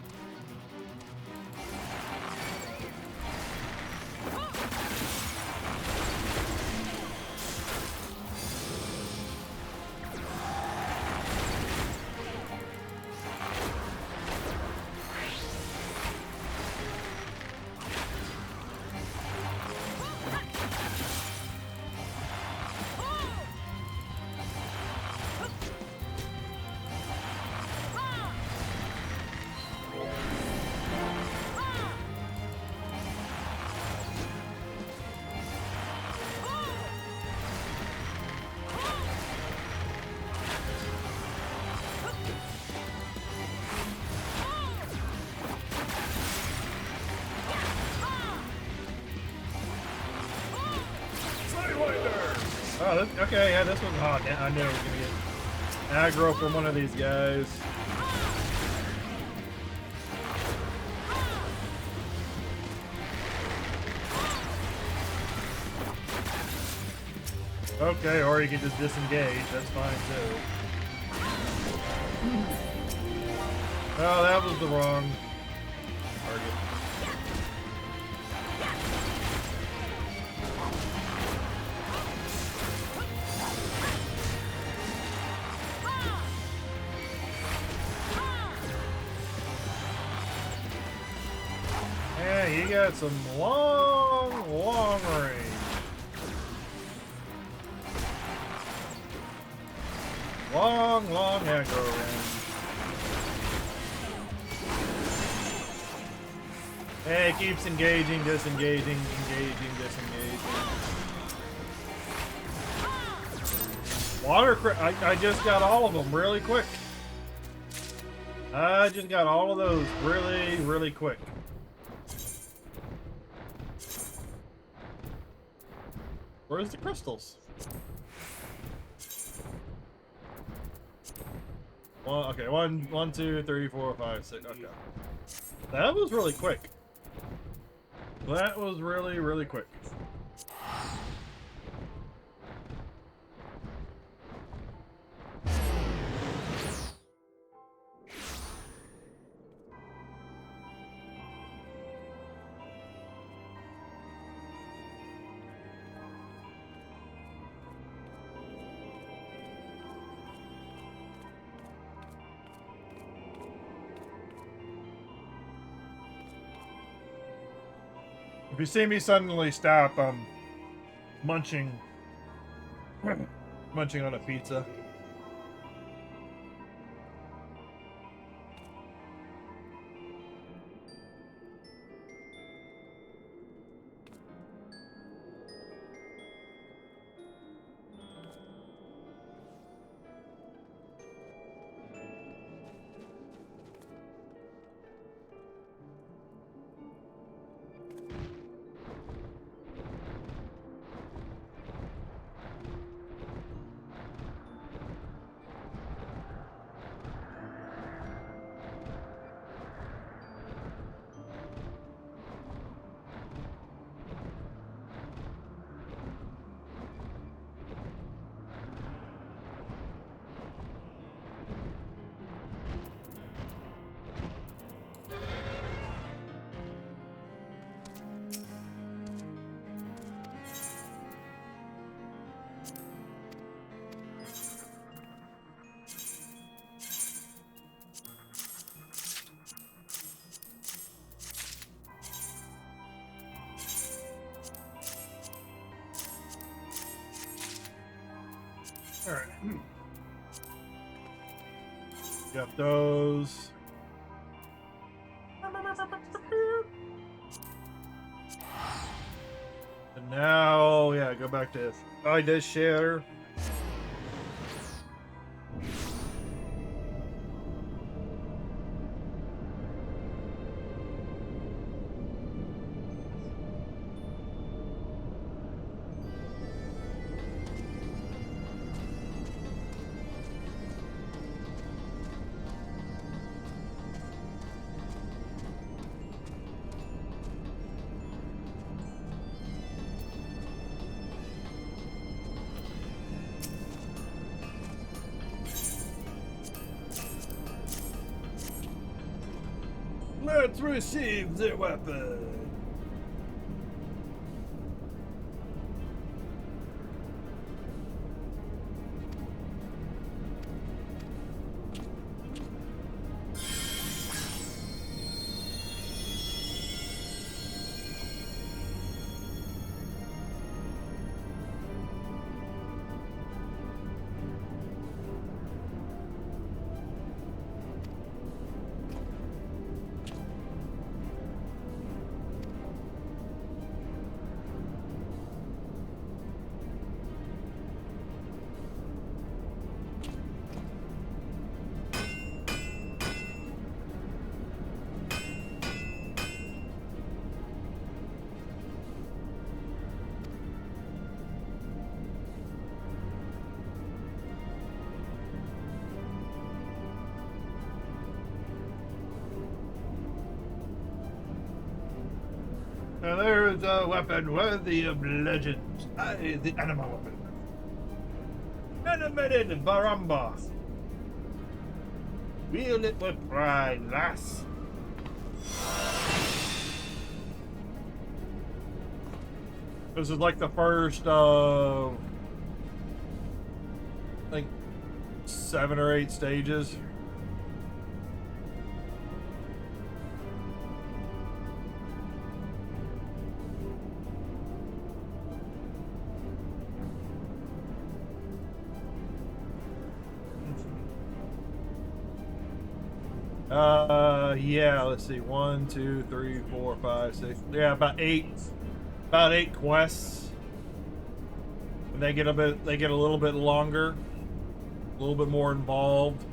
okay, yeah, this one's hot. Yeah, I knew I was gonna get aggro from one of these guys. Okay, or you can just disengage. That's fine too. Oh, that was the wrong target. Yeah, you got some long range. Long aggro range. Hey, it keeps engaging, disengaging, engaging, disengaging. Water, I just got all of them really quick. I just got all of those really, really quick. Where's the crystals? Well, okay, 1, 2, 3, 4, 5, 6. Okay, that was really quick. That was really, really quick. If you see me suddenly stop, I'm munching on a pizza. All right. Got those. And now, yeah, go back to I did share. Let's receive the weapon. Now there's a weapon worthy of legend. The animal weapon. Animated Baramba. Wield it with pride, lass. This is like the first of like 7 or 8 stages. Yeah, let's see. 1, 2, 3, 4, 5, 6. Yeah, about 8 quests. And they get a little bit longer, a little bit more involved.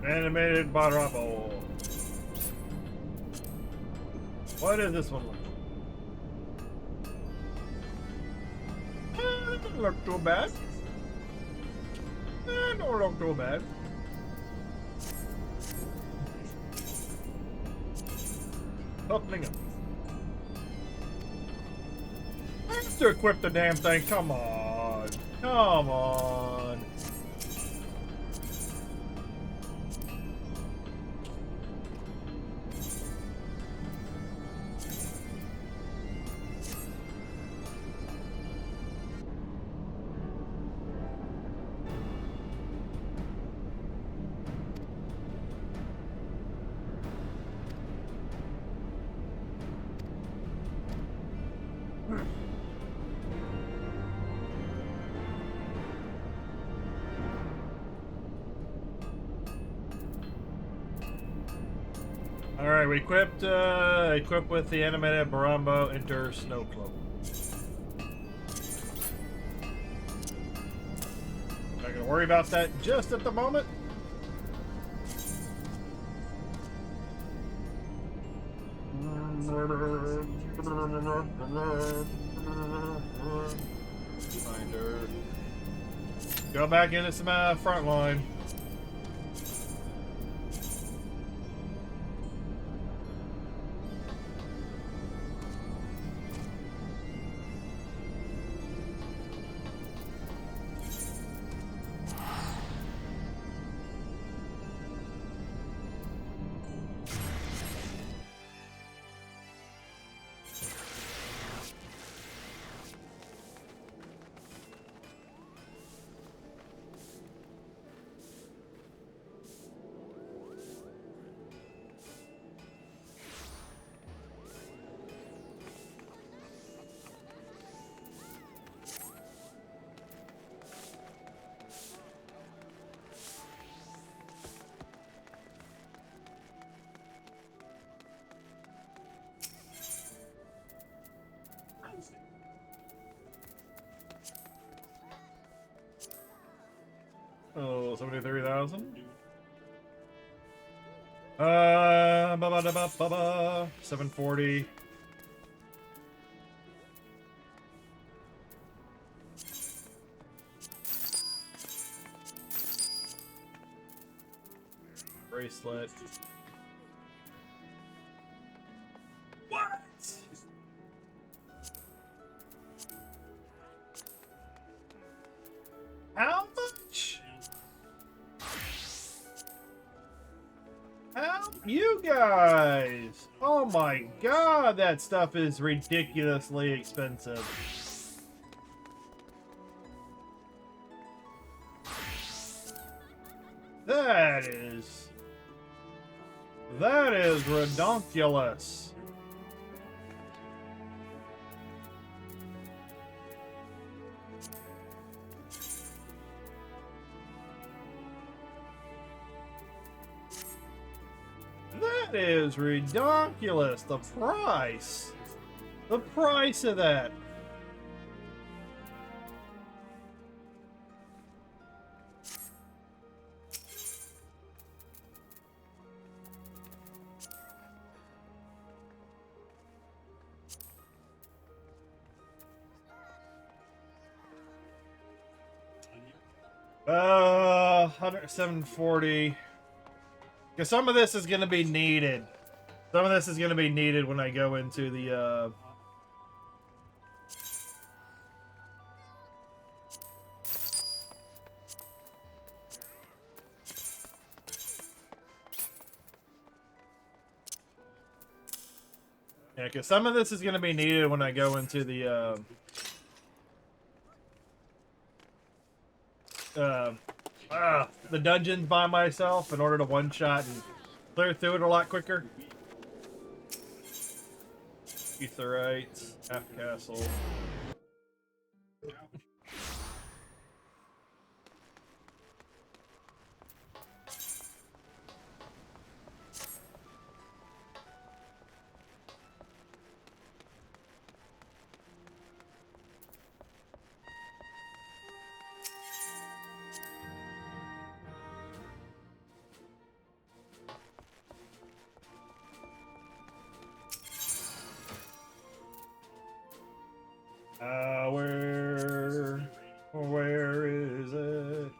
Animated Barabo. What is this one like? Doesn't look too bad. Don't look too bad. Opening up. I have to equip the damn thing. Come on. Come on. Alright, we equipped with the animated Barambo, enter Snow Cloak. Not gonna worry about that just at the moment. Finder. Go back into some front line. Oh, 73,000. 740. Bracelet. What? How much? Help you guys! Oh my god, that stuff is ridiculously expensive. That is redonkulous. That is redonkulous. The price of that. Uh, 740. Because some of this is going to be needed. Some of this is going to be needed when I go into the, Yeah, because some of this is going to be needed when I go into the, the dungeons by myself in order to one-shot and clear through it a lot quicker. Etherite, half castle. Where is it?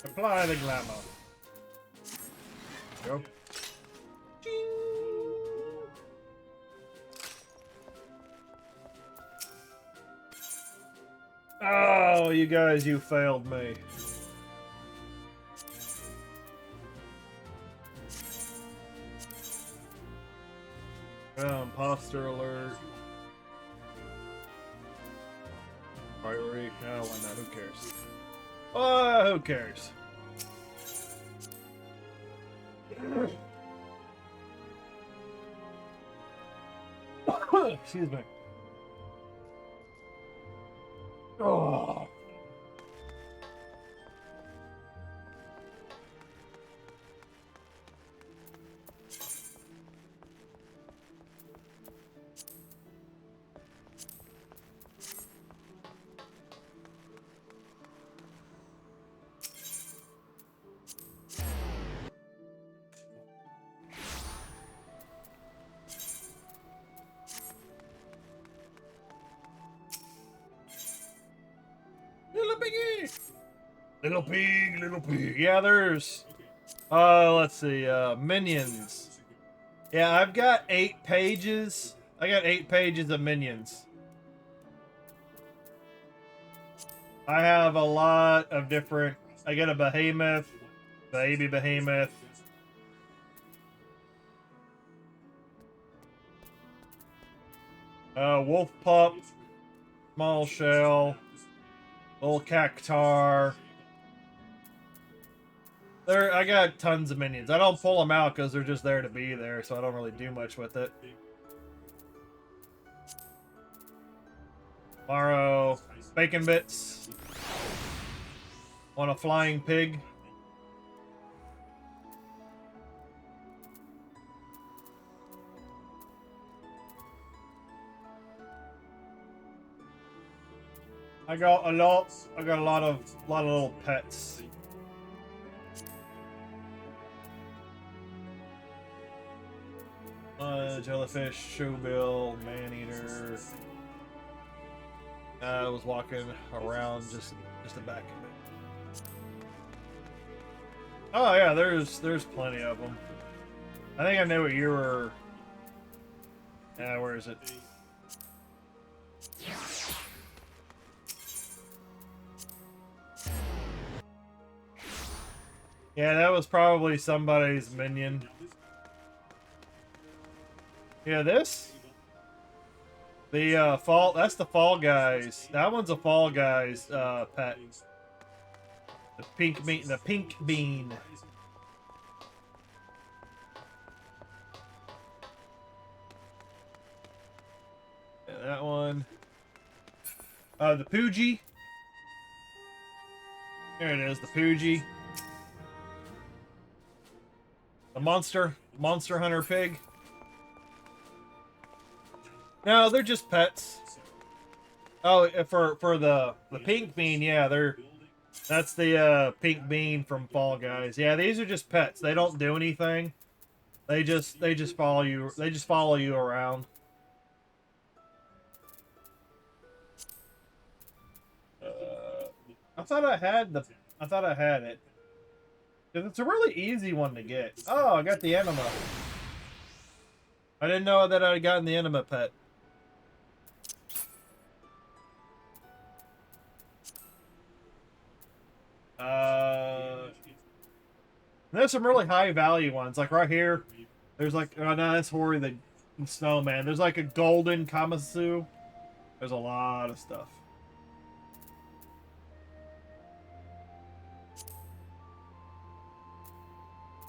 Apply the glamour. Go. Oh, you guys, you failed me. Oh, imposter alert. Priority. Oh, why not? Who cares? Oh, who cares? Excuse me. Oh. Little piggy! Little pig, little pig. Yeah, there's... let's see, minions. Yeah, I've got 8 pages. I got 8 pages of minions. I have a lot of different... I got a behemoth, baby behemoth. Wolf pup, small shell, little cactar. I got tons of minions. I don't pull them out because they're just there to be there, so I don't really do much with it. Tomorrow, bacon bits. Want a flying pig? I got a lot of little pets. Jellyfish, showbill, man-eater. I was walking around just the back of it. Oh yeah, there's plenty of them. I think I know what you were. Yeah, where is it? Yeah, that was probably somebody's minion. Yeah, this? The, that's the Fall Guys. That one's a Fall Guys, pet. The pink bean. Yeah, that one. The Poogie. There it is, the Poogie. The Monster Hunter pig. No, they're just pets. Oh, for the pink bean, yeah, that's the pink bean from Fall Guys. Yeah, these are just pets. They don't do anything. They just follow you. They just follow you around. I thought I had it. Because it's a really easy one to get. Oh, I got the enema. I didn't know that I'd gotten the enema pet. There's some really high value ones. Like right here, there's like, oh no, that's Hori the snowman. There's like a golden Kamasu. There's a lot of stuff.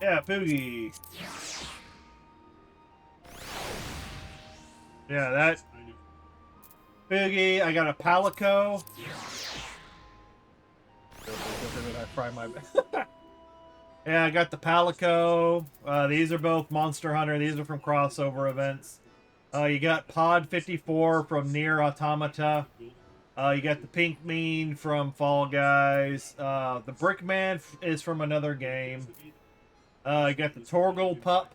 Yeah, Poogie. Yeah, that Poogie. I got a Palico. I fry my. Yeah, I got the Palico. These are both Monster Hunter. These are from crossover events. You got Pod 54 from Nier Automata. You got the Pink Bean from Fall Guys. The Brickman is from another game. I got the Torgal pup.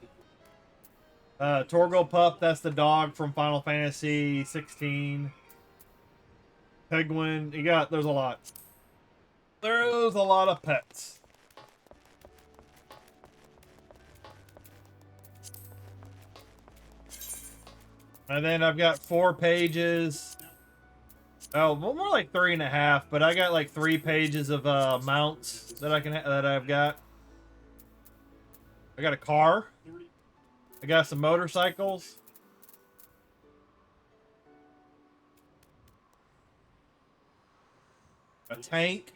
Torgal pup, that's the dog from Final Fantasy 16. Penguin, there's a lot. There's a lot of pets. And then I've got 4 pages. Oh, more like 3.5, but I got like 3 pages of mounts that I've got. I got a car. I got some motorcycles. A tank.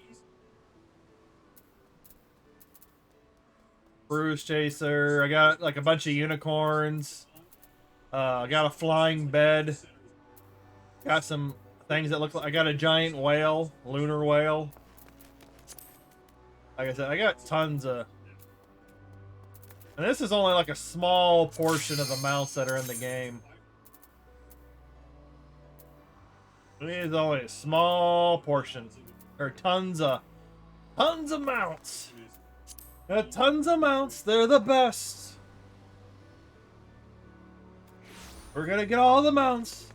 Cruise chaser. I got like a bunch of unicorns. I got a flying bed. Got some things that look like... I got a giant whale. Lunar whale. Like I said, I got tons of... And this is only like a small portion of the mounts that are in the game. It is only a small portion. There are tons of mounts. Tons of mounts. They're the best. We're gonna get all the mounts.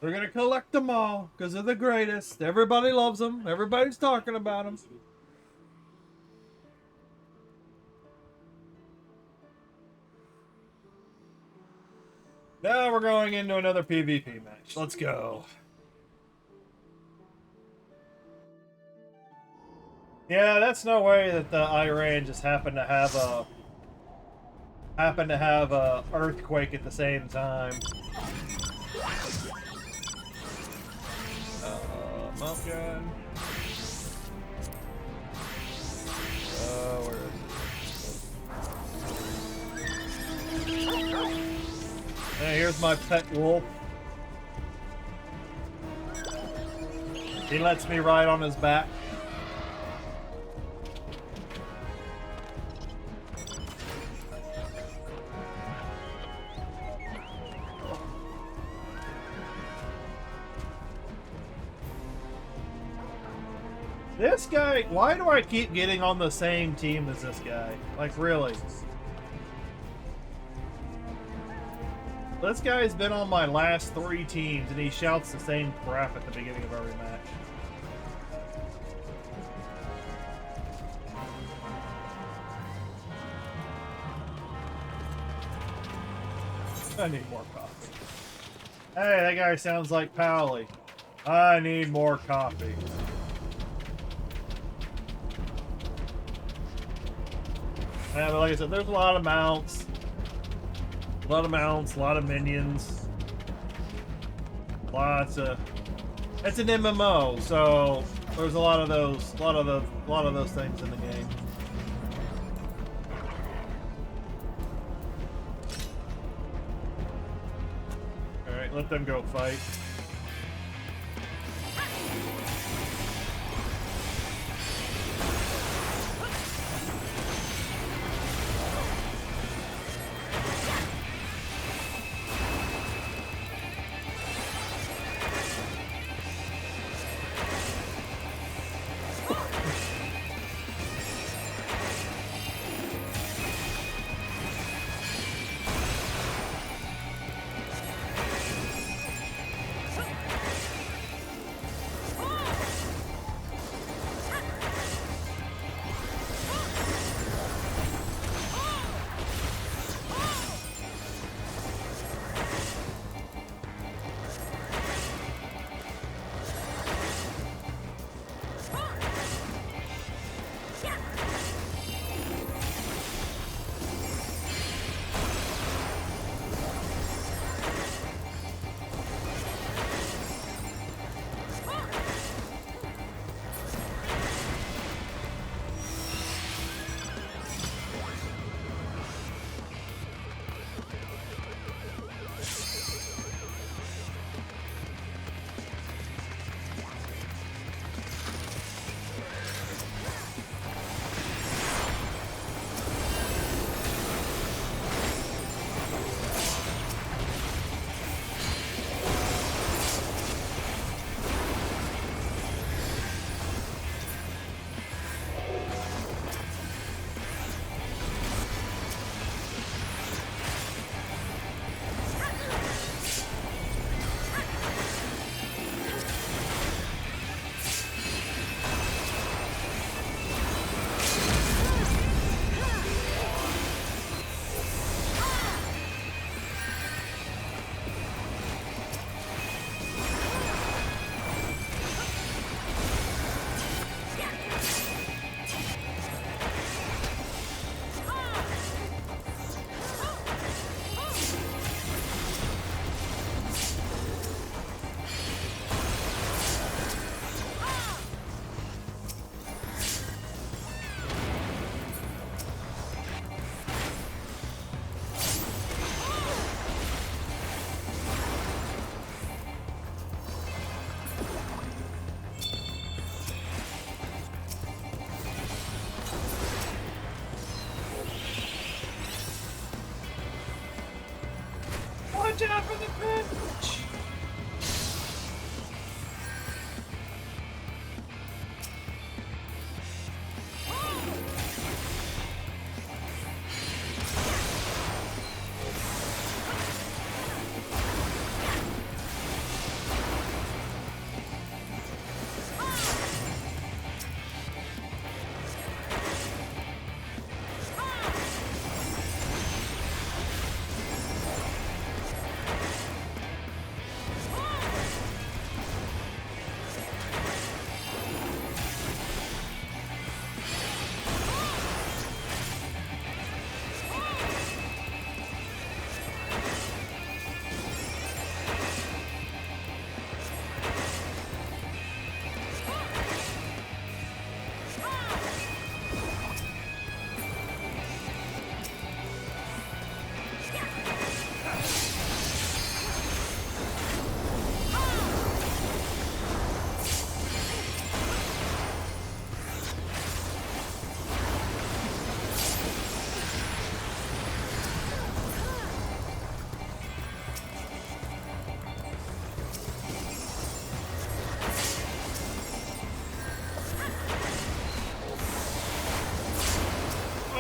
We're gonna collect them all because they're the greatest. Everybody loves them. Everybody's talking about them. Now we're going into another PvP match. Let's go. Yeah, that's no way that the Iran just happened to have a earthquake at the same time. Mount gun. Where is it? Hey, here's my pet wolf. He lets me ride on his back. This guy, why do I keep getting on the same team as this guy? Like, really? This guy's been on my last 3 teams, and he shouts the same crap at the beginning of every match. I need more coffee. Hey, that guy sounds like Powley. I need more coffee. Yeah, but like I said, there's a lot of mounts. A lot of mounts, a lot of minions. Lots of... It's an MMO, so there's a lot of those things in the game. Alright, let them go fight. Watch out for the pitch!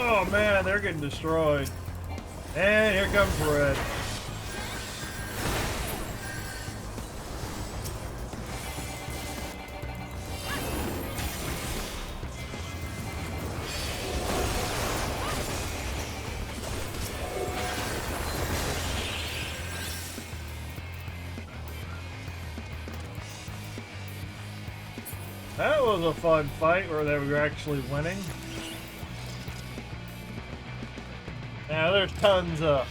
Oh man, they're getting destroyed. And here comes Red. That was a fun fight where they were actually winning. Now there's tons of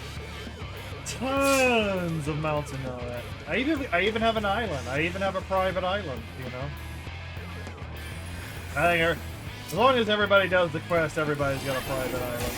mounts in that. I even have an island. I even have a private island, you know. I think as long as everybody does the quest, everybody's got a private island.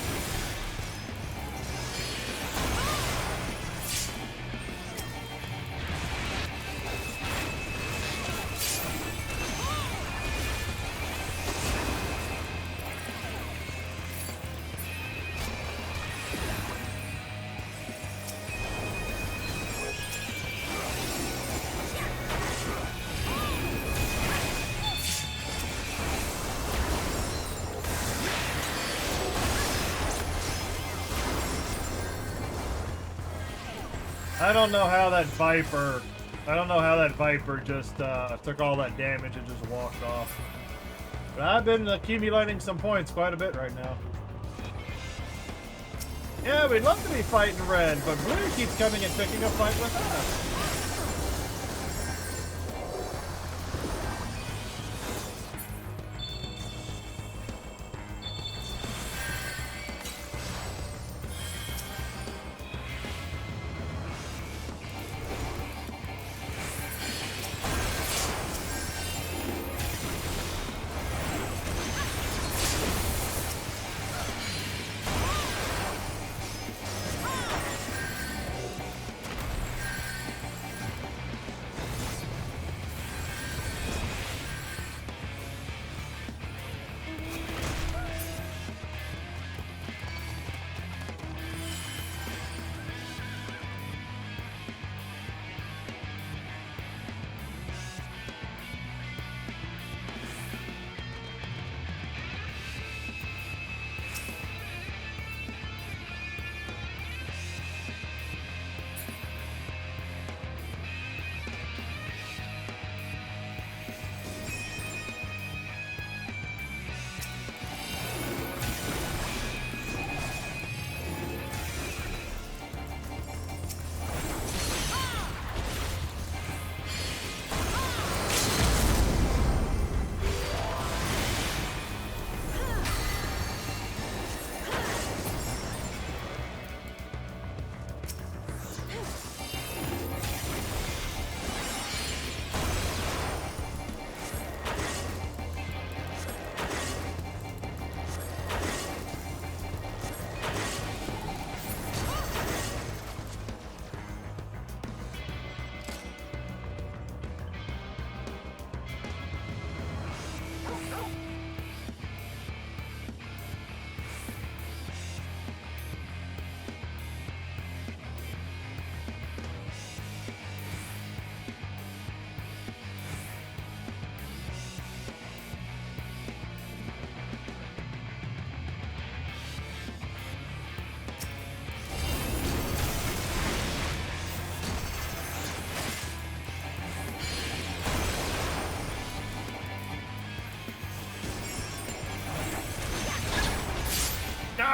I don't know how that Viper just took all that damage and just walked off. But I've been accumulating some points quite a bit right now. Yeah, we'd love to be fighting Red, but Blue keeps coming and picking a fight with us.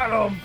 Got him!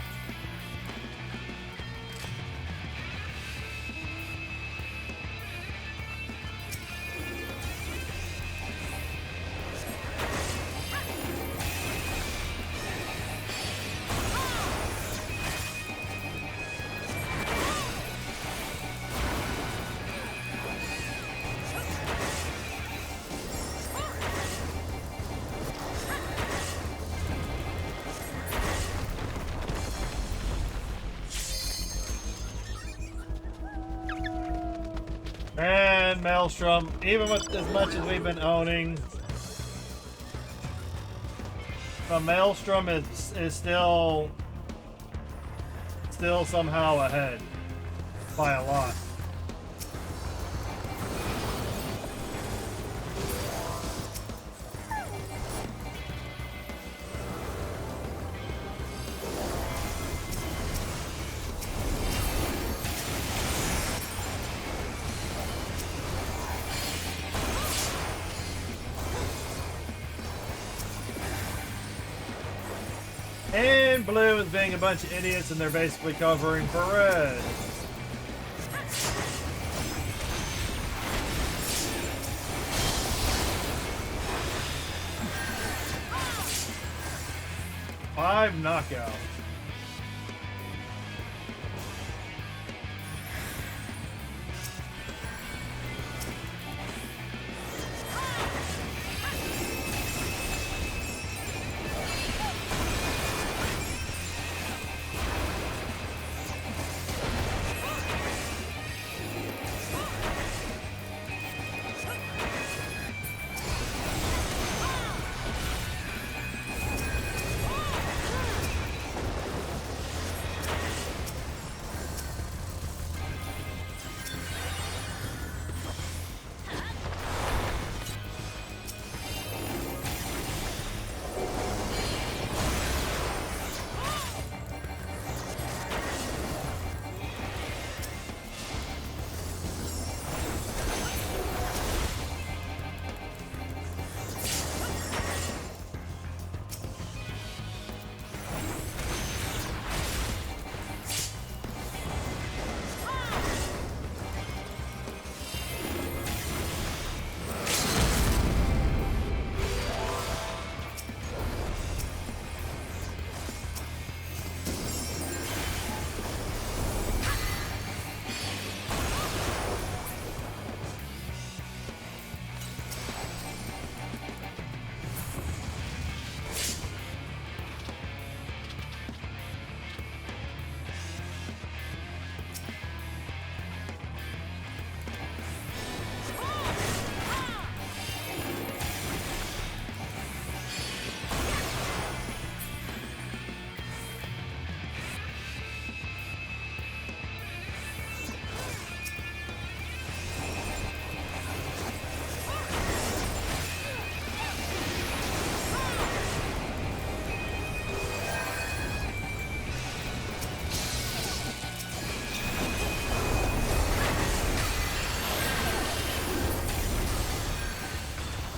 And Maelstrom, even with as much as we've been owning, the Maelstrom is still somehow ahead by a lot. And blue is being a bunch of idiots, and they're basically covering for red. Five knockouts.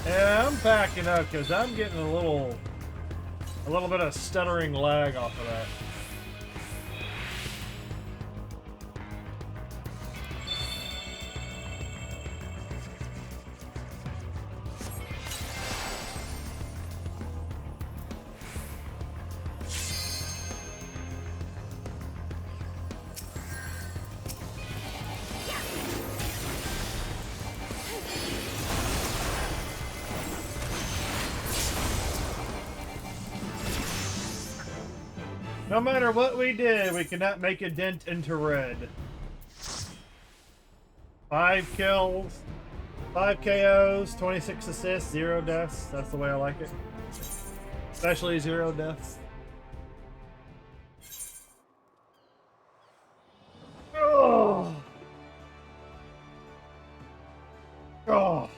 Yeah, I'm backing up because I'm getting a little bit of stuttering lag off of that. No matter what we did, we could not make a dent into red. 5 kills, 5 KOs, 26 assists, 0 deaths. That's the way I like it. Especially 0 deaths. Oh. Oh.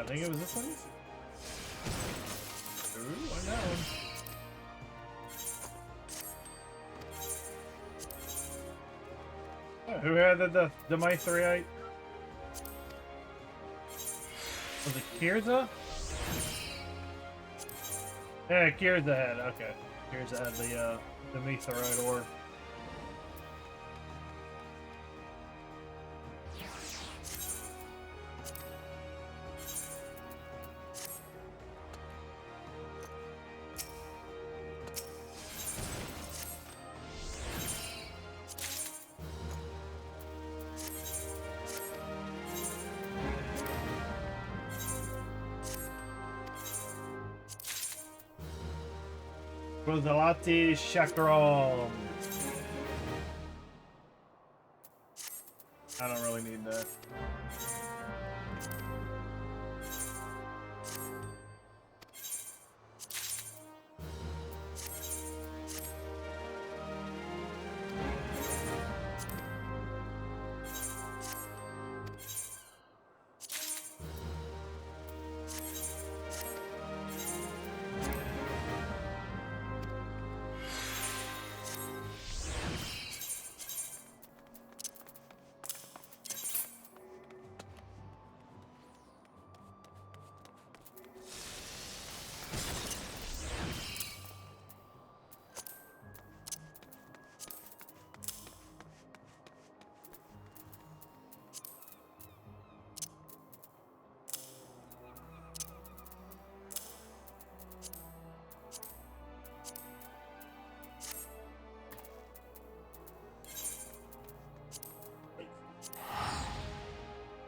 think it was this one. Ooh, I know one. Oh, who had the Mithrite? Was it Kirza? Yeah, Kirza had, okay. Kirza had the Mithrite ore. Kozalati Chakram. I don't really need that.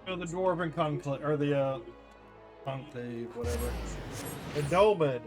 The Dwarven Conclave, or the, Conclave, whatever. The Dolmen.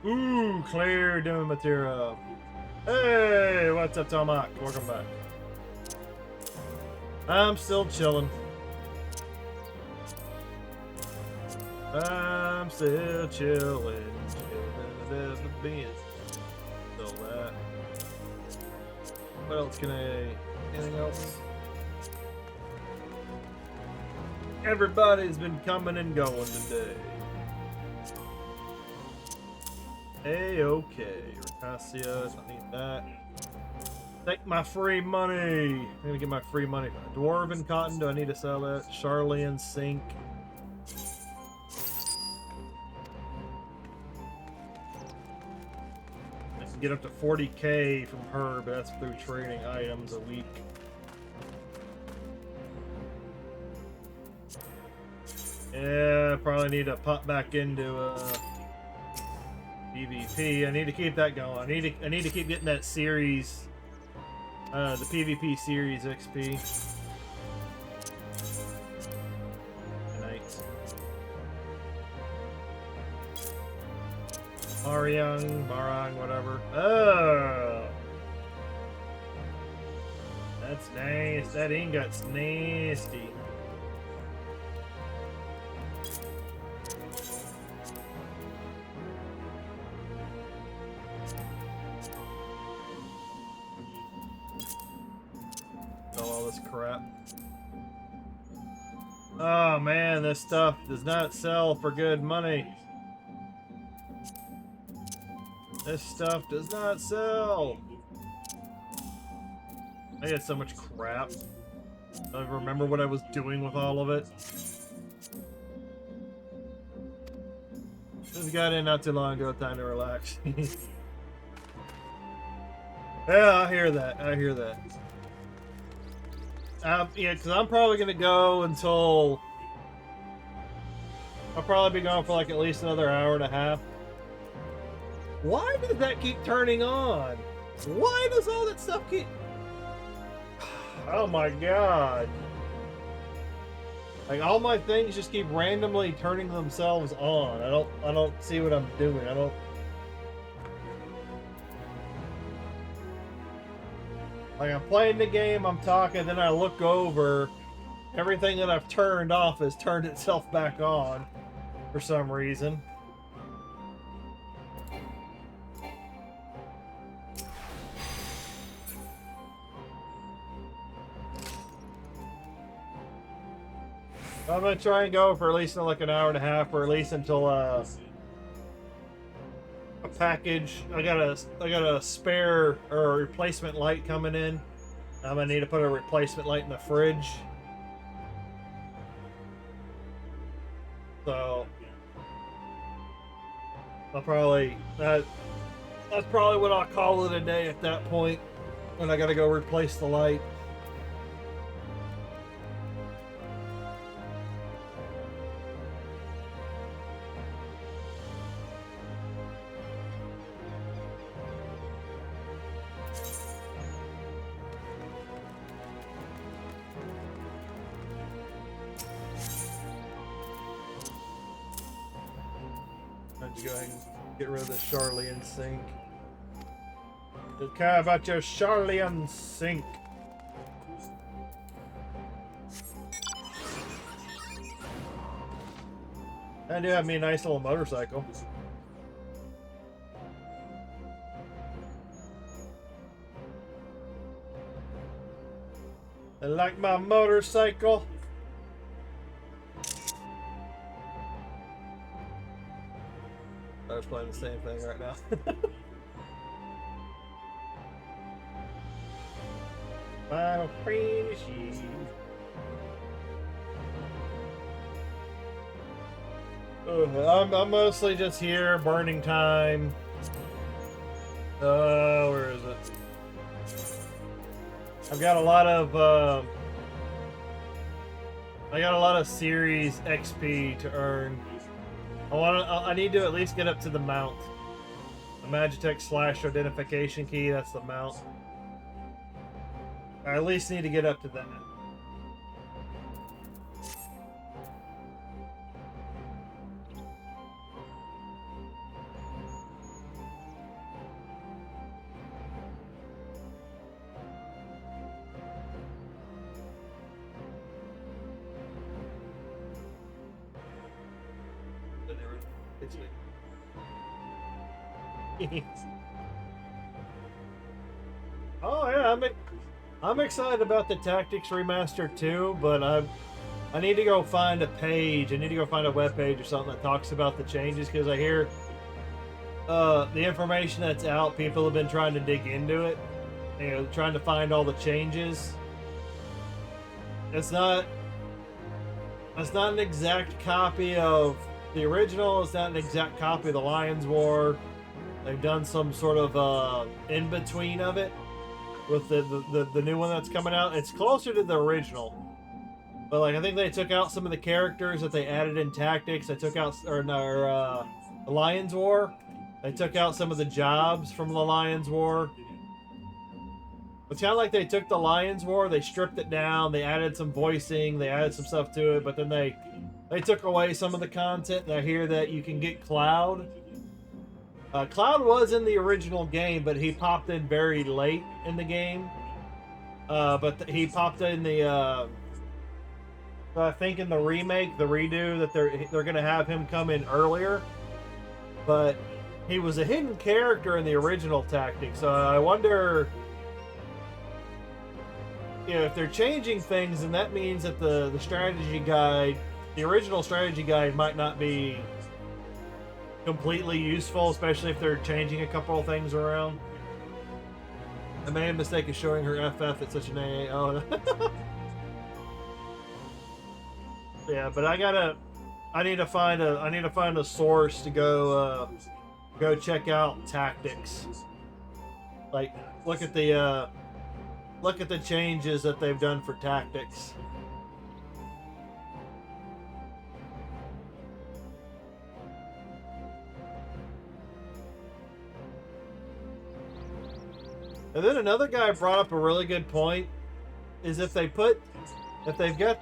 Ooh, clear doom material. Hey, what's up, Tomac? Welcome back. I'm still chilling. I'm still chilling. Chilling as the beans. Still that. What else can I... Anything else? Everybody's been coming and going today. Okay, Racasia, I need that. Take my free money. I'm gonna get my free money. Dwarven cotton, do I need to sell that? Charlian sink. I can get up to 40k from her, but that's through trading items a week. Yeah, probably need to pop back into PvP. I need to keep that going. I need to keep getting that series, the PvP series XP. Nice. Marang, whatever. Oh, that's nice. That ingot's nasty. Crap. Oh man, this stuff does not sell for good money. This stuff does not sell. I had so much crap. I don't remember what I was doing with all of it. Just got in not too long ago, time to relax. Yeah, I hear that. I hear that. Yeah, because I'm probably going to go until... I'll probably be gone for like at least another hour and a half. Why does that keep turning on? Why does all that stuff keep... Oh my god. Like, all my things just keep randomly turning themselves on. I don't see what I'm doing. Like, I'm playing the game, I'm talking, then I look over, everything that I've turned off has turned itself back on for some reason. I'm gonna try and go for at least like an hour and a half, or at least until a package. I got a spare or a replacement light coming in. I'm gonna need to put a replacement light in the fridge. So I'll probably that's probably what I'll call it a day at that point, when I gotta go replace the light. Go ahead and get rid of the Charlian sink. Don't care about your Charlian sink. I do have me a nice little motorcycle. I like my motorcycle. I was playing the same thing right now. Final Fantasy. I'm mostly just here, burning time. Where is it? I've got a lot of series XP to earn. I need to at least get up to the mount. The Magitech / identification key, that's the mount. I at least need to get up to that. Oh yeah, I'm excited about the Tactics Remaster too, but I need to go find a page. I need to go find a web page or something that talks about the changes, because I hear the information that's out, people have been trying to dig into it, you know, trying to find all the changes. It's not an exact copy of the original. It's not an exact copy of the Lions War. They've done some sort of in between of it with the new one that's coming out. It's closer to the original, but like I think they took out some of the characters that they added in Tactics. They took out the Lions War. They took out some of the jobs from the Lions War. It's kind of like they took the Lions War, they stripped it down, they added some voicing, they added some stuff to it, but then they took away some of the content. And I hear that you can get Cloud. Cloud was in the original game, but he popped in very late in the game. But he popped in the, I think in the remake, the redo, that they're gonna have him come in earlier. But he was a hidden character in the original Tactics, so I wonder, you know, if they're changing things, and that means that the strategy guide, the original strategy guide, might not be completely useful, especially if they're changing a couple of things around. I made a mistake of showing her FF at such an AA. Oh, yeah, but I need to find a source to go check out Tactics. Like, look at the changes that they've done for Tactics. And then another guy brought up a really good point, is if they've got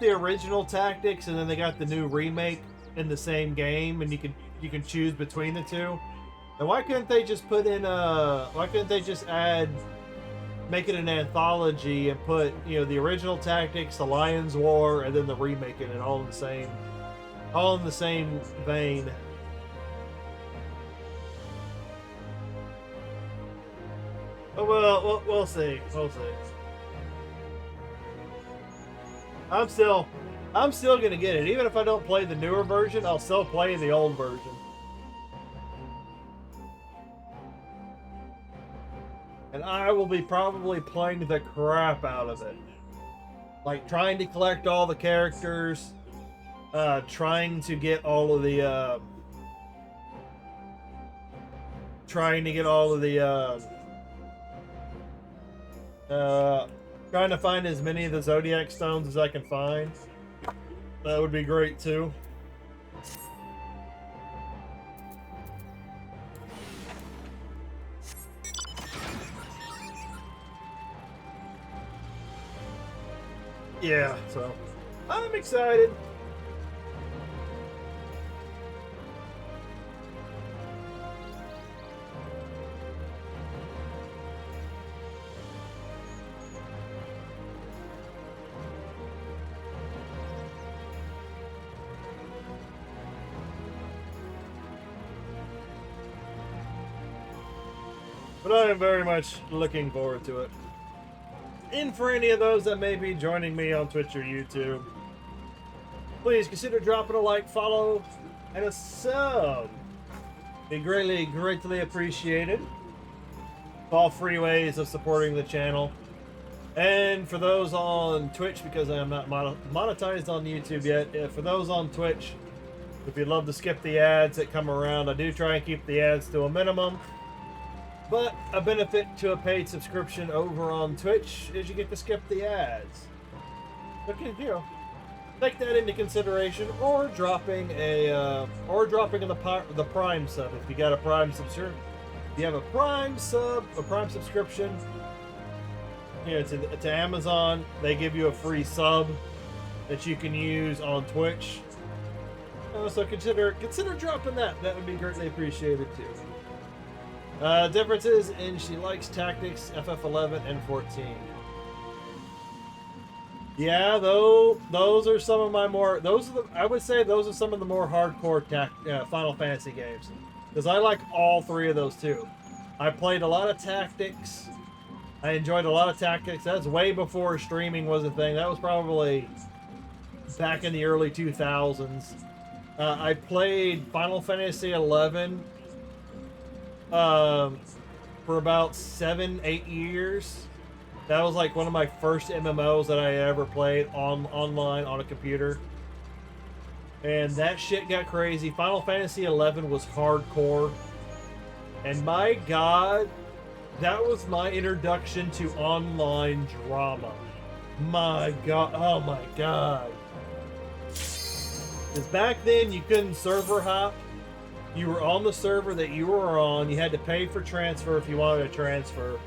the original tactics and then they got the new remake in the same game, and you can choose between the two, then why couldn't they just put in why couldn't they just make it an anthology and put, you know, the original tactics, the Lions War, and then the remake in it all in the same vein. Oh, well, we'll see. We'll see. I'm still gonna get it. Even if I don't play the newer version, I'll still play the old version. And I will be probably playing the crap out of it. Like, trying to collect all the characters, trying to get all of the, trying to find as many of the Zodiac Stones as I can find. That would be great too. Yeah, so I'm excited. But I am very much looking forward to it. And for any of those that may be joining me on Twitch or YouTube, please consider dropping a like, follow, and a sub. Be greatly appreciated. All free ways of supporting the channel. And for those on Twitch, because I am not monetized on YouTube yet, for those on Twitch, if you'd love to skip the ads that come around, I do try and keep the ads to a minimum. But a benefit to a paid subscription over on Twitch is you get to skip the ads. Okay, you know, take that into consideration, or dropping the Prime sub if you got a Prime subscription. If you have a Prime subscription, you know, to Amazon, they give you a free sub that you can use on Twitch. So consider dropping that. That would be greatly appreciated too. Differences in she likes tactics, FF11 and 14. Yeah, though those are some of my more. I would say those are some of the more hardcore Final Fantasy games, because I like all three of those too. I played a lot of tactics. I enjoyed a lot of tactics. That's way before streaming was a thing. That was probably back in the early 2000s. I played Final Fantasy 11. For about 7-8 years. That was like one of my first MMOs that I ever played online on a computer. And that shit got crazy. Final Fantasy XI was hardcore. And my god, that was my introduction to online drama. My god, oh my god. Because back then you couldn't server hop. You were on the server that you were on. You had to pay for transfer if you wanted to transfer.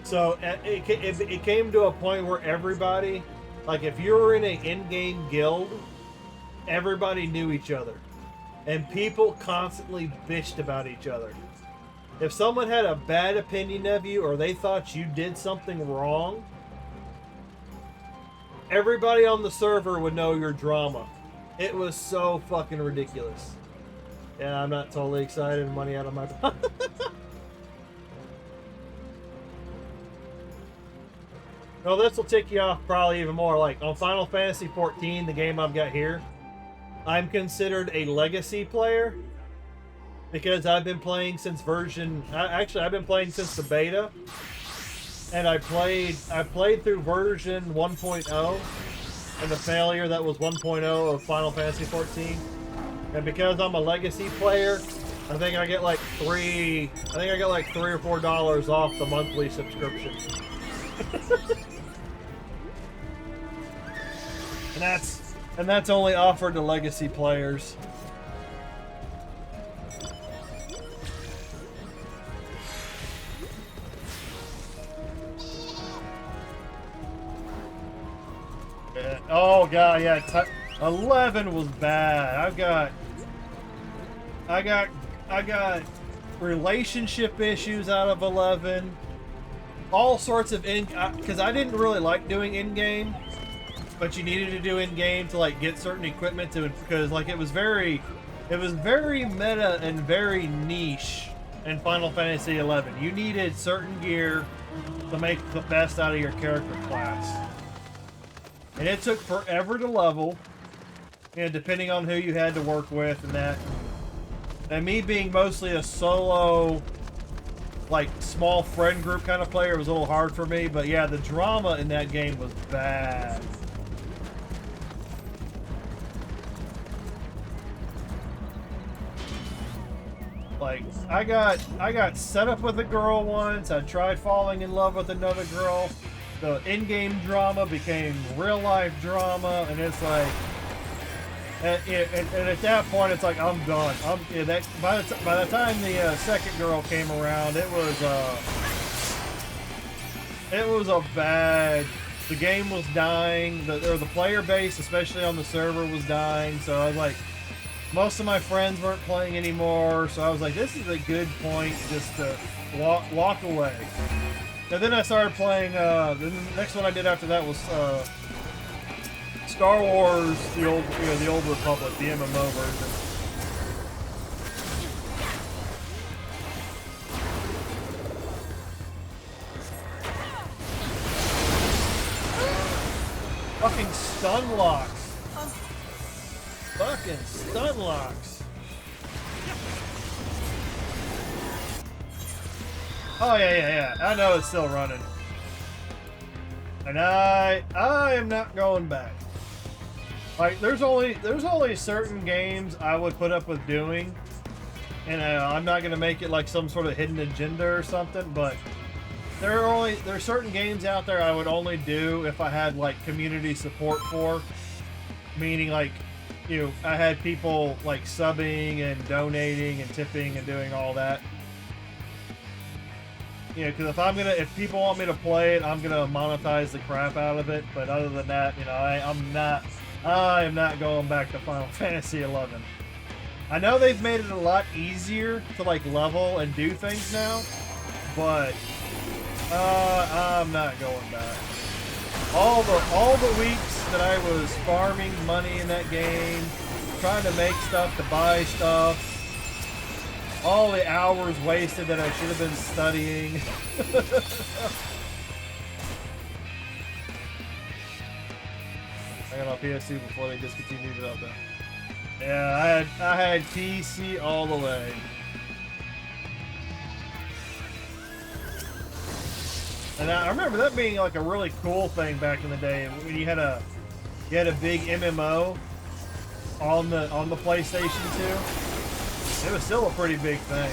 So it came to a point where everybody, like if you were in an in-game guild, everybody knew each other. And people constantly bitched about each other. If someone had a bad opinion of you or they thought you did something wrong, everybody on the server would know your drama. It was so fucking ridiculous. Yeah, I'm not totally excited. Money out of my pocket. No, this will tick you off probably even more. Like on Final Fantasy 14, the game I've got here, I'm considered a legacy player because I've been playing since I've been playing since the beta, and I played through version 1.0 and the failure that was 1.0 of Final Fantasy 14. And because I'm a legacy player, I think I get like $3 or $4 off the monthly subscription. and that's only offered to legacy players. Oh god, yeah. 11 was bad. I got relationship issues out of 11. All sorts of because I didn't really like doing in-game, but you needed to do in-game to like get certain equipment to, because like it was very meta and very niche in Final Fantasy 11. You needed certain gear to make the best out of your character class. And it took forever to level, you know, depending on who you had to work with and that. And me being mostly a solo, like, small friend group kind of player, was a little hard for me. But yeah, the drama in that game was bad. Like, I got set up with a girl once. I tried falling in love with another girl. The in-game drama became real-life drama, and it's like, and at that point, it's like I'm done. By the time the second girl came around, it was a bad. The game was dying. The player base, especially on the server, was dying. So I was like, most of my friends weren't playing anymore. So I was like, this is a good point just to walk away. And then I started playing, the next one I did after that was Star Wars, the Old Republic, the MMO version. Fucking stun locks. Fucking stun locks. Oh yeah. I know it's still running. And I am not going back. Like there's only certain games I would put up with doing, and I'm not gonna make it like some sort of hidden agenda or something. But there are certain games out there I would only do if I had like community support for, meaning like, you know, I had people like subbing and donating and tipping and doing all that. You know, because if people want me to play it, I'm gonna monetize the crap out of it. But other than that, you know, I am not going back to Final Fantasy 11. I know they've made it a lot easier to like level and do things now, but I'm not going back. All the weeks that I was farming money in that game, trying to make stuff, to buy stuff, all the hours wasted that I should have been studying. I got on PS2 before they discontinued it out there. Yeah, I had PC all the way. And I remember that being like a really cool thing back in the day when you had a big MMO on the PlayStation 2. It was still a pretty big thing.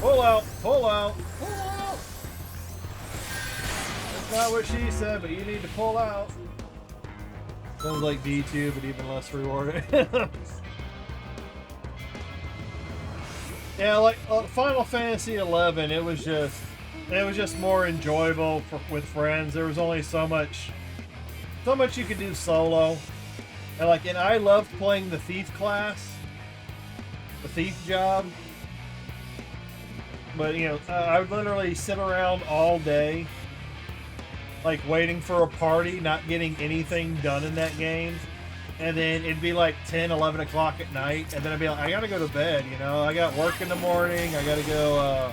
Pull out, pull out, pull out. That's not what she said, but you need to pull out. Sounds like D2, but even less rewarding. Yeah, like Final Fantasy 11, it was just more enjoyable with friends. There was only so much you could do solo, and I loved playing the thief class, the thief job. But you know, I would literally sit around all day, like waiting for a party, not getting anything done in that game. And then it'd be like 10, 11 o'clock at night, and then I'd be like, I gotta go to bed, you know? I got work in the morning, I gotta go,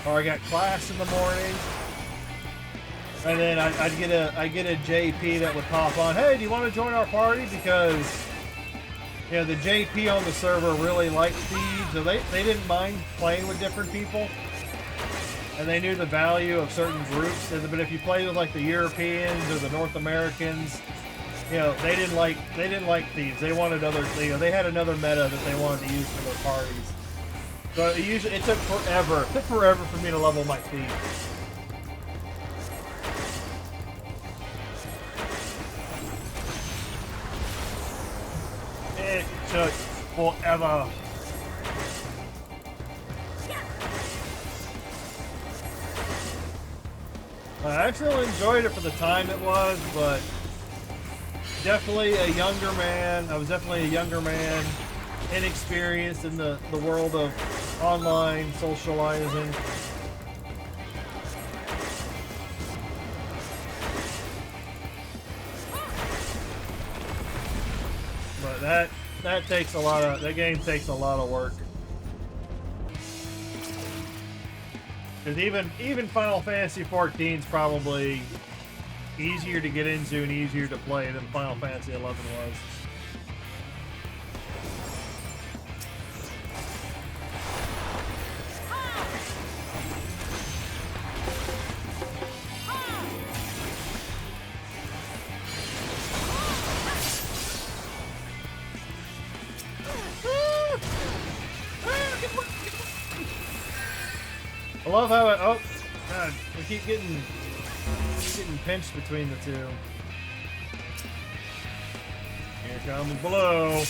or I got class in the morning. And then I'd get a JP that would pop on, hey, do you want to join our party? Because, you know, the JP on the server really liked thieves, so they didn't mind playing with different people. And they knew the value of certain groups, but if you played with like the Europeans or the North Americans, you know, they didn't like thieves. They wanted other, you know, they had another meta that they wanted to use for their parties. So it took forever. It took forever for me to level my thieves. So forever. I actually enjoyed it for the time it was, but definitely a younger man. I was definitely a younger man, inexperienced in the world of online socializing. But that takes a lot of, that game takes a lot of work. Because even Final Fantasy XIV is probably easier to get into and easier to play than Final Fantasy XI was. I love how it, oh god, we keep getting pinched between the two. Here comes Blow.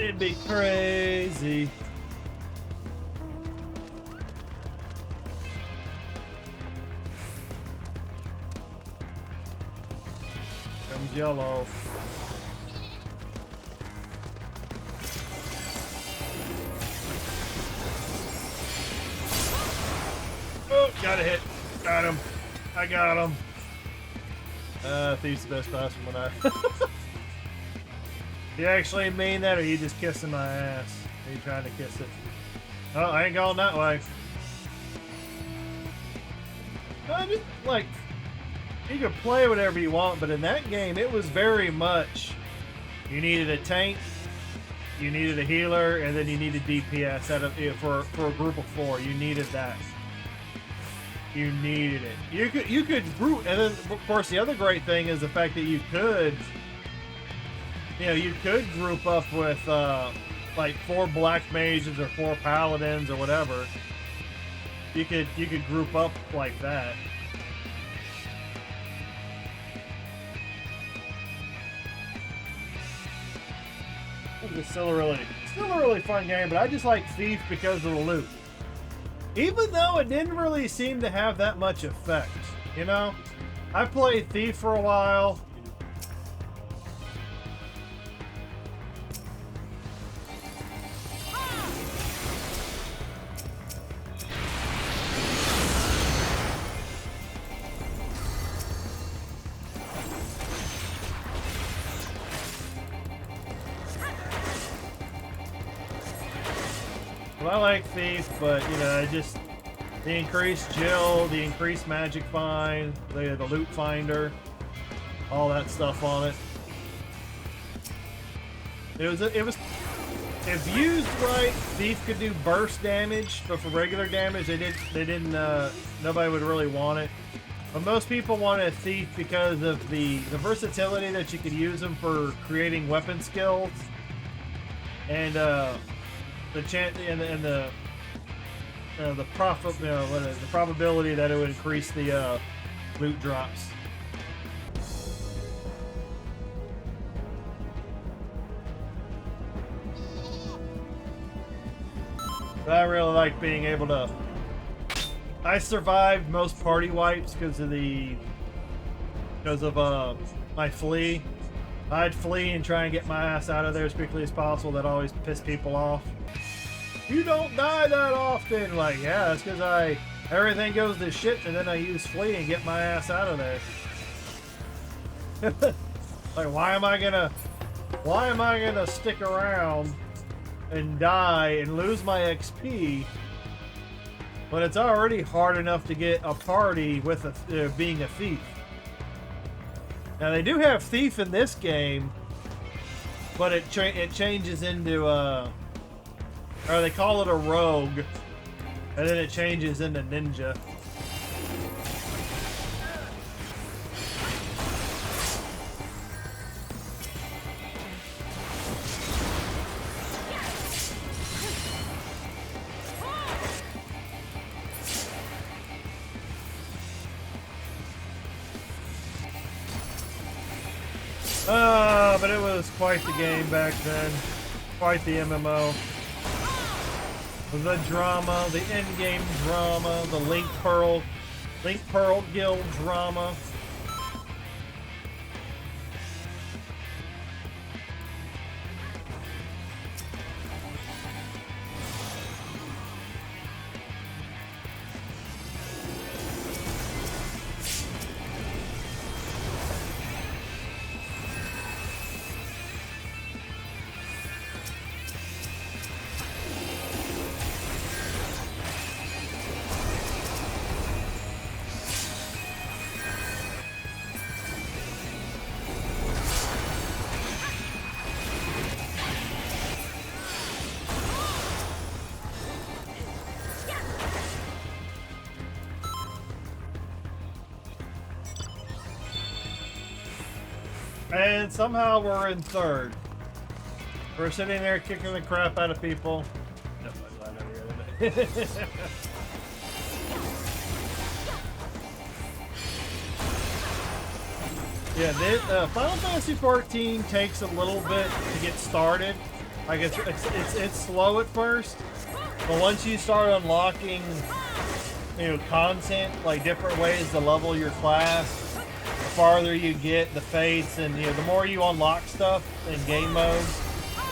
It'd be crazy. Comes Yellow. Oh, got a hit. Got him. I got him. Thief's the best class from what I... You actually mean that, or you just kissing my ass? Are you trying to kiss it? Oh, I ain't going that way. I just, like, you could play whatever you want, but in that game, it was very much, you needed a tank, you needed a healer, and then you needed DPS out of, for a group of 4. You needed that. You needed it. You could group, and then, of course, the other great thing is the fact that you could, you know, you could group up with, like 4 black mages or 4 paladins or whatever. You could group up like that. It's still a really fun game, but I just like Thief because of the loot. Even though it didn't really seem to have that much effect, you know? I played Thief for a while. I like Thief, but you know, just the increased Jill, the increased magic find, the loot finder, all that stuff on it. It was if used right, Thief could do burst damage, but for regular damage, they didn't. Nobody would really want it. But most people wanted Thief because of the versatility that you could use them for creating weapon skills, and the chance and the profit, you know, the probability that it would increase the loot drops. But I really like being able to. I survived most party wipes because of my flee. I'd flee and try and get my ass out of there as quickly as possible. That always pissed people off. You don't die that often. Like, yeah, that's because everything goes to shit, and then I use flee and get my ass out of there. Like, why am I gonna stick around and die and lose my XP when it's already hard enough to get a party with being a thief? Now they do have Thief in this game, but it changes into or they call it a rogue. And then it changes into ninja. But it was quite the game back then. Quite the MMO. The drama, the endgame drama, the Link Pearl Guild drama. And somehow we're in third. We're sitting there kicking the crap out of people. Yeah, Final Fantasy 14 takes a little bit to get started. Like it's slow at first, but once you start unlocking, content, like different ways to level your class, the farther you get, the fates, and the more you unlock stuff in game modes,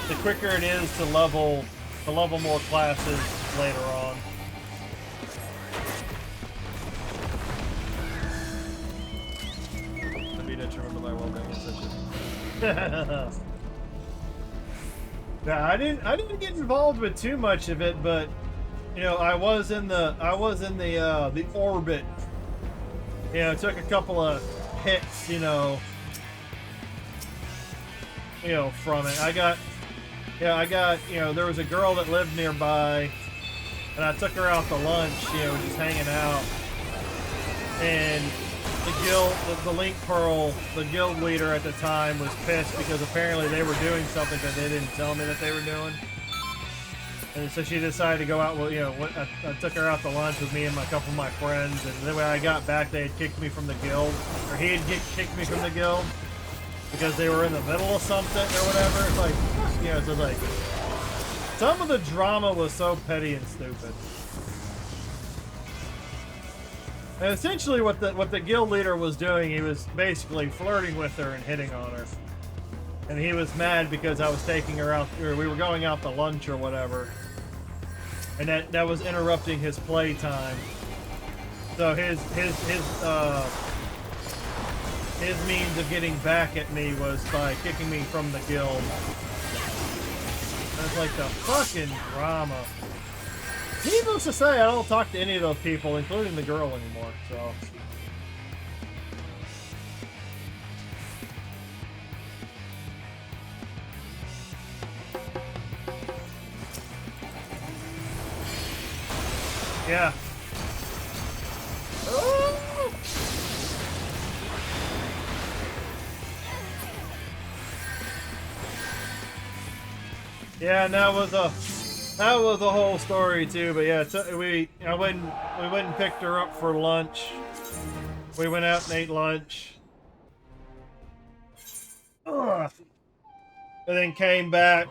the quicker it is to level more classes later on. Maybe you didn't remember that well-being session. Yeah, I didn't get involved with too much of it, but I was in the orbit. Took a couple of hits, from it. I got, there was a girl that lived nearby, and I took her out to lunch, just hanging out. And the Link Pearl, the guild leader at the time was pissed because apparently they were doing something that they didn't tell me that they were doing. And so she decided to go out. Well, I took her out to lunch with me and a couple of my friends. And then when I got back, they had kicked me from the guild, or he had kicked me from the guild because they were in the middle of something or whatever. It's like, so like some of the drama was so petty and stupid. And essentially, what the guild leader was doing, he was basically flirting with her and hitting on her. And he was mad because I was taking her out, or we were going out to lunch or whatever. And that was interrupting his playtime. So his means of getting back at me was by kicking me from the guild. That's like the fucking drama. Needless to say, I don't talk to any of those people, including the girl anymore, so. Yeah. Oh! Yeah, and that was a whole story too. But yeah, we went and picked her up for lunch. We went out and ate lunch. Ugh. And then came back.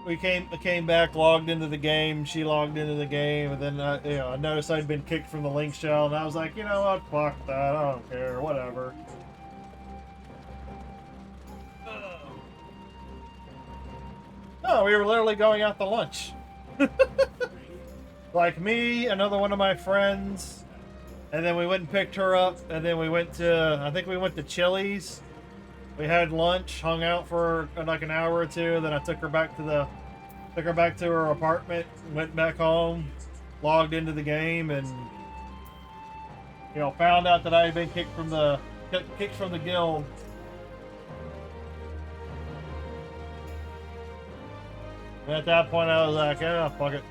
We came back, logged into the game. She logged into the game, and then I noticed I'd been kicked from the link shell, and I was like, you know what, fuck that, I don't care, whatever. No, we were literally going out to lunch. Like me, another one of my friends, and then we went and picked her up, and then we went to, I think we went to Chili's. We had lunch, hung out for like an hour or two, then I took her back to her apartment, went back home, logged into the game, and found out that I had been kicked from the guild. And at that point I was like, yeah, fuck it.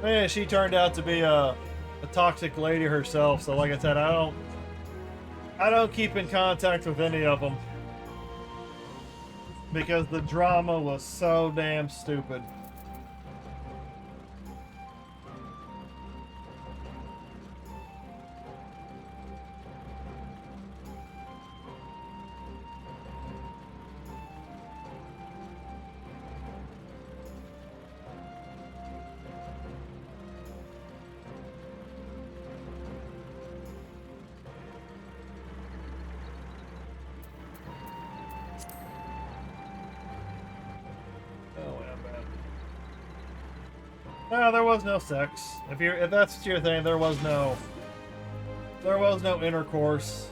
Man, she turned out to be a toxic lady herself. So like I said, I don't keep in contact with any of them because the drama was so damn stupid. No, there was no sex. If that's your thing, there was no intercourse.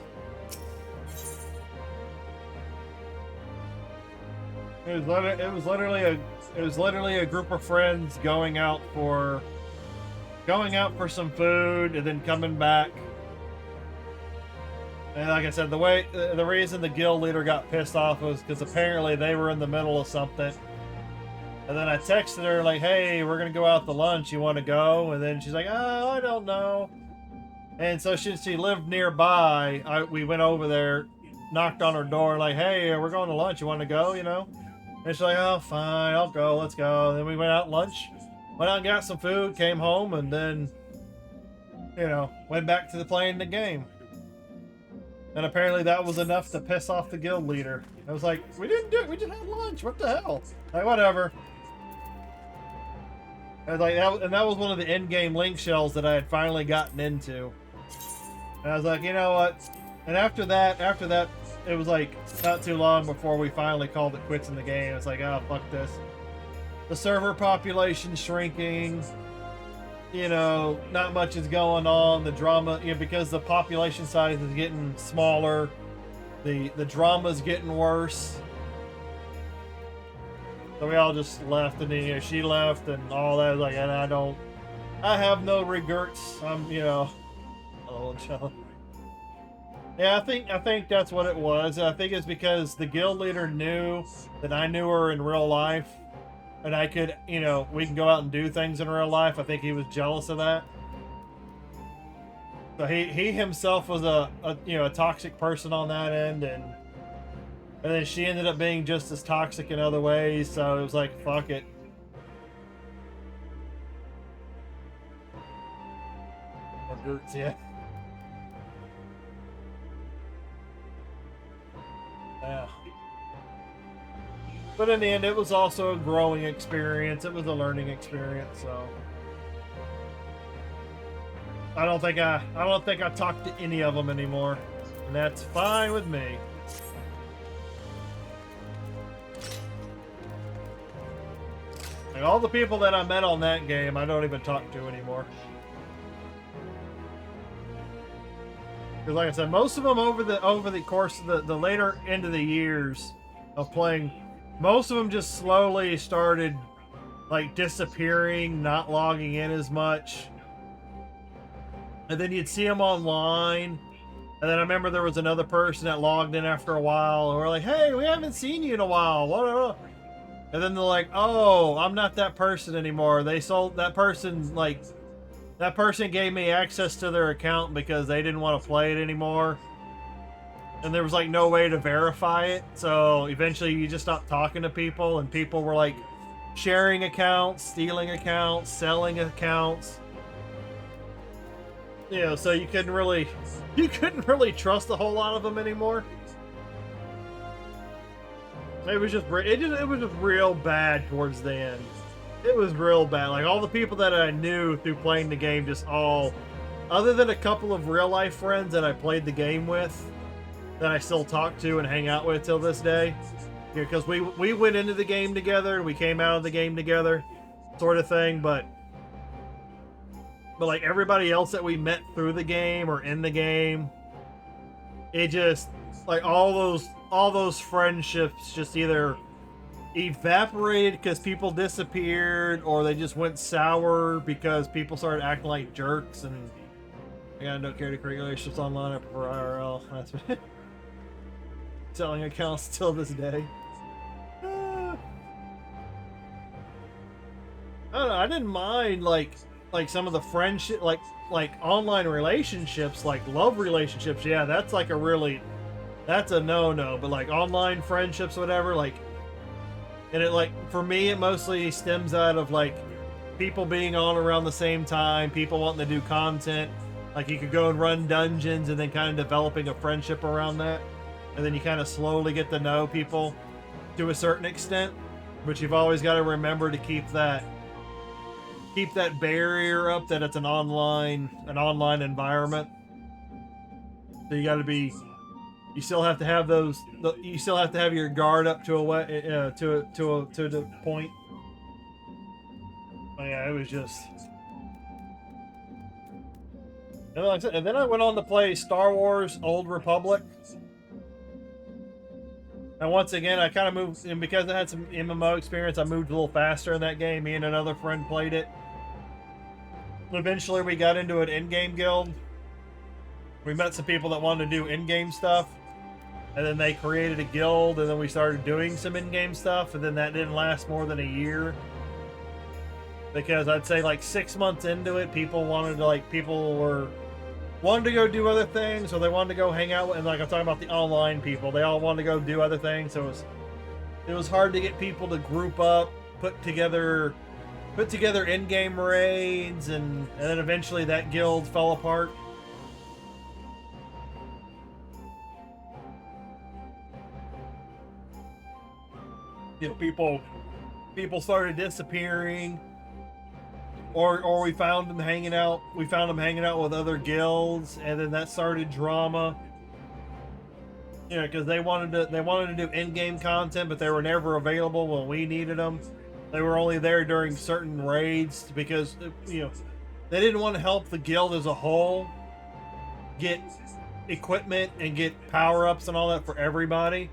It was literally a group of friends going out for some food and then coming back. And like I said, the reason the guild leader got pissed off was because apparently they were in the middle of something. And then I texted her like, hey, we're going to go out to lunch. You want to go? And then she's like, oh, I don't know. And so since she lived nearby, we went over there, knocked on her door like, hey, we're going to lunch. You want to go, you know? And she's like, oh, fine, I'll go. Let's go. And then we went out lunch, went out and got some food, came home, and then, you know, went back to playing the game. And apparently that was enough to piss off the guild leader. I was like, we didn't do it. We just had lunch. What the hell? Like, whatever. I was like, that was one of the end-game link shells that I had finally gotten into. And I was like, you know what? And after that, it was like not too long before we finally called it quits in the game. It's like, oh, fuck this. The server population shrinking. You know, not much is going on. The drama, you know, because the population size is getting smaller. The drama's getting worse. So we all just left, and then, you know, she left and all that. Like, and I have no regrets. I'm, you know, oh, yeah, I think that's what it was. I think it's because the guild leader knew that I knew her in real life, and I could, you know, we can go out and do things in real life. I think he was jealous of that. So he himself was a you know, a toxic person on that end, and then she ended up being just as toxic in other ways. So it was like, fuck it. Yeah. Yeah. But in the end, it was also a growing experience. It was a learning experience. So I don't think I talk to any of them anymore, and that's fine with me. Like, all the people that I met on that game, I don't even talk to anymore. Because like I said, most of them over the course of the later end of the years of playing, most of them just slowly started like disappearing, not logging in as much. And then you'd see them online. And then I remember there was another person that logged in after a while, and we're like, hey, we haven't seen you in a while. What? And then they're like, oh, I'm not that person anymore. They sold that person, like, that person gave me access to their account because they didn't want to play it anymore. And there was like no way to verify it. So eventually you just stopped talking to people, and people were like sharing accounts, stealing accounts, selling accounts. You know, so you couldn't really trust a whole lot of them anymore. It was just real bad towards the end. It was real bad. Like, all the people that I knew through playing the game just all, other than a couple of real life friends that I played the game with, that I still talk to and hang out with till this day. Because we went into the game together and we came out of the game together, sort of thing. But like everybody else that we met through the game or in the game, it just, like, all those friendships just either evaporated because people disappeared, or they just went sour because people started acting like jerks. And I don't care to create relationships online. I prefer IRL. That's selling accounts till this day. I don't know. I didn't mind, like, some of the friendship, like online relationships, like love relationships. Yeah, that's like that's a no-no. But like online friendships, whatever, like, and it like for me, it mostly stems out of like people being on around the same time, people wanting to do content. Like you could go and run dungeons and then kind of developing a friendship around that. And then you kind of slowly get to know people to a certain extent. But you've always got to remember to keep that barrier up that it's an online environment. So you got to be, you still have to have you still have to have your guard up to the point. But yeah, it was just. And like I said, and then I went on to play Star Wars Old Republic. And once again, I kind of moved, and because I had some MMO experience, I moved a little faster in that game. Me and another friend played it. Eventually, we got into an in-game guild. We met some people that wanted to do in-game stuff. And then they created a guild, and then we started doing some in-game stuff, and then that didn't last more than a year. Because I'd say like 6 months into it, people wanted to go do other things, or they wanted to go hang out with, and like I'm talking about the online people, they all wanted to go do other things, so it was hard to get people to group up, put together in-game raids, and then eventually that guild fell apart. You know, people started disappearing. Or we found them hanging out. We found them hanging out with other guilds, and then that started drama. You know, because they wanted to do in-game content, but they were never available when we needed them. They were only there during certain raids because, you know, they didn't want to help the guild as a whole get equipment and get power-ups and all that for everybody.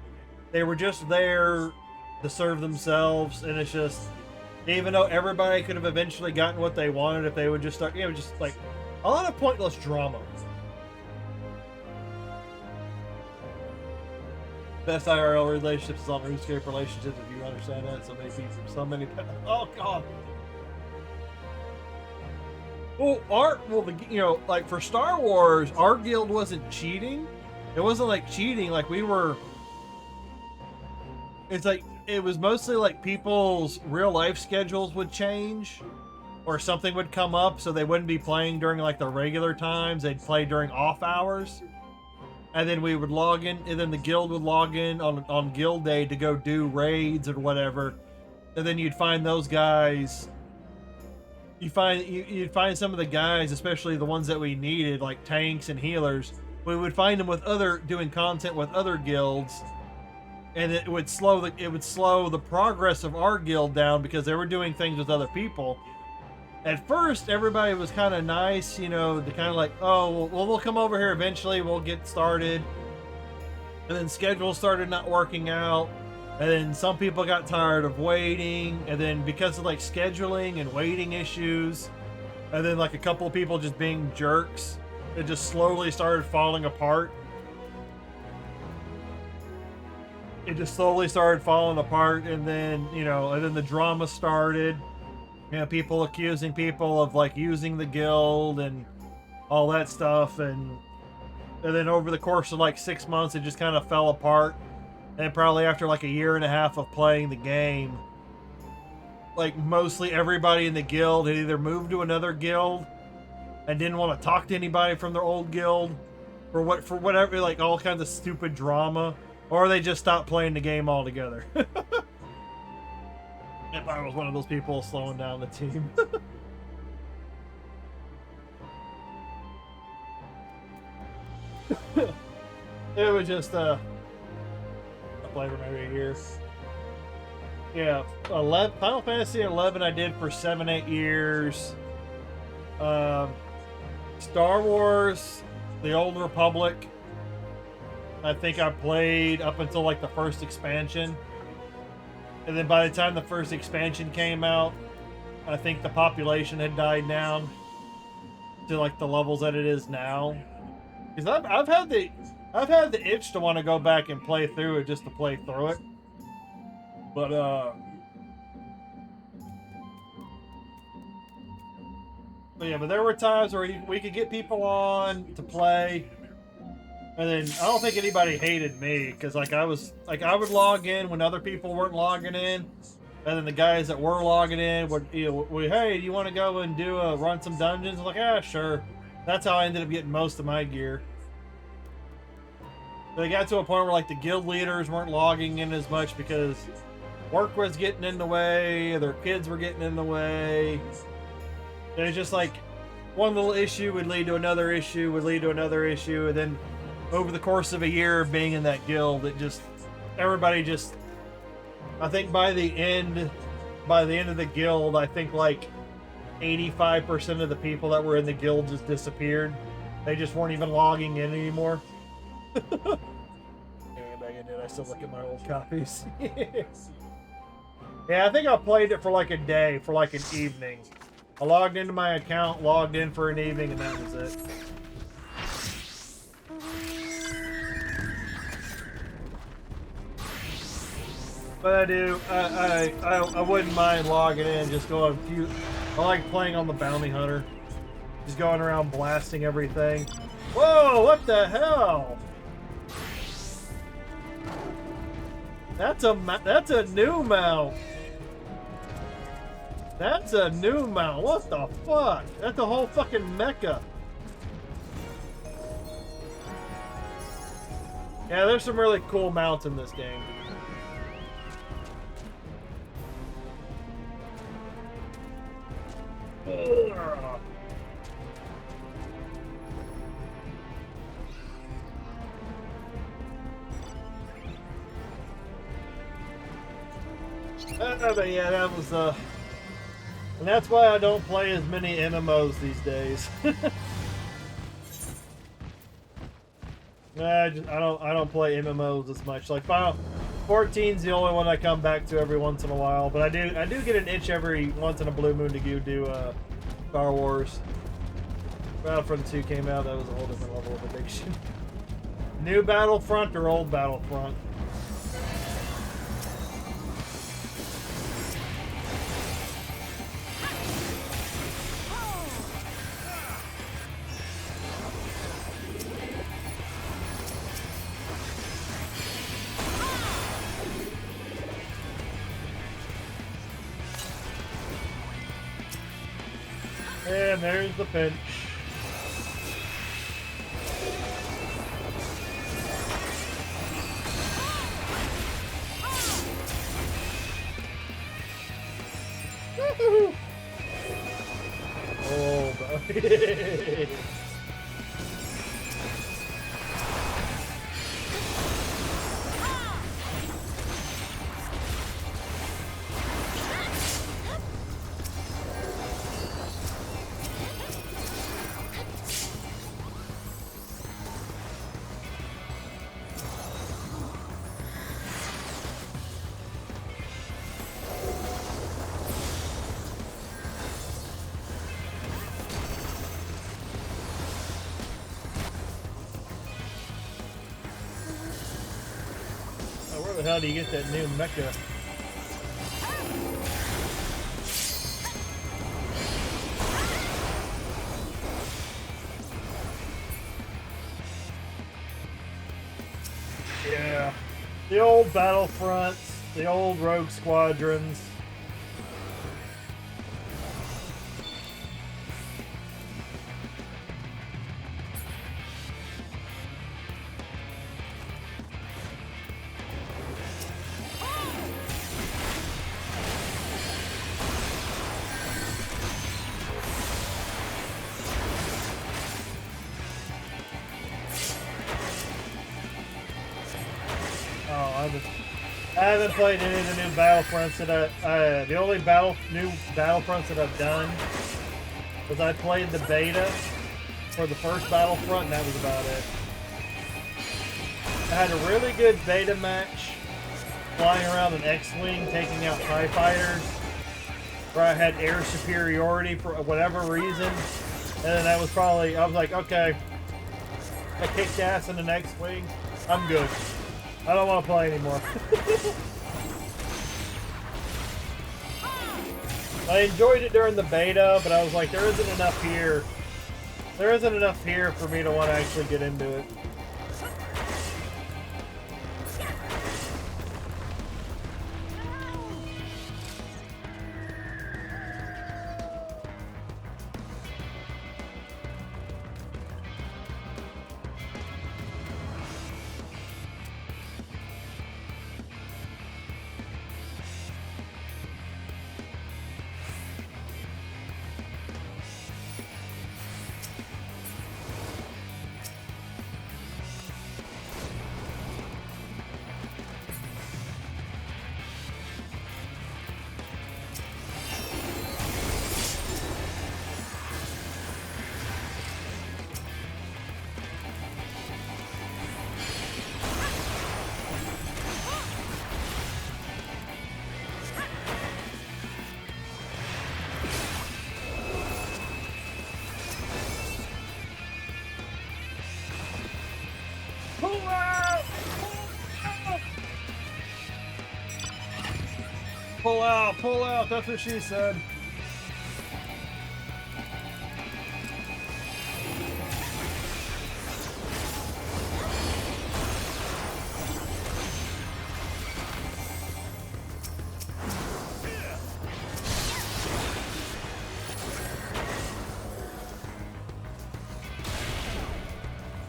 They were just there to serve themselves, and it's just. Even though everybody could have eventually gotten what they wanted if they would just start, you know, just like a lot of pointless drama. Best IRL relationships is on RuneScape relationships, if you understand that. So many. Oh God. You know, like for Star Wars, our guild wasn't cheating. It wasn't like cheating. Like we were. It's like. It was mostly like people's real life schedules would change or something would come up, so they wouldn't be playing during like the regular times. They'd play during off hours, and then we would log in, and then the guild would log in on guild day to go do raids or whatever. And then you'd find those guys. You'd find some of the guys, especially the ones that we needed, like tanks and healers. We would find them doing content with other guilds. And it would slow the progress of our guild down because they were doing things with other people. At first, everybody was kind of nice, you know, to kind of like, oh, well, we'll come over here eventually, we'll get started. And then schedules started not working out. And then some people got tired of waiting. And then because of like scheduling and waiting issues, and then like a couple of people just being jerks, it just slowly started falling apart. It just slowly started falling apart, and then, you know, and then the drama started. You know, people accusing people of like using the guild and all that stuff, and then over the course of like 6 months, it just kind of fell apart. And probably after like a year and a half of playing the game, like mostly everybody in the guild had either moved to another guild and didn't want to talk to anybody from their old guild, for whatever, like all kinds of stupid drama. Or they just stopped playing the game altogether. If I was one of those people slowing down the team. It was just a flavor maybe a year. Yeah, Final Fantasy 11 I did for 7-8 years. Star Wars, the Old Republic, I think I played up until like the first expansion. And then by the time the first expansion came out, I think the population had died down to like the levels that it is now. Because I've had the itch to want to go back and play through it just to play through it. But But yeah, but there were times where we could get people on to play, and then I don't think anybody hated me because like I would log in when other people weren't logging in, and then the guys that were logging in would, you know, hey, do you want to go and run some dungeons? I'm like, yeah, sure. That's how I ended up getting most of my gear. They got to a point where like the guild leaders weren't logging in as much because work was getting in the way, their kids were getting in the way. It was just like one little issue would lead to another issue, would lead to another issue, and then over the course of a year of being in that guild, it just everybody just. I think by the end of the guild, I think like 85% of the people that were in the guild just disappeared. They just weren't even logging in anymore. I still look at my old copies. Yeah, I think I played it for like a day, for like an evening. I logged into my account, logged in for an evening, and that was it. But I wouldn't mind logging in, just going I like playing on the bounty hunter. Just going around blasting everything. Whoa, what the hell? That's a new mount. That's a new mount. What the fuck? That's a whole fucking mecha. Yeah, there's some really cool mounts in this game. But yeah, that was and that's why I don't play as many MMOs these days. I don't play MMOs as much. Like Final 14's the only one I come back to every once in a while, but I do get an itch every once in a blue moon to go do Star Wars. Battlefront 2 came out, that was a whole different level of addiction. New Battlefront or old Battlefront? And there's the pinch. Oh, buddy. Where the hell do you get that new mecha? Yeah, the old Battlefronts, the old Rogue Squadrons. I haven't played any of the new Battlefronts that the only new Battlefronts that I've done was I played the beta for the first Battlefront, and that was about it. I had a really good beta match flying around an X-Wing taking out TIE fighters where I had air superiority for whatever reason, and then that was probably, I was like, okay, I kicked ass in an X-Wing, I'm good. I don't want to play anymore. I enjoyed it during the beta, but I was like, there isn't enough here. There isn't enough here for me to want to actually get into it. Pull out, that's what she said.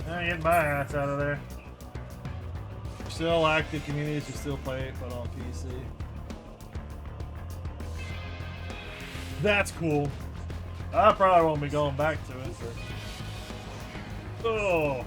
Get my ass out of there. Still active communities who still play it, but on PC. That's cool. I probably won't be going back to it. But... Oh.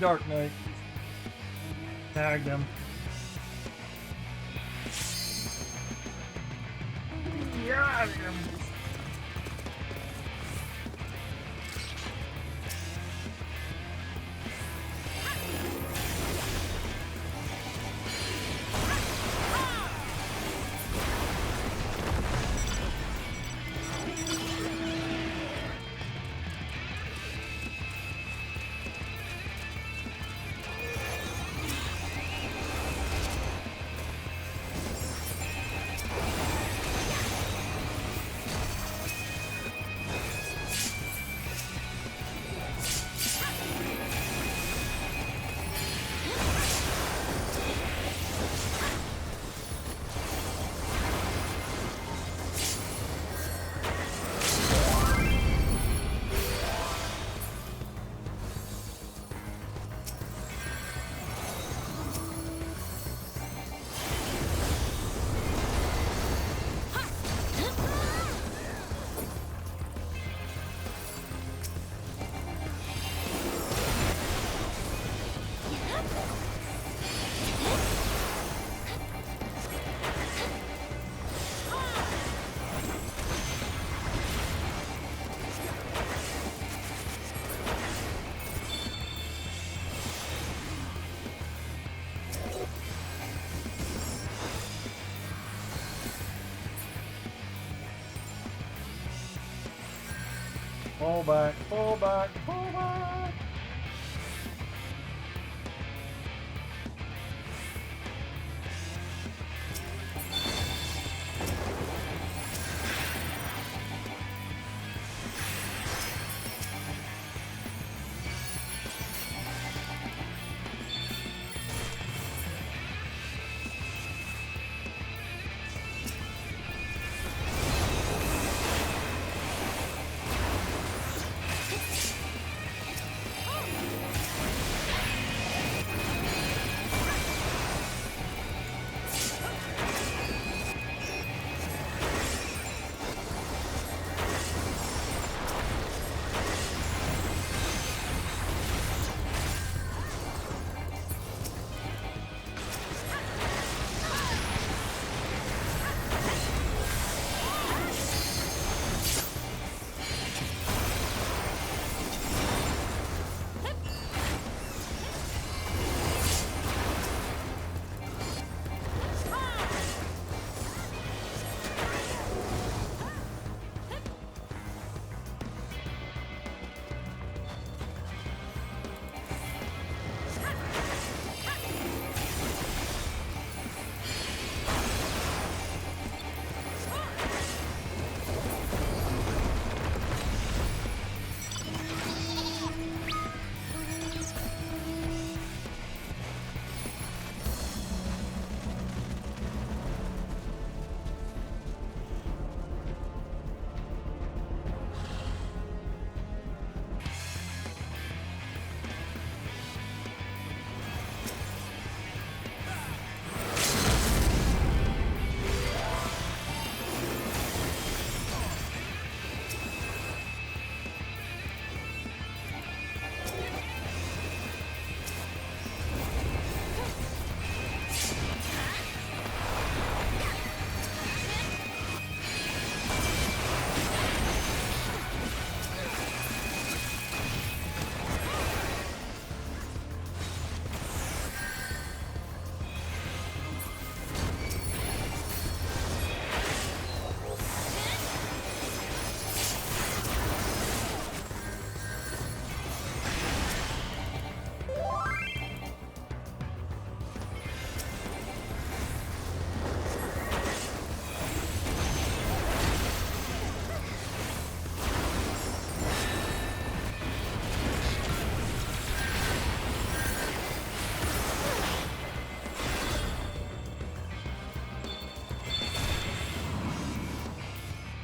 Dark Knight. Tagged him. Yeah. Pull back, pull back, pull back.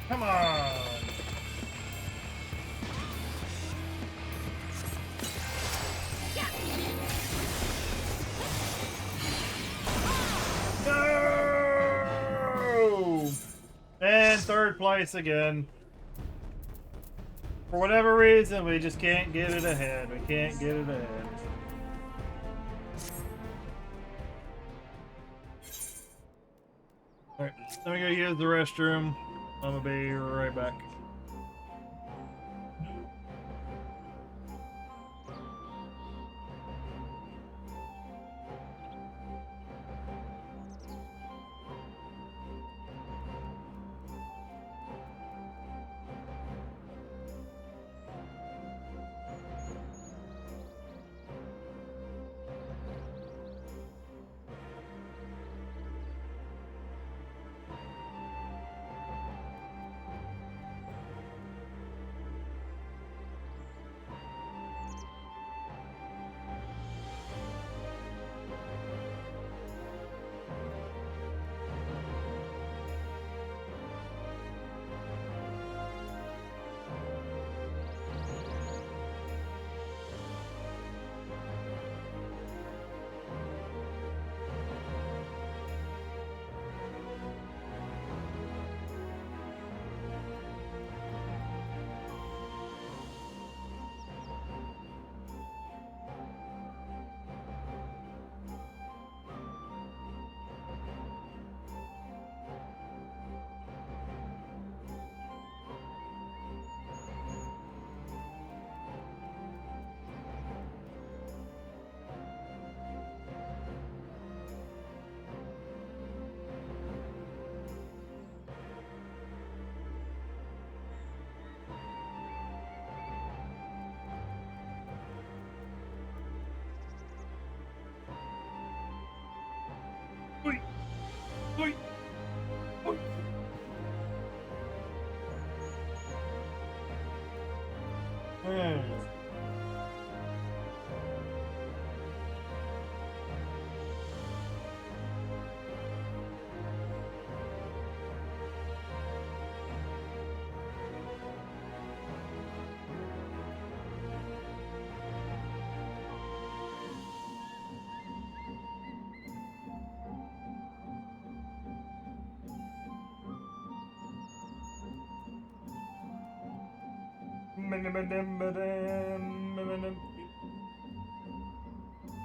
Come on. No! And third place again. For whatever reason, we just can't get it ahead. We can't get it ahead. Alright, let me go use the restroom. I'm gonna be right back. Oi! Oi! Oi!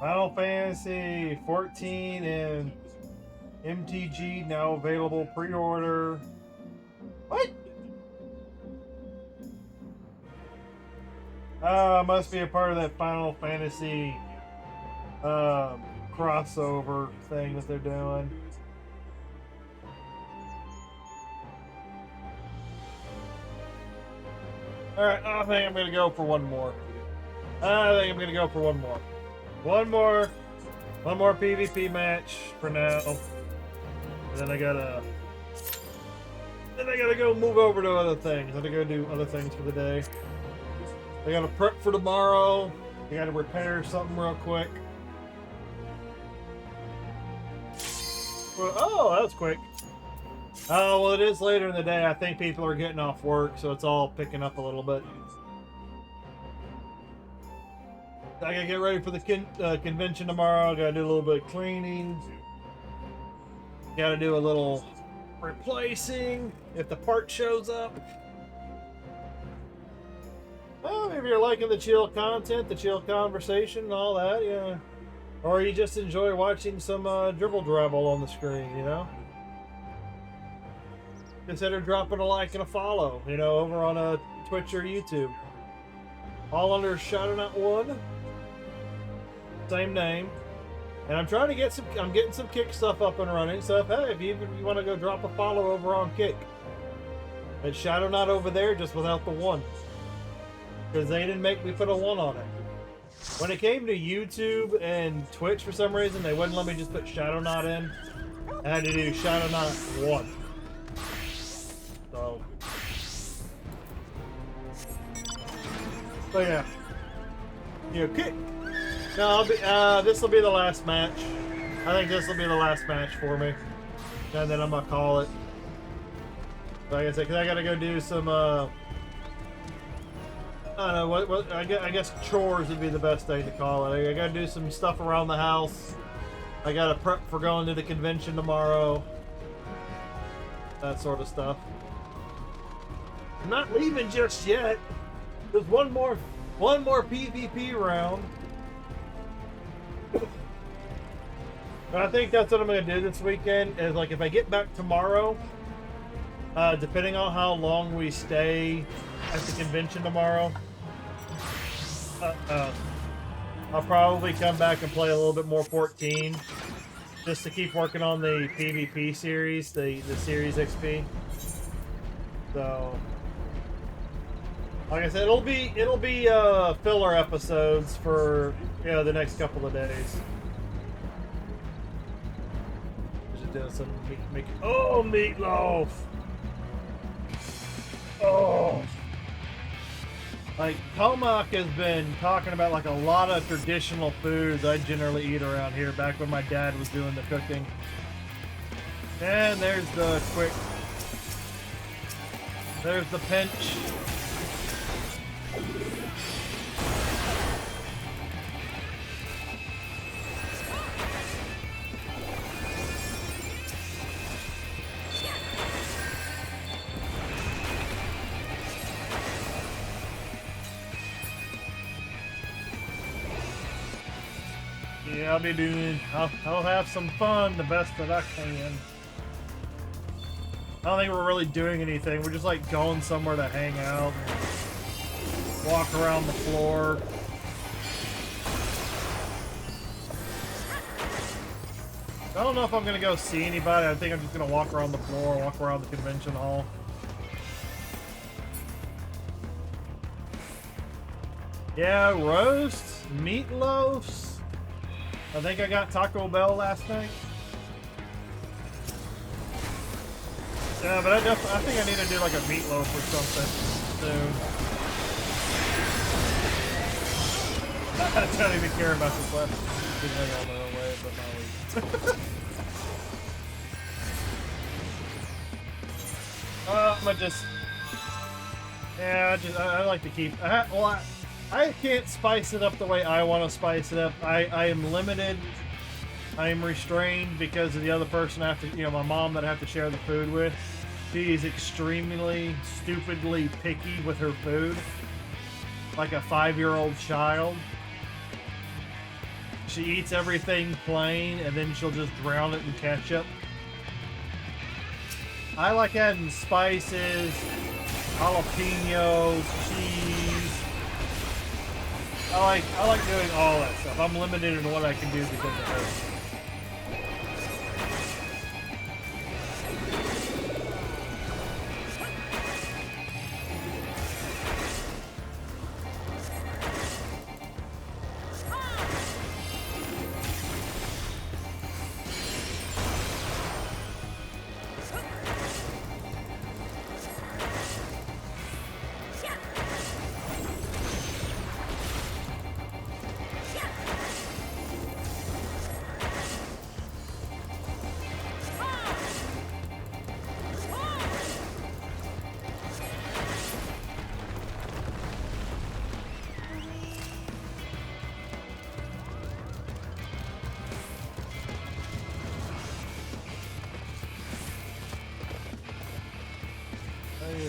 Final Fantasy 14 and MTG now available pre-order. What? Must be a part of that Final Fantasy crossover thing that they're doing. Alright, I think I'm gonna go for one more. One more PvP match for now. And then I gotta go move over to other things. I gotta go do other things for the day. I gotta prep for tomorrow. I gotta repair something real quick. Well, oh, that was quick. Oh, well, it is later in the day. I think people are getting off work, so it's all picking up a little bit. I gotta get ready for the convention tomorrow. I gotta do a little bit of cleaning. Gotta do a little replacing if the part shows up. Well, maybe you're liking the chill content, the chill conversation, and all that, yeah. Or you just enjoy watching some dribble drabble on the screen, you know? Consider dropping a like and a follow, you know, over on Twitch or YouTube. All under Shadowknight1. Same name. And I'm trying to get I'm getting some Kick stuff up and running. So if you want to go drop a follow over on Kick. It's Shadowknight over there, just without the 1. Because they didn't make me put a 1 on it. When it came to YouTube and Twitch, for some reason, they wouldn't let me just put Shadowknight in. I had to do Shadowknight 1. So yeah. You know, Kick. No, I'll be, this will be the last match. I think this will be the last match for me. And then I'm gonna call it. Like I said, because I gotta go do some, I don't know, what I guess chores would be the best thing to call it. I gotta do some stuff around the house. I gotta prep for going to the convention tomorrow. That sort of stuff. I'm not leaving just yet. There's one more PvP round. But I think that's what I'm going to do this weekend. Is like if I get back tomorrow, depending on how long we stay at the convention tomorrow, I'll probably come back and play a little bit more 14, just to keep working on the PvP series, the Series XP. So, like I said, it'll be filler episodes for the next couple of days. Just doing some meatloaf. Oh. Like, Tomac has been talking about like a lot of traditional foods I generally eat around here back when my dad was doing the cooking. And there's the pinch. Yeah, I'll have some fun the best that I can. I don't think we're really doing anything. We're just like going somewhere to hang out and walk around the floor. I don't know if I'm gonna go see anybody. I think I'm just gonna walk around the floor, walk around the convention hall. Yeah, roasts, meatloafs. I think I got Taco Bell last night. Yeah, but I think I need to do like a meatloaf or something soon. I don't even care about this left. They hang on their own way, but not I like to keep. I can't spice it up the way I want to spice it up. I am limited. I am restrained because of the other person I have to, my mom that I have to share the food with. She is extremely, stupidly picky with her food. Like a 5-year-old child. She eats everything plain and then she'll just drown it in ketchup. I like adding spices, jalapenos, cheese. I like doing all that stuff. I'm limited in what I can do because of her.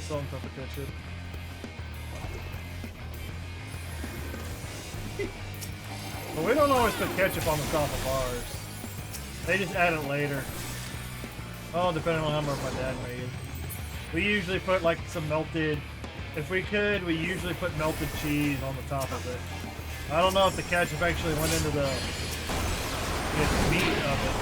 Salt and pepper ketchup. But we don't always put ketchup on the top of ours. They just add it later. Oh, depending on how much my dad made it. We usually put like some melted, if we could, we usually put melted cheese on the top of it. I don't know if the ketchup actually went into the meat of it.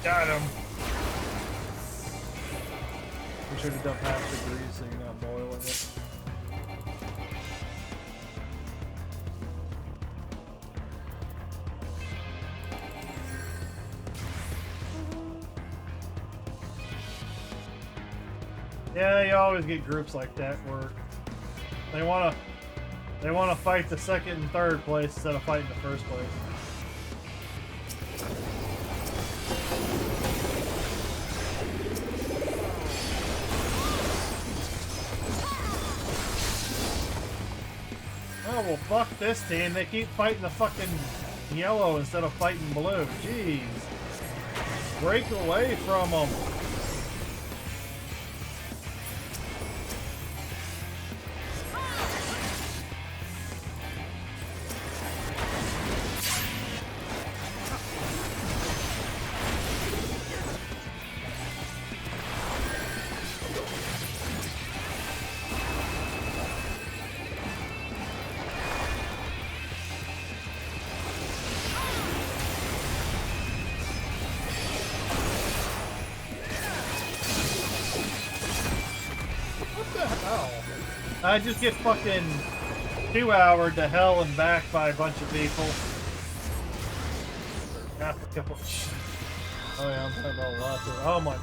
Got him. We should have done half degrees so you're not boiling it. Yeah, you always get groups like that where they wanna fight the second and third place instead of fighting the first place. Oh well, fuck this team. They keep fighting the fucking yellow instead of fighting blue. Jeez. Break away from them. I just get fucking 2-houred to hell and back by a bunch of people. Oh yeah, I'm talking about lots of. Oh my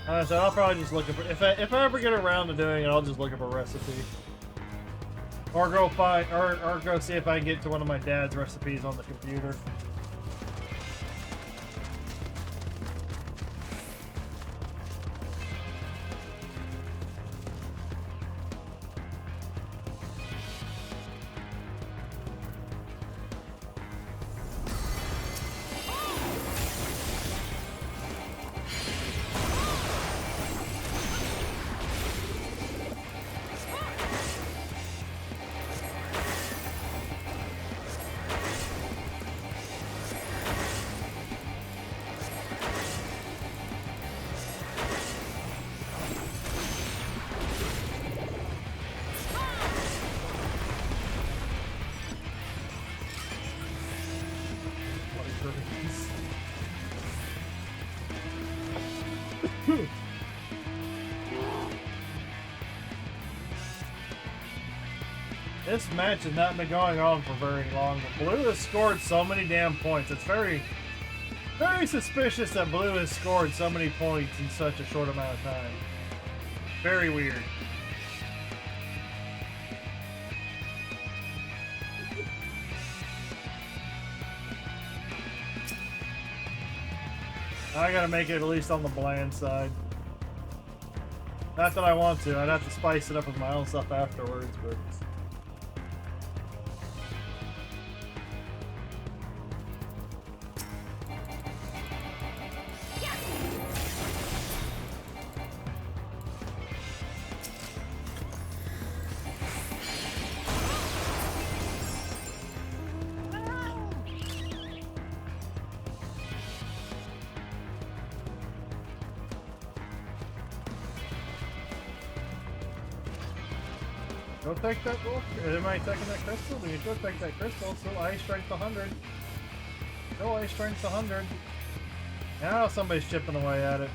god. So I'll probably just look up. If I ever get around to doing it, I'll just look up a recipe, or go find, or go see if I can get to one of my dad's recipes on the computer. This match has not been going on for very long, but Blue has scored so many damn points. It's very, very suspicious that Blue has scored so many points in such a short amount of time. Very weird. I gotta make it at least on the bland side. Not that I want to. I'd have to spice it up with my own stuff afterwards, but... Go take that book. Am I taking that crystal? Then you go take that crystal. So ice strength 100. Go ice strength 100. Now somebody's chipping away at it.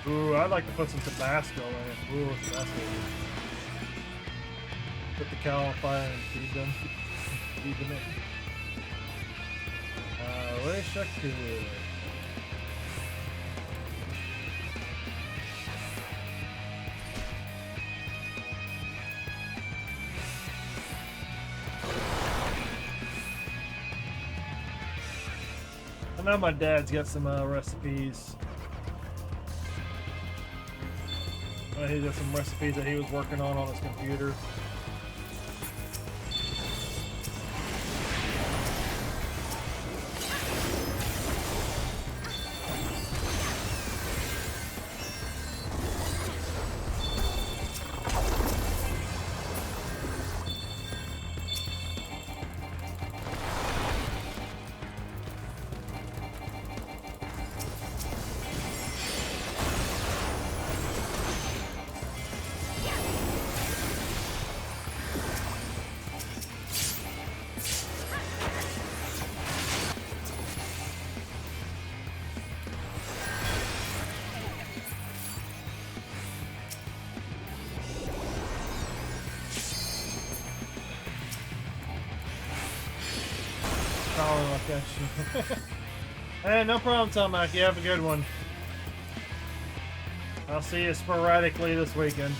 Ooh, I'd like to put some Tabasco in it. Ooh, Tabasco. Put the cow on fire and feed them. Feed them in. Wish I could. I know my dad's got some recipes. He got some recipes that he was working on his computer. Solid, I'll catch you. Hey, no problem, Tomac. You have a good one. I'll see you sporadically this weekend.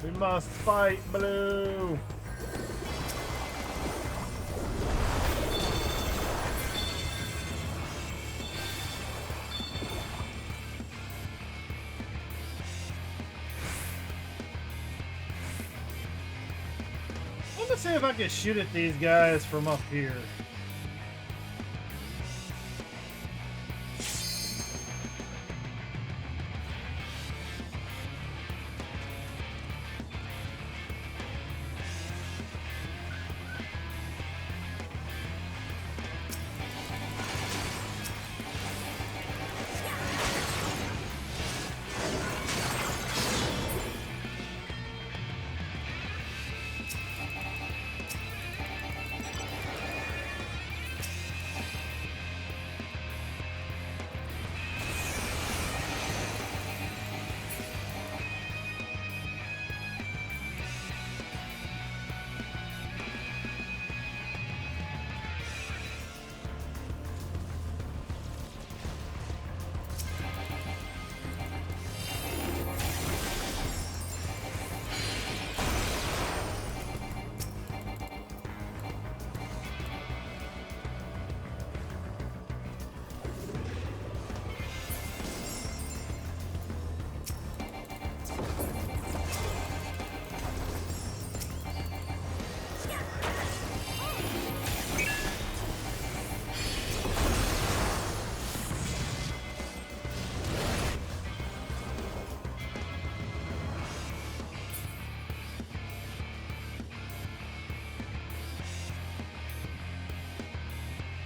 We must fight, Blue! Let me see if I can shoot at these guys from up here.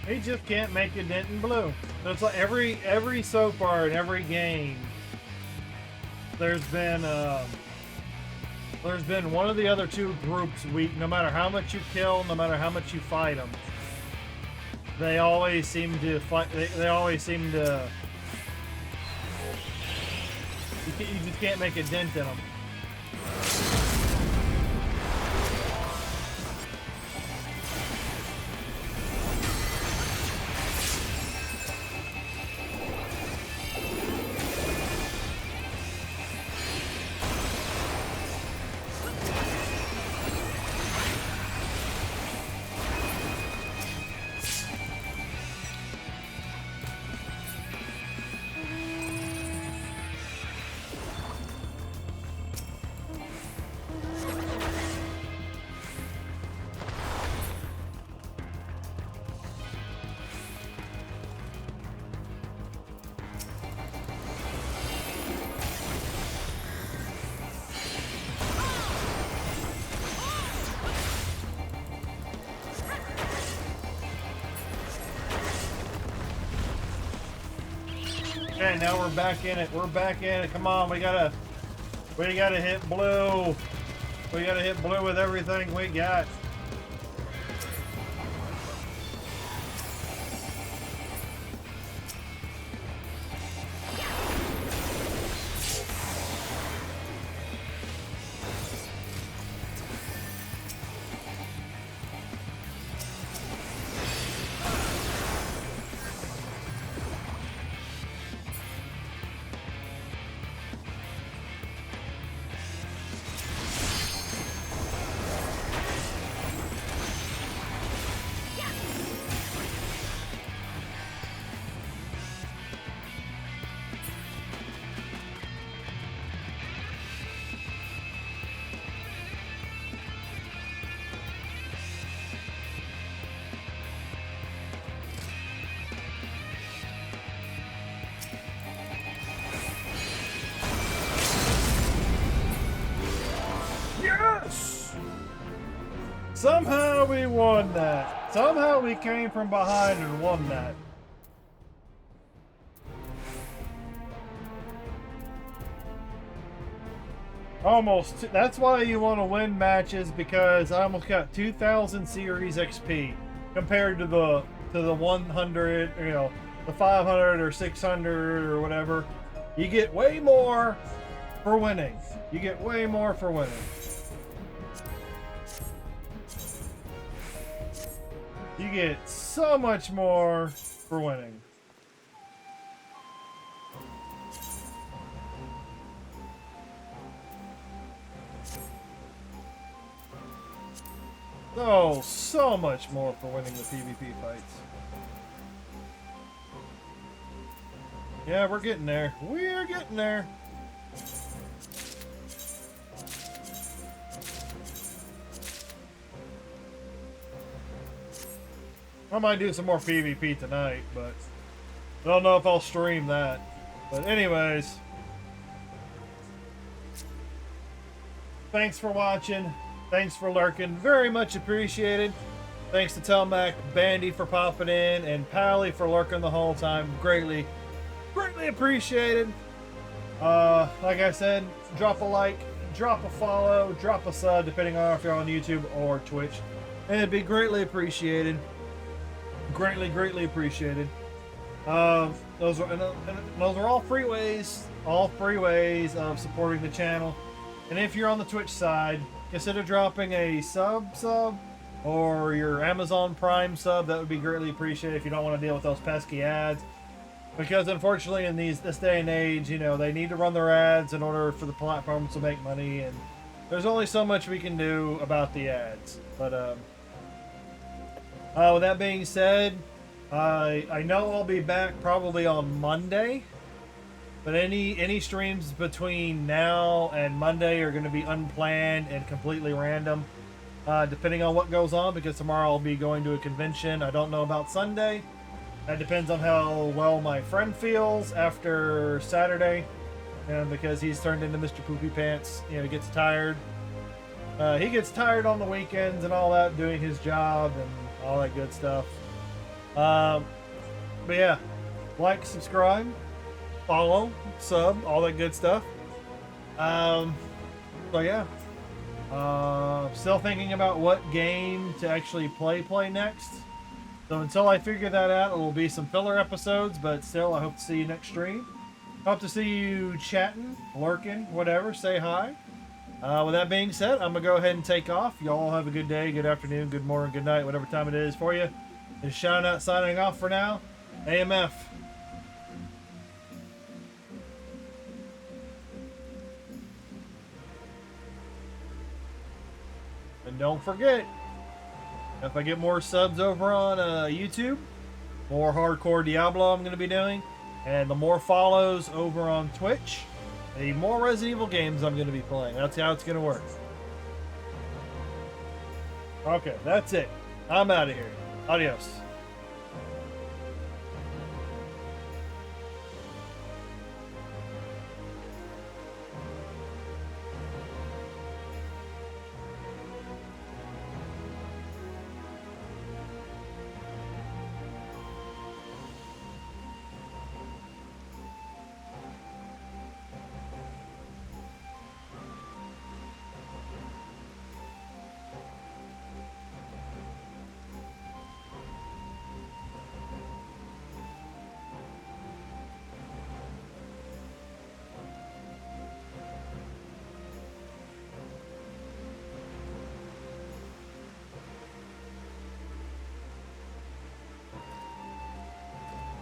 He just can't make a dent in Blue. So it's like every so far in every game, there's been one of the other two groups weak. No matter how much you kill, no matter how much you fight them, they always seem to fight. They always seem to. You just can't make a dent in them. Okay, now we're back in it. We're back in it. Come on, we gotta hit Blue. We gotta hit Blue with everything we got. Somehow we won that. Somehow we came from behind and won that. Almost. That's why you want to win matches, because I almost got 2,000 series XP compared to the 100, you know, the 500 or 600 or whatever. You get way more for winning. You get way more for winning. You get so much more for winning. Oh, so much more for winning the PvP fights. Yeah, we're getting there. We're getting there. I might do some more PvP tonight, but I don't know if I'll stream that. But anyways, thanks for watching. Thanks for lurking. Very much appreciated. Thanks to Telmac, Bandy for popping in, and Pally for lurking the whole time. Greatly appreciated. Like I said, drop a like, drop a follow, drop a sub, depending on if you're on YouTube or Twitch. And it'd be greatly appreciated. Greatly appreciated. Those are all free ways of supporting the channel. And if you're on the Twitch side, consider dropping a sub or your Amazon Prime sub. That would be greatly appreciated if you don't want to deal with those pesky ads. Because unfortunately in this day and age, you know, they need to run their ads in order for the platforms to make money, and there's only so much we can do about the ads. But with that being said, I know I'll be back probably on Monday. But any streams between now and Monday are going to be unplanned and completely random, depending on what goes on, because tomorrow I'll be going to a convention. I don't know about Sunday. That depends on how well my friend feels after Saturday, and because he's turned into Mr. Poopy Pants. You know, he gets tired. He gets tired on the weekends and all that, doing his job and all that good stuff. But yeah, like, subscribe, follow, sub, all that good stuff. So yeah, still thinking about what game to actually play next. So until I figure that out, it will be some filler episodes, but still, I hope to see you next stream. Hope to see you chatting, lurking, whatever. Say hi. With that being said, I'm gonna go ahead and take off. Y'all have a good day, good afternoon, good morning, good night, whatever time it is for you. It's Shout Out signing off for now. AMF. And don't forget, if I get more subs over on YouTube, more hardcore Diablo I'm going to be doing, and the more follows over on Twitch, the more Resident Evil games I'm going to be playing. That's how it's going to work. Okay, that's it. I'm out of here. Adios.